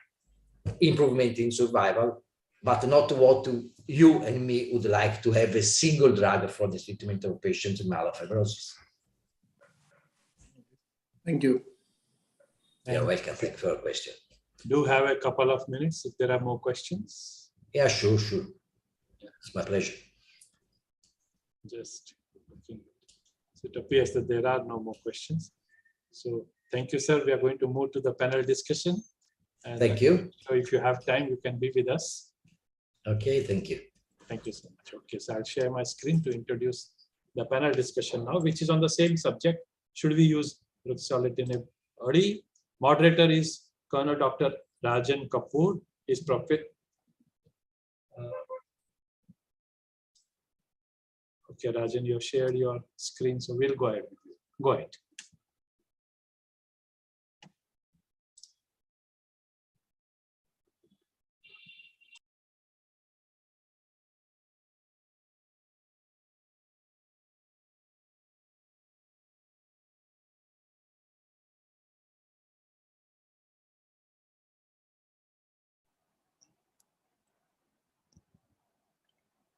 improvement in survival, but not what you and me would like to have a single drug for the treatment of patients with myelofibrosis. Thank you. You're welcome. Thank you for your question. Do have a couple of minutes if there are more questions. Yeah, sure. It's my pleasure. Just looking. So it appears that there are no more questions. So thank you, sir. We are going to move to the panel discussion. And thank you. So if you have time, you can be with us. Okay, thank you. Thank you so much. Okay, so I'll share my screen to introduce the panel discussion now, which is on the same subject. Should we use ruxolitinib early? Moderator is Colonel Dr. Rajan Kapoor. Is profit. Okay, Rajan, you have shared your screen, so we'll go ahead with you. Go ahead.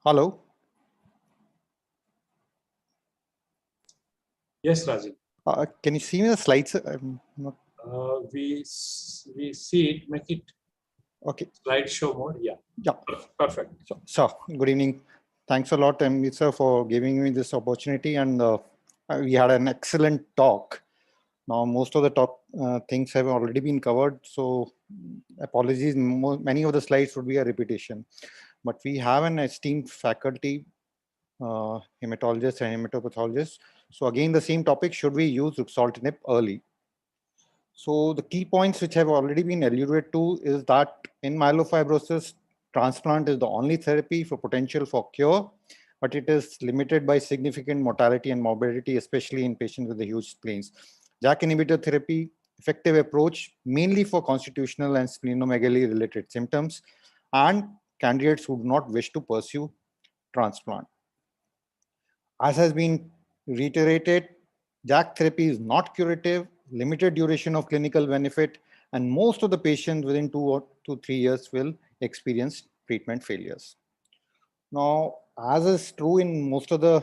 Hello. Yes, Rajan. Can you see me the slides? I'm not... We see it. Make it okay. Slideshow mode. Yeah. Yeah. Perfect. So good evening. Thanks a lot, sir, for giving me this opportunity. And we had an excellent talk. Now, most of the things have already been covered. So apologies. Many of the slides would be a repetition. But we have an esteemed faculty, hematologists and hematopathologists. So again, the same topic, should we use ruxolitinib early? So the key points which have already been alluded to is that in myelofibrosis, transplant is the only therapy for potential for cure, but it is limited by significant mortality and morbidity, especially in patients with the huge spleens. JAK inhibitor therapy, effective approach, mainly for constitutional and splenomegaly related symptoms, and candidates who do not wish to pursue transplant. As has been reiterated, JAK therapy is not curative, limited duration of clinical benefit, and most of the patients within 2 to 3 years will experience treatment failures. Now, as is true in most of the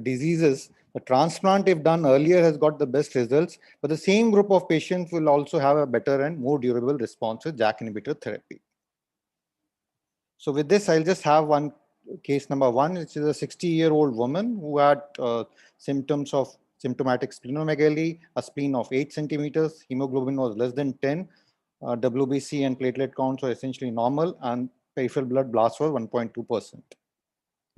diseases, the transplant, if done earlier, has got the best results, but the same group of patients will also have a better and more durable response with JAK inhibitor therapy. So with this, I'll just have one case number 1, which is a 60-year-old woman who had symptoms of symptomatic splenomegaly, a spleen of 8 centimeters, hemoglobin was less than 10, WBC and platelet counts were essentially normal, and peripheral blood blasts were 1.2%.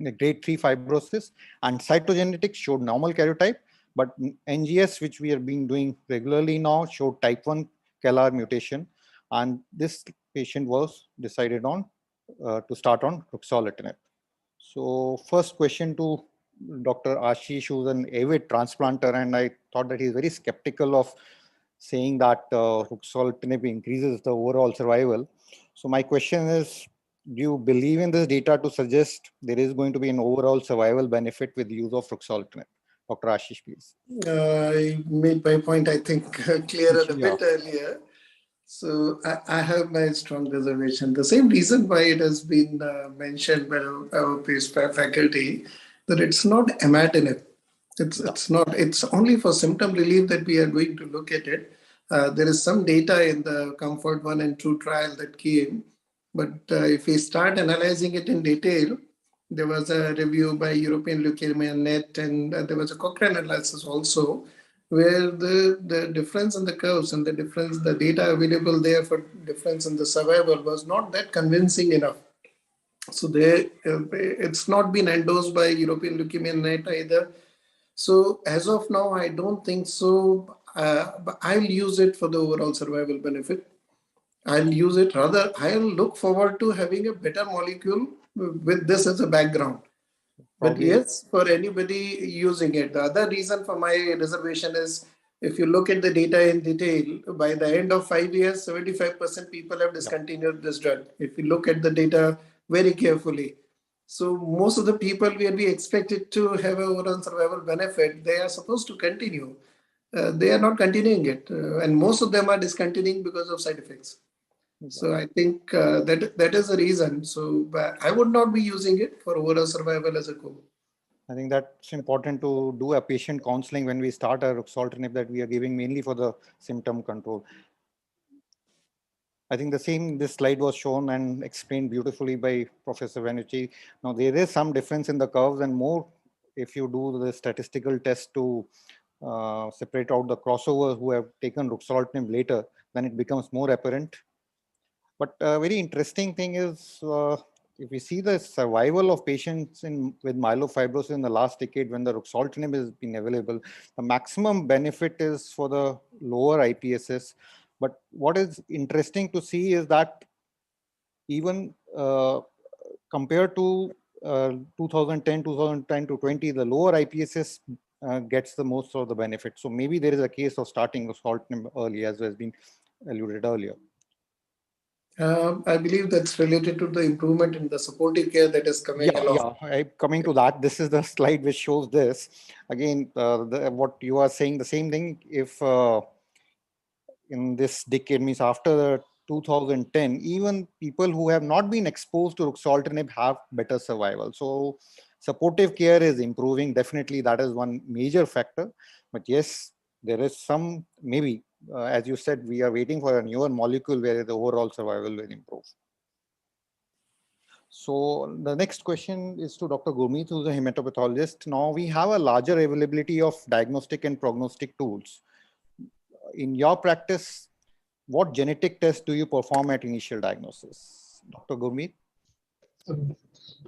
The grade 3 fibrosis and cytogenetics showed normal karyotype, but NGS, which we have been doing regularly now, showed type 1 CALR mutation, and this patient was decided on to start on ruxolitinib. So first question to Dr. Ashish, who's an avid transplanter, and I thought that he's very skeptical of saying that ruxolitinib increases the overall survival. So my question is, do you believe in this data to suggest there is going to be an overall survival benefit with the use of ruxolitinib? Dr. Ashish, please. I made my point, I think, clearer a bit earlier. So I have my strong reservation. The same reason why it has been mentioned by our faculty, that it's not imatinib. It's not. It's only for symptom relief that we are going to look at it. There is some data in the Comfort 1 and 2 trial that came, but if we start analyzing it in detail, there was a review by European Leukemia Net, and there was a Cochrane analysis also, where the difference in the curves and the data available there for difference in the survival was not that convincing enough. So it's not been endorsed by European Leukemia Net either. So as of now, I don't think so. But I'll use it for the overall survival benefit. I'll use it rather. I'll look forward to having a better molecule with this as a background. But yes, for anybody using it. The other reason for my reservation is, if you look at the data in detail, by the end of 5 years, 75% people have discontinued this drug. If you look at the data very carefully. So most of the people where we expected to have an overall survival benefit, they are supposed to continue. They are not continuing it. And most of them are discontinuing because of side effects. So I think that is the reason. So I would not be using it for overall survival as a goal. I think that's important to do a patient counseling when we start a ruxolitinib that we are giving mainly for the symptom control. I think this slide was shown and explained beautifully by Professor Venucci. Now there is some difference in the curves, and more if you do the statistical test to separate out the crossovers who have taken ruxolitinib later, then it becomes more apparent. But a very interesting thing is, if we see the survival of patients with myelofibrosis in the last decade when the ruxolitinib has been available, the maximum benefit is for the lower IPSS. But what is interesting to see is that even compared to 2010 to 20, the lower IPSS gets the most of the benefit. So maybe there is a case of starting ruxolitinib early, as has been alluded earlier. I believe that's related to the improvement in the supportive care that is coming along. Yeah, coming to that, this is the slide which shows this. Again, what you are saying, the same thing. If in this decade, means after 2010, even people who have not been exposed to ruxolitinib have better survival. So supportive care is improving. Definitely, that is one major factor. But yes, there is some, maybe, as you said, we are waiting for a newer molecule where the overall survival will improve. So the next question is to Dr. Gurmeet, who's a hematopathologist. Now we have a larger availability of diagnostic and prognostic tools. In your practice, what genetic tests do you perform at initial diagnosis? Dr. Gurmeet?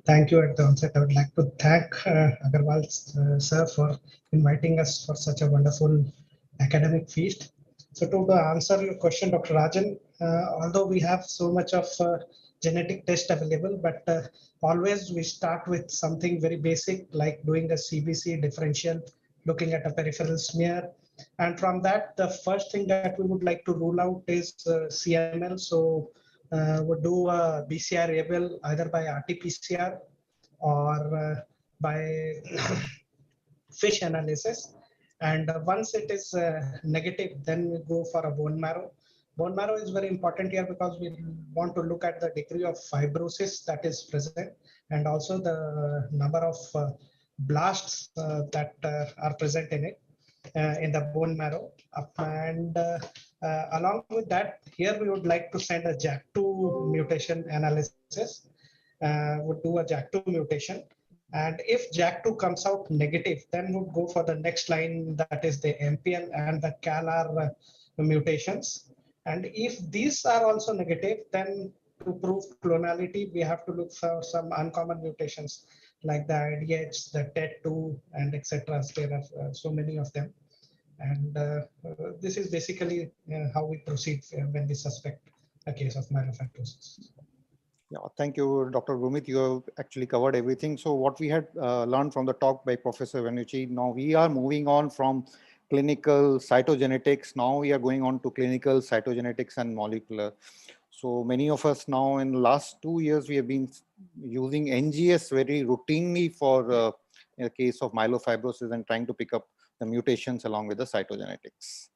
Thank you. At the onset, I would like to thank Agarwal sir for inviting us for such a wonderful academic feast. So to answer your question, Dr. Rajan, although we have so much of genetic test available, but always we start with something very basic like doing a CBC differential, looking at a peripheral smear. And from that, the first thing that we would like to rule out is CML. So we'll do a BCR-ABL either by RT-PCR or by FISH analysis. And once it is negative, then we go for a bone marrow. Bone marrow is very important here because we want to look at the degree of fibrosis that is present and also the number of blasts that are present in it, in the bone marrow. And along with that, here we would like to send a JAK2 mutation analysis. would do a JAK2 mutation. And if JAK2 comes out negative, then would go for the next line, that is the MPL and the CALR mutations. And if these are also negative, then to prove clonality, we have to look for some uncommon mutations like the IDH, the TET2, and etc. There are so many of them. And this is basically how we proceed when we suspect a case of myelofibrosis. Yeah, thank you, Dr. Gurmeet. You have actually covered everything. So what we had learned from the talk by Professor Venucci, now we are moving on from clinical cytogenetics. Now we are going on to clinical cytogenetics and molecular. So many of us now in the last 2 years, we have been using NGS very routinely for a case of myelofibrosis and trying to pick up the mutations along with the cytogenetics.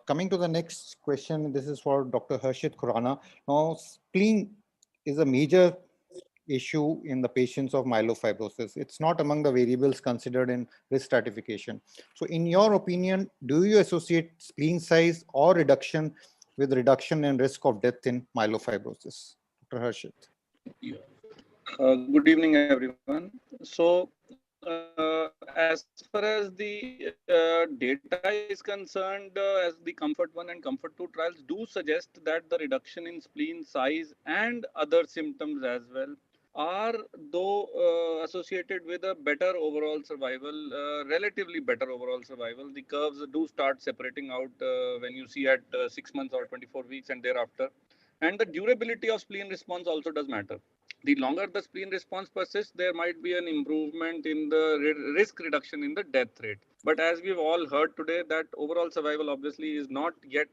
Coming to the next question, this is for Dr. Harshit Khurana. Now, spleen is a major issue in the patients of myelofibrosis. It's not among the variables considered in risk stratification. So in your opinion, do you associate spleen size or reduction with reduction in risk of death in myelofibrosis? Dr. Harshit. Good evening, everyone. So, as far as the data is concerned, as the Comfort 1 and Comfort 2 trials do suggest that the reduction in spleen size and other symptoms as well are though associated with a better overall survival, relatively better overall survival. The curves do start separating out when you see at 6 months or 24 weeks and thereafter. And the durability of spleen response also does matter. The longer the spleen response persists, there might be an improvement in the risk reduction in the death rate. But as we've all heard today, that overall survival obviously is not yet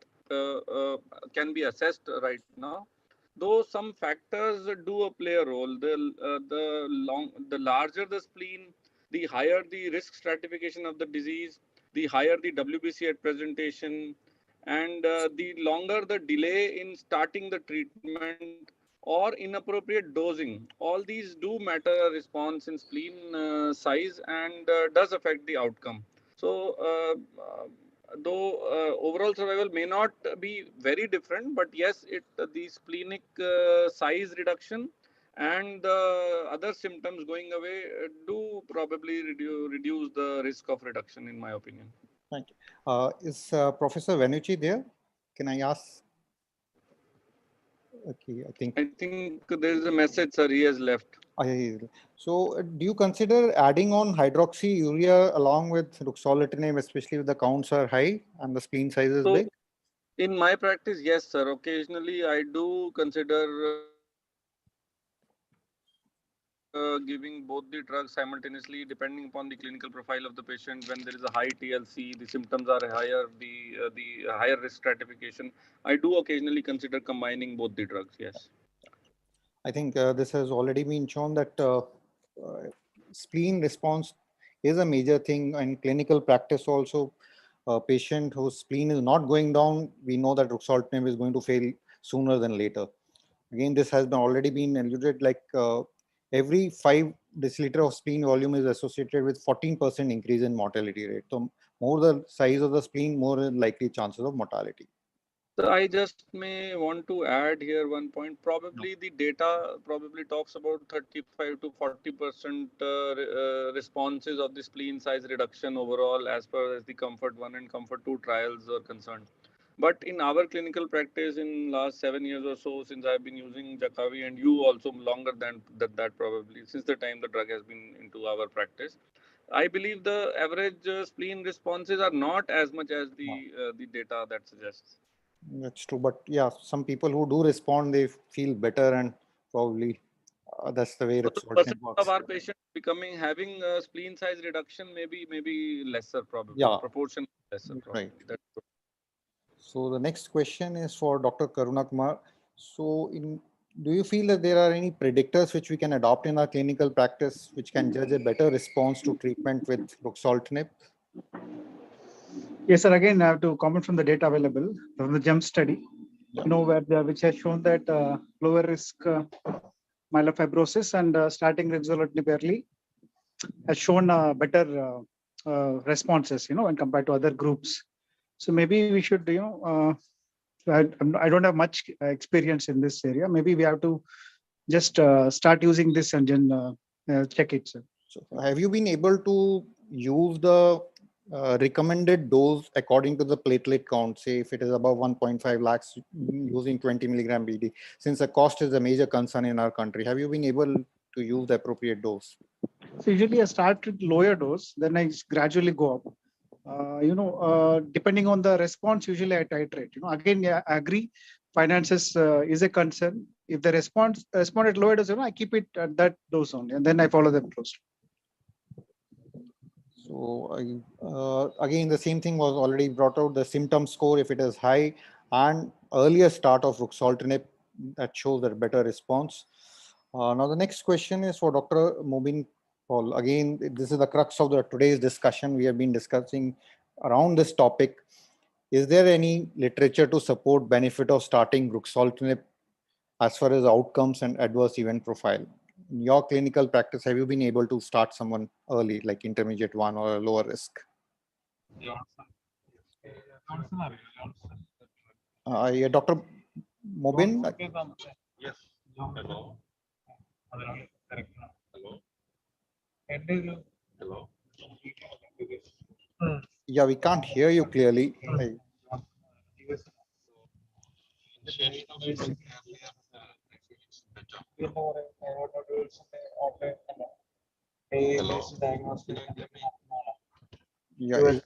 can be assessed right now. Though some factors do play a role. The larger the spleen, the higher the risk stratification of the disease, the higher the WBC at presentation, and the longer the delay in starting the treatment or inappropriate dosing. All these do matter a response in spleen size and does affect the outcome. So, though overall survival may not be very different, but yes, the splenic size reduction and other symptoms going away do probably reduce the risk of reduction, in my opinion. Thank you. Is Professor Venucci there? Can I ask? Okay, I think there is a message, sir. He has left. So, do you consider adding on hydroxyurea along with ruxolitinib, especially if the counts are high and the spleen size is big? In my practice, yes, sir. Occasionally, I do consider giving both the drugs simultaneously, depending upon the clinical profile of the patient. When there is a high TLC, the symptoms are higher, the higher risk stratification. I do occasionally consider combining both the drugs. Yes. I think this has already been shown that spleen response is a major thing in clinical practice also. A patient whose spleen is not going down, we know that ruxolitinib is going to fail sooner than later. Again, this has already been alluded, like every 5 deciliter of spleen volume is associated with 14% increase in mortality rate. So more the size of the spleen, more likely chances of mortality. So I just may want to add here one point. Probably the data probably talks about 35 to 40% responses of the spleen size reduction overall as far as the Comfort 1 and Comfort 2 trials are concerned. But in our clinical practice in last 7 years or so, since I've been using Jakavi, and you also longer than that probably, since the time the drug has been into our practice, I believe the average spleen responses are not as much as the data that suggests. That's true, but yeah, some people who do respond, they feel better, and probably that's the way ruxolitinib works. Of our patients having a spleen size reduction maybe lesser, probably. Yeah, proportion lesser, probably. Right. That's true. So the next question is for Dr. Karuna Kumar. So do you feel that there are any predictors which we can adopt in our clinical practice which can judge a better response to treatment with ruxolitinib? Yes, sir. Again, I have to comment from the data available from the JUMP study, which has shown that lower risk myelofibrosis and starting ruxolitinib early has shown better responses, when compared to other groups. So maybe we should, I don't have much experience in this area. Maybe we have to just start using this and then check it, sir. So have you been able to use the recommended dose according to the platelet count? Say if it is above 1.5 lakhs, using 20 milligram BD, since the cost is a major concern in our country. Have you been able to use the appropriate dose? So usually I start with lower dose, then I gradually go up. Depending on the response, usually I titrate. Again, yeah, I agree. Finances is a concern. If the respond at lower dose, I keep it at that dose only, and then I follow them closely. So again, the same thing was already brought out. The symptom score, if it is high, and earlier start of ruxolitinib, that shows a better response. Now the next question is for Dr. Mobin Paul. Again, this is the crux of today's discussion. We have been discussing around this topic. Is there any literature to support benefit of starting ruxolitinib as far as outcomes and adverse event profile? In your clinical practice, have you been able to start someone early, like intermediate one or a lower risk? Yeah, Dr. Mobin? Yes. Hello. Hello. Yeah, we can't hear you clearly. Yeah, is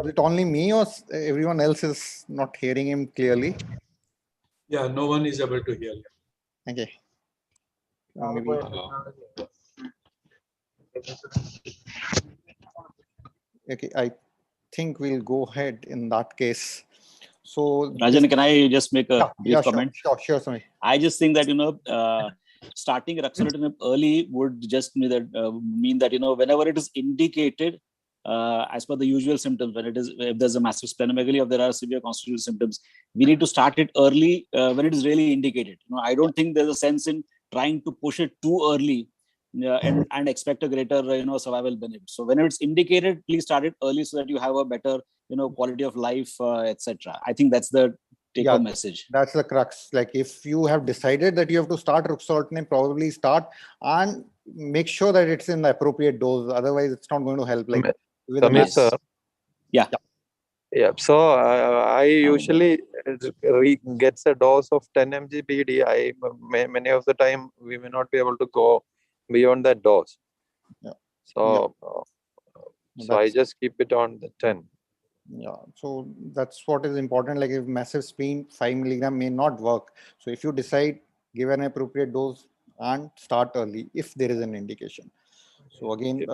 it only me or everyone else is not hearing him clearly? Yeah, no one is able to hear you. Okay. Maybe. Okay, I think we'll go ahead in that case. So, Rajan, can I just make a brief comment? Sure, sorry. I just think that starting ruxolitinib early would just mean that whenever it is indicated, as per the usual symptoms, if there's a massive splenomegaly or there are severe constitutional symptoms, we need to start it early when it is really indicated. I don't think there's a sense in trying to push it too early and expect a greater survival benefit. So when it's indicated, please start it early so that you have a better quality of life, etc. I think that's the take-home message. That's the crux. Like if you have decided that you have to start ruxolitinib, probably start and make sure that it's in the appropriate dose. Otherwise, it's not going to help. Like with Samir sir. Yeah. Yeah. So I usually gets a dose of 10 mg BD. Many of the time we may not be able to go beyond that dose. Yeah. So I just keep it on the 10. Yeah, so that's what is important. Like if massive spleen, 5 milligram may not work. So if you decide, give an appropriate dose and start early if there is an indication. So again,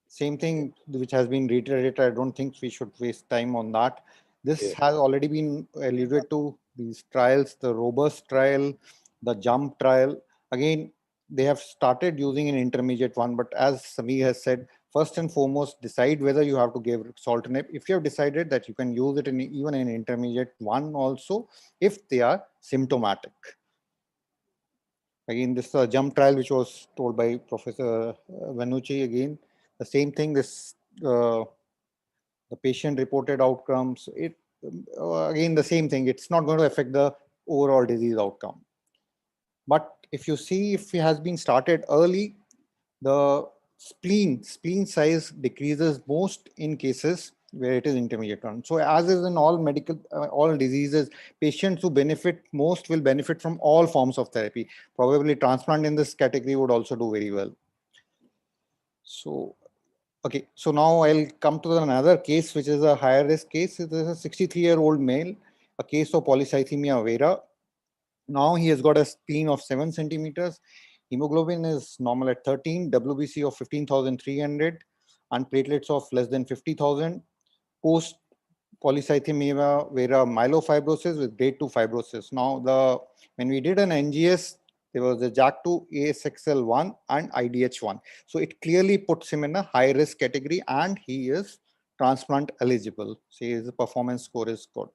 same thing which has been reiterated. I don't think we should waste time on that. This has already been alluded to, these trials, the robust trial, the jump trial. Again, they have started using an intermediate one, but as Samir has said, first and foremost, decide whether you have to give ruxolitinib. If you have decided that you can use it in even an intermediate one also, if they are symptomatic. Again, this jump trial, which was told by Professor Vanucci, again, the same thing, this the patient reported outcomes, again, the same thing, it's not going to affect the overall disease outcome. But if you see, if it has been started early, the spleen size decreases most in cases where it is intermediate one. So as is in all medical, all diseases, patients who benefit most will benefit from all forms of therapy. Probably transplant in this category would also do very well. So, okay, so now I'll come to another case, which is a higher risk case. This is a 63-year-old male, a case of polycythemia vera. Now he has got a spleen of 7 centimeters. Hemoglobin is normal at 13, WBC of 15,300, and platelets of less than 50,000. Post polycythemia vera myelofibrosis with grade 2 fibrosis. Now, when we did an NGS, there was a JAK2, ASXL1, and IDH1. So it clearly puts him in a high risk category, and he is transplant eligible. So his performance score is good.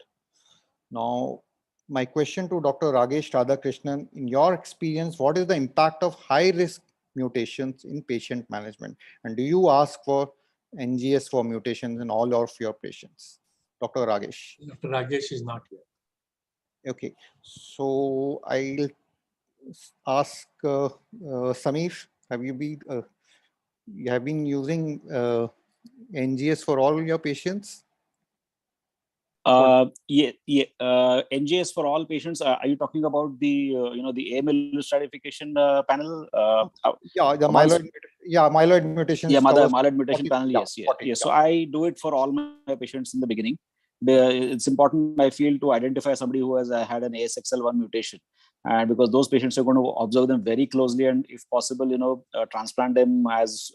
Now, my question to Dr. Ragesh Radhakrishnan, in your experience, what is the impact of high risk mutations in patient management? And do you ask for NGS for mutations in all of your patients? Dr. Ragesh. Dr. Ragesh is not here. Okay, so I'll ask Samir, you have been using NGS for all your patients? NGS for all patients. Are you talking about the the AML stratification panel? Myeloid mutations. Myeloid mutation panel. Yes. So I do it for all my patients in the beginning. It's important, I feel, to identify somebody who has had an ASXL1 mutation, and because those patients are going to observe them very closely, and if possible, transplant them as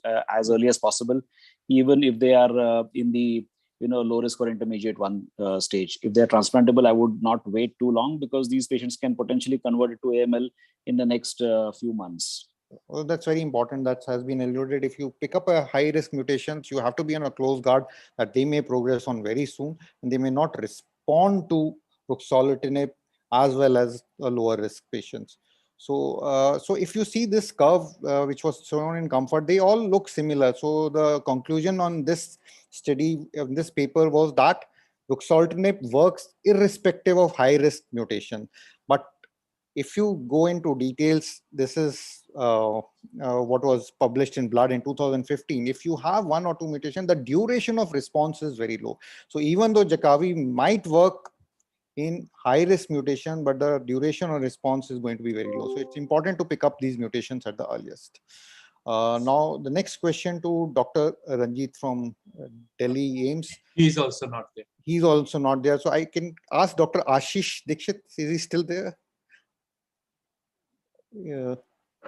early as possible, even if they are in the low risk or intermediate one stage. If they're transplantable, I would not wait too long, because these patients can potentially convert it to AML in the next few months. Well, that's very important. That has been alluded. If you pick up a high risk mutations, you have to be on a close guard that they may progress on very soon, and they may not respond to ruxolitinib as well as a lower risk patients. So, so if you see this curve, which was shown in COMFORT, they all look similar. So the conclusion on this study, this paper, was that ruxolitinib works irrespective of high risk mutation. But if you go into details, this is what was published in Blood in 2015. If you have one or two mutations, the duration of response is very low. So even though Jakavi might work in high risk mutation, but the duration of response is going to be very low. So it's important to pick up these mutations at the earliest. Now, the next question to Dr. Ranjit from Delhi AIMS. He's also not there. He's also not there. So I can ask Dr. Ashish Dikshit, is he still there? Yeah.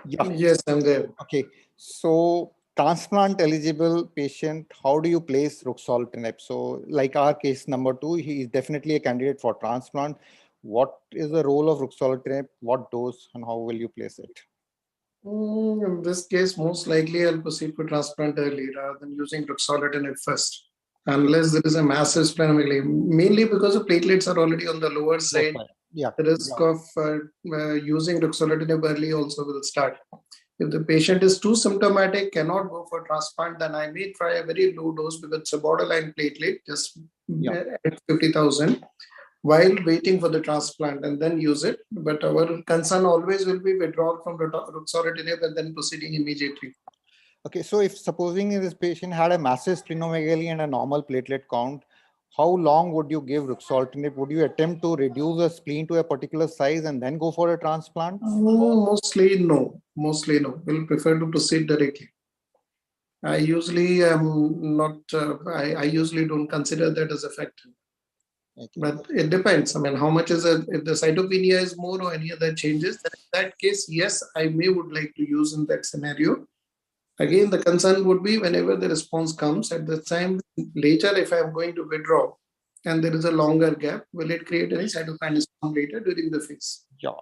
Yes, I'm there. Okay. So transplant eligible patient, how do you place ruxolitinib? So like our case number 2, he is definitely a candidate for transplant. What is the role of ruxolitinib? What dose, and how will you place it? In this case, most likely I'll proceed for transplant early rather than using ruxolitinib first, unless there is a massive splenomegaly, mainly because the platelets are already on the lower side. Yeah. The risk of using ruxolitinib early also will start. If the patient is too symptomatic, cannot go for transplant, then I may try a very low dose because it's a borderline platelet, just at 50,000, while waiting for the transplant, and then use it. But our concern always will be withdrawal from ruxolitinib and then proceeding immediately. Okay, so if supposing this patient had a massive splenomegaly and a normal platelet count, how long would you give ruxolitinib? Would you attempt to reduce the spleen to a particular size and then go for a transplant? Mostly no. Mostly no. We'll prefer to proceed directly. I usually am not. I usually don't consider that as a factor. Okay. But it depends. I mean, how much is it? If the cytopenia is more or any other changes, then in that case, yes, I would like to use in that scenario. Again, the concern would be whenever the response comes at the time later, if I'm going to withdraw and there is a longer gap, will it create any cytokine storm later during the phase? Yeah.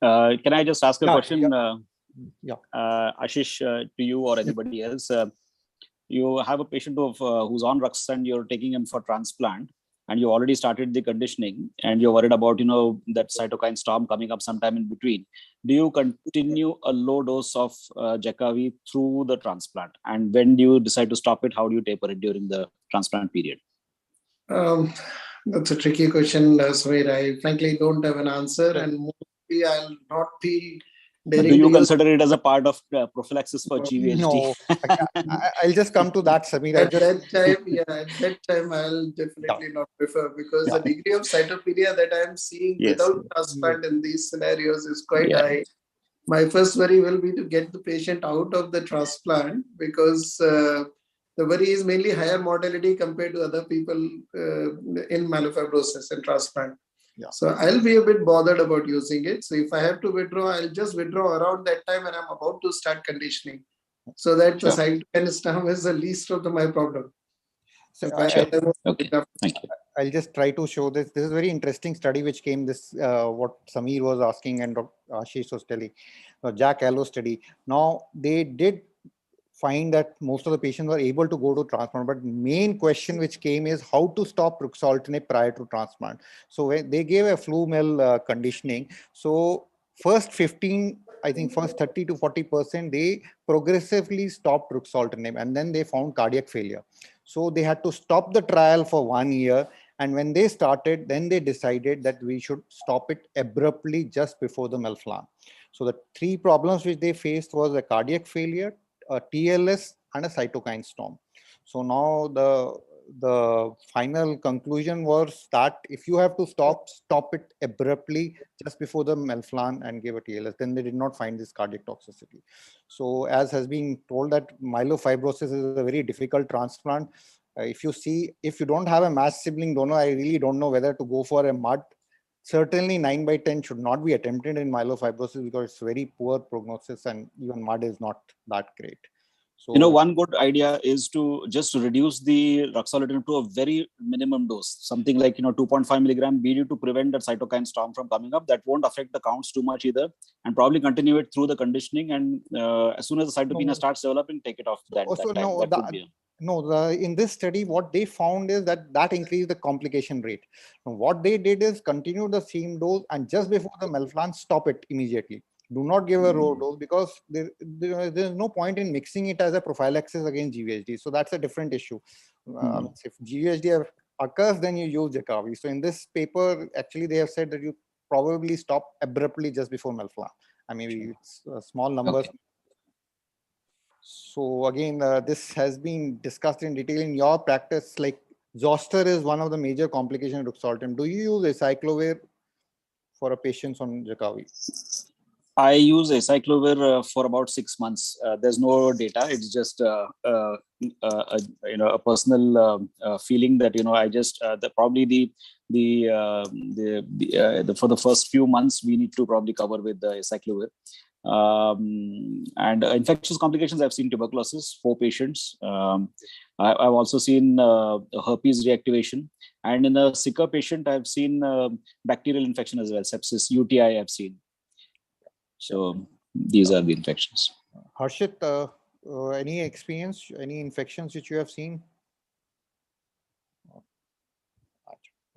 Can I just ask a question, Ashish, to you or anybody else? You have a patient who's on Rux and you're taking him for transplant, and you already started the conditioning, and you're worried about that cytokine storm coming up sometime in between. Do you continue a low dose of Jakavi through the transplant? And when do you decide to stop it? How do you taper it during the transplant period? That's a tricky question, Samir. I frankly don't have an answer, and mostly I'll not be. Do you consider it as a part of prophylaxis for GVHD? No, I'll just come to that, Samir. At that time, I'll definitely not prefer, because the degree of cytopenia that I'm seeing without transplant in these scenarios is quite high. My first worry will be to get the patient out of the transplant, because the worry is mainly higher mortality compared to other people in myelofibrosis and transplant. Yeah. So I'll be a bit bothered about using it. So if I have to withdraw, I'll just withdraw around that time when I'm about to start conditioning, so that the cytokine storm is the least of my problem. So I'll just try to show this. This is a very interesting study which came this, what Samir was asking and Dr. Ashish was telling, Jack Allo study. Now they did find that most of the patients were able to go to transplant, but main question which came is how to stop ruxolitinib prior to transplant. So they gave a flu-mel conditioning. So first 15, I think first 30 to 40%, they progressively stopped ruxolitinib, and then they found cardiac failure. So they had to stop the trial for 1 year And when they started, then they decided that we should stop it abruptly just before the melphalan. So the three problems which they faced was a cardiac failure, a TLS, and a cytokine storm. So now the final conclusion was that if you have to stop it abruptly just before the melphalan and give a TLS, then they did not find this cardiac toxicity. So as has been told that myelofibrosis is a very difficult transplant. If you don't have a match sibling donor, I really don't know whether to go for a MUD. Certainly 9/10 should not be attempted in myelofibrosis because it's very poor prognosis, and even MUD is not that great. So, one good idea is to just reduce the ruxolitinib to a very minimum dose, something like 2.5 milligram BD to prevent that cytokine storm from coming up. That won't affect the counts too much either, and probably continue it through the conditioning. And as soon as the cytopenia starts developing, take it off that time. In this study, what they found is that increased the complication rate. Now, what they did is continue the same dose and just before the melphalan, stop it immediately. Do not give a raw dose because there's no point in mixing it as a prophylaxis against GVHD. So that's a different issue. If GVHD occurs, then you use Jakavi. So in this paper, actually, they have said that you probably stop abruptly just before melphalan. I mean, it's small numbers. Okay. So again, this has been discussed in detail in your practice. Like zoster is one of the major complications of ruxolitinib. Do you use acyclovir for a patient on Jakavi? I use acyclovir for about 6 months. There's no data. It's just a personal feeling that I just probably for the first few months we need to probably cover with the acyclovir. And infectious complications, I've seen tuberculosis, 4 patients. I've also seen herpes reactivation, and in a sicker patient, I've seen bacterial infection as well, sepsis, UTI I've seen. So these are the infections. Harshit, any experience, any infections which you have seen?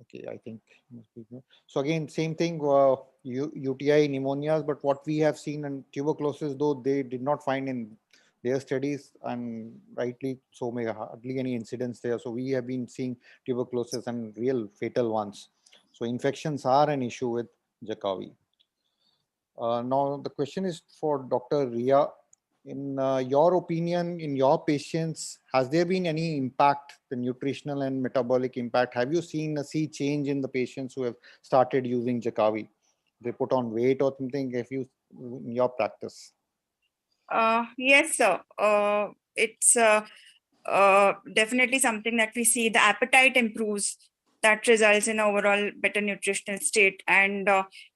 Okay, I think. So again, same thing, UTI, pneumonias, but what we have seen in tuberculosis, though they did not find in their studies, and rightly so, hardly any incidents there. So we have been seeing tuberculosis and real fatal ones. So infections are an issue with Jakavi. Now the question is for Dr. Ria. In your opinion, in your patients, has there been any impact, the nutritional and metabolic impact? Have you seen a sea change in the patients who have started using Jakavi? They put on weight or something, in your practice? Yes, sir. It's definitely something that we see. The appetite improves. That results in overall better nutritional state. And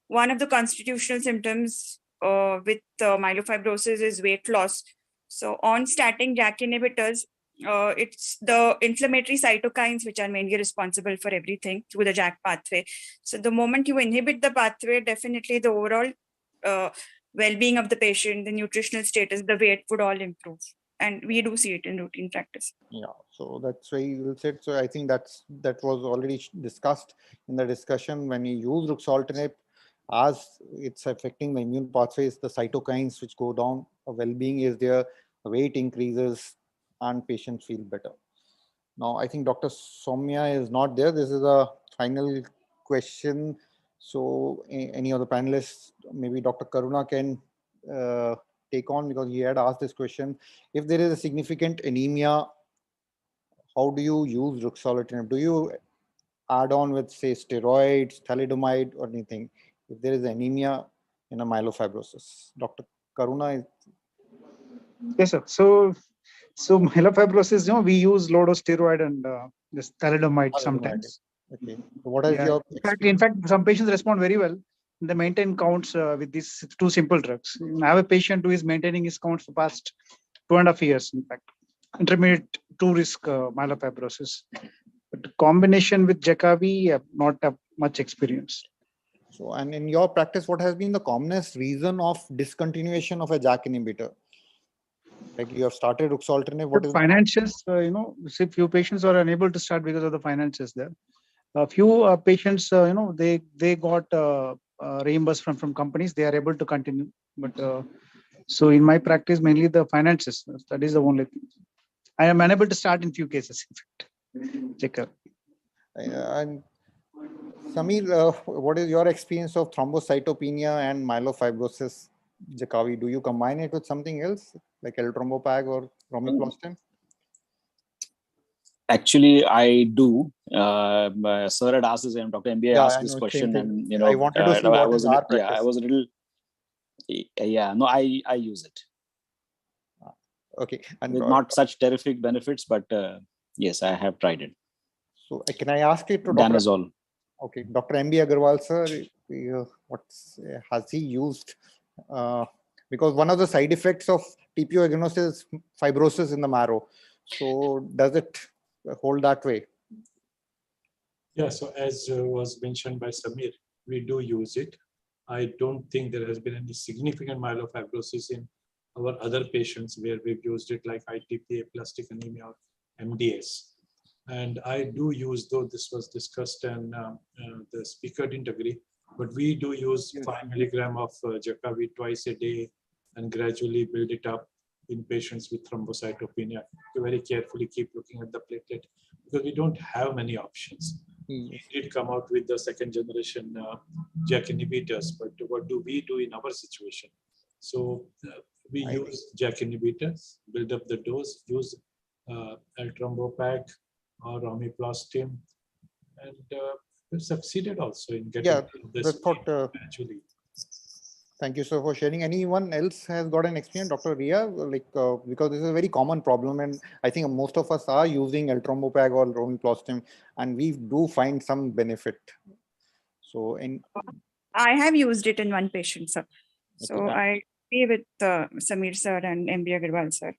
one of the constitutional symptoms with myelofibrosis is weight loss. So on statin JAK inhibitors, it's the inflammatory cytokines which are mainly responsible for everything through the JAK pathway. So the moment you inhibit the pathway, definitely the overall well-being of the patient, the nutritional status, the weight would all improve. And we do see it in routine practice. Yeah, so that's very well said. So I think that was already discussed in the discussion. When you use ruxolitinib, as it's affecting the immune pathways, the cytokines which go down, well-being is there, weight increases, and patients feel better. Now, I think Dr. Soumya is not there. This is a final question. So any of the panelists, maybe Dr. Karuna can take on, because he had asked this question. If there is a significant anemia, how do you use ruxolitinib? Do you add on with, say, steroids, thalidomide, or anything, if there is anemia in a myelofibrosis? Dr. Karuna? Yes, sir. So myelofibrosis, we use low dose steroid and this thalidomide sometimes. Okay. So what is your in fact, some patients respond very well. They maintain counts with these 2 simple drugs. I have a patient who is maintaining his counts for past 2.5 years, in fact. Intermediate 2 risk myelofibrosis. But combination with Jakavi, not have much experience. So, and in your practice, what has been the commonest reason of discontinuation of a JAK inhibitor? Like you have started ruxolitinib, what is finances? See, few patients are unable to start because of the finances there. A few patients, they got reimbursed from companies. They are able to continue. But so in my practice, mainly the finances. That is the only thing. I am unable to start in few cases. In fact, Jakavi. And Samir, what is your experience of thrombocytopenia and myelofibrosis, Jakavi? Do you combine it with something else like L-Thrombopag or Romiplostim? Actually, I do. Sir had asked this, and Dr. MBA Yeah, asked I this know, same question, thing. and you know, I wanted to see I what was is a our little, yeah, I practice. was a little, yeah, no, I use it. Okay, and With not such terrific benefits, but yes, I have tried it. so can I ask it to Dan Dr. is all. Okay, Dr. MB Agarwal, sir, has he used? Because one of the side effects of TPO agonists is fibrosis in the marrow. So does it hold that way? Yeah, so as was mentioned by Samir, we do use it. I don't think there has been any significant myelofibrosis in our other patients where we've used it, like ITP, aplastic anemia, or MDS. And I do use, though this was discussed and the speaker didn't agree, but we do use 5 milligram of Jakavi twice a day and gradually build it up in patients with thrombocytopenia to very carefully keep looking at the platelet, because we don't have many options. We did come out with the second generation JAK inhibitors, but what do we do in our situation? So we use JAK inhibitors, build up the dose, use L-Thrombopag or Romiplostim, and we succeeded also in getting this gradually. Thank you, sir, for sharing. Anyone else has got an experience, Dr. Ria? Like, because this is a very common problem, and I think most of us are using L-Thrombopag or Romiplostim, and we do find some benefit. So, I have used it in one patient, sir. So I agree with Samir sir and MB Agarwal sir,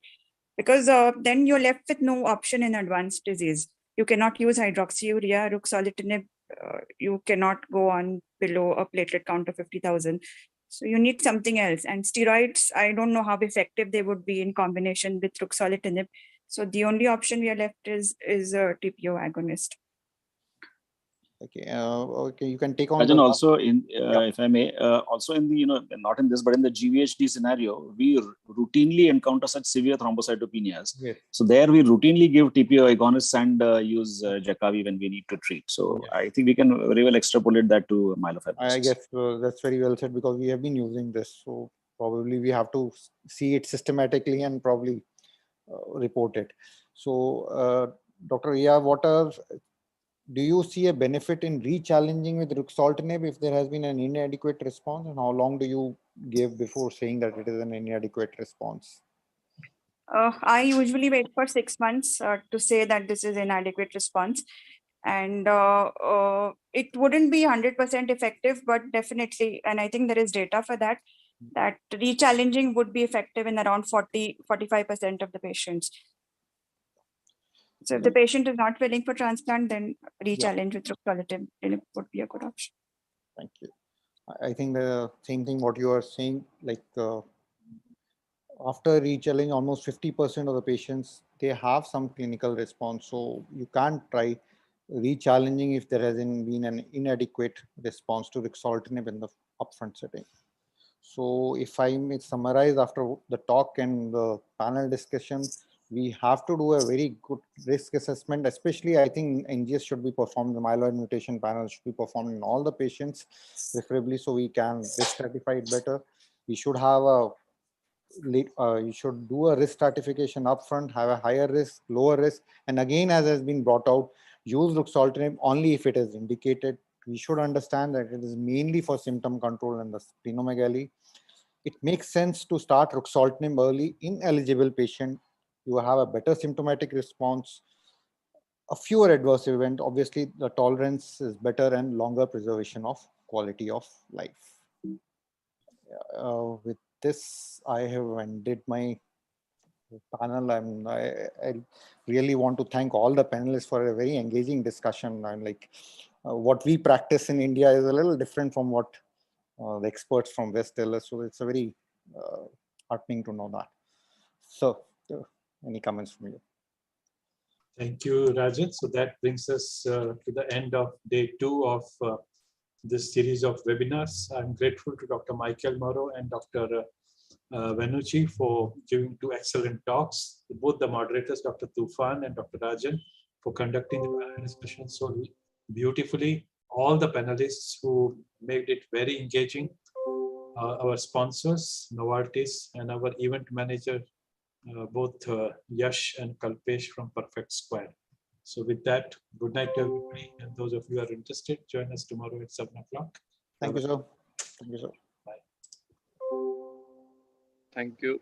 because then you're left with no option in advanced disease. You cannot use hydroxyurea, ruxolitinib. You cannot go on below a platelet count of 50,000. So you need something else. And steroids, I don't know how effective they would be in combination with ruxolitinib. So the only option we are left is a TPO agonist. Okay, okay, you can take on. Rajan, also in, if I may, also in the, not in this, but in the GVHD scenario, we routinely encounter such severe thrombocytopenias. Yes. So there we routinely give TPO agonists and use Jakavi when we need to treat. So yes. I think we can very well extrapolate that to myelofibrosis. I guess that's very well said, because we have been using this. So probably we have to see it systematically and probably report it. So Dr. Ria, do you see a benefit in re-challenging with ruxolitinib if there has been an inadequate response, and how long do you give before saying that it is an inadequate response? I usually wait for 6 months to say that this is inadequate response, and it wouldn't be 100% effective, but definitely, and I think there is data for that, that re-challenging would be effective in around 40-45% of the patients. So if the patient is not willing for transplant, then re-challenge with ruxolitinib would be a good option. Thank you. I think the same thing what you are saying, like after re-challenge, almost 50% of the patients, they have some clinical response. So you can't try re-challenging if there hasn't been an inadequate response to ruxolitinib in the upfront setting. So if I may summarize after the talk and the panel discussion, we have to do a very good risk assessment, especially I think NGS should be performed, the myeloid mutation panel should be performed in all the patients, preferably so we can risk stratify it better. We should have you should do a risk stratification upfront, have a higher risk, lower risk, and again, as has been brought out, use ruxolitinib only if it is indicated. We should understand that it is mainly for symptom control and the splenomegaly. It makes sense to start ruxolitinib early in eligible patient. You have a better symptomatic response, a fewer adverse event. Obviously, the tolerance is better and longer preservation of quality of life. With this, I have ended my panel. I really want to thank all the panelists for a very engaging discussion. And like what we practice in India is a little different from what the experts from West tell us. So it's a very heartening to know that. So any comments from you? Thank you, Rajan. So that brings us to the end of day 2 of this series of webinars. I'm grateful to Dr. Michael Morrow and Dr. Venucci for giving 2 excellent talks, both the moderators, Dr. Tufan and Dr. Rajan, for conducting the panel discussion so beautifully. All the panelists who made it very engaging. Our sponsors, Novartis, and our event manager, both Yash and Kalpesh from Perfect Square. So with that, good night to everybody. And those of you who are interested, join us tomorrow at 7 o'clock. Thank you, sir. Thank you, sir. Bye. Thank you.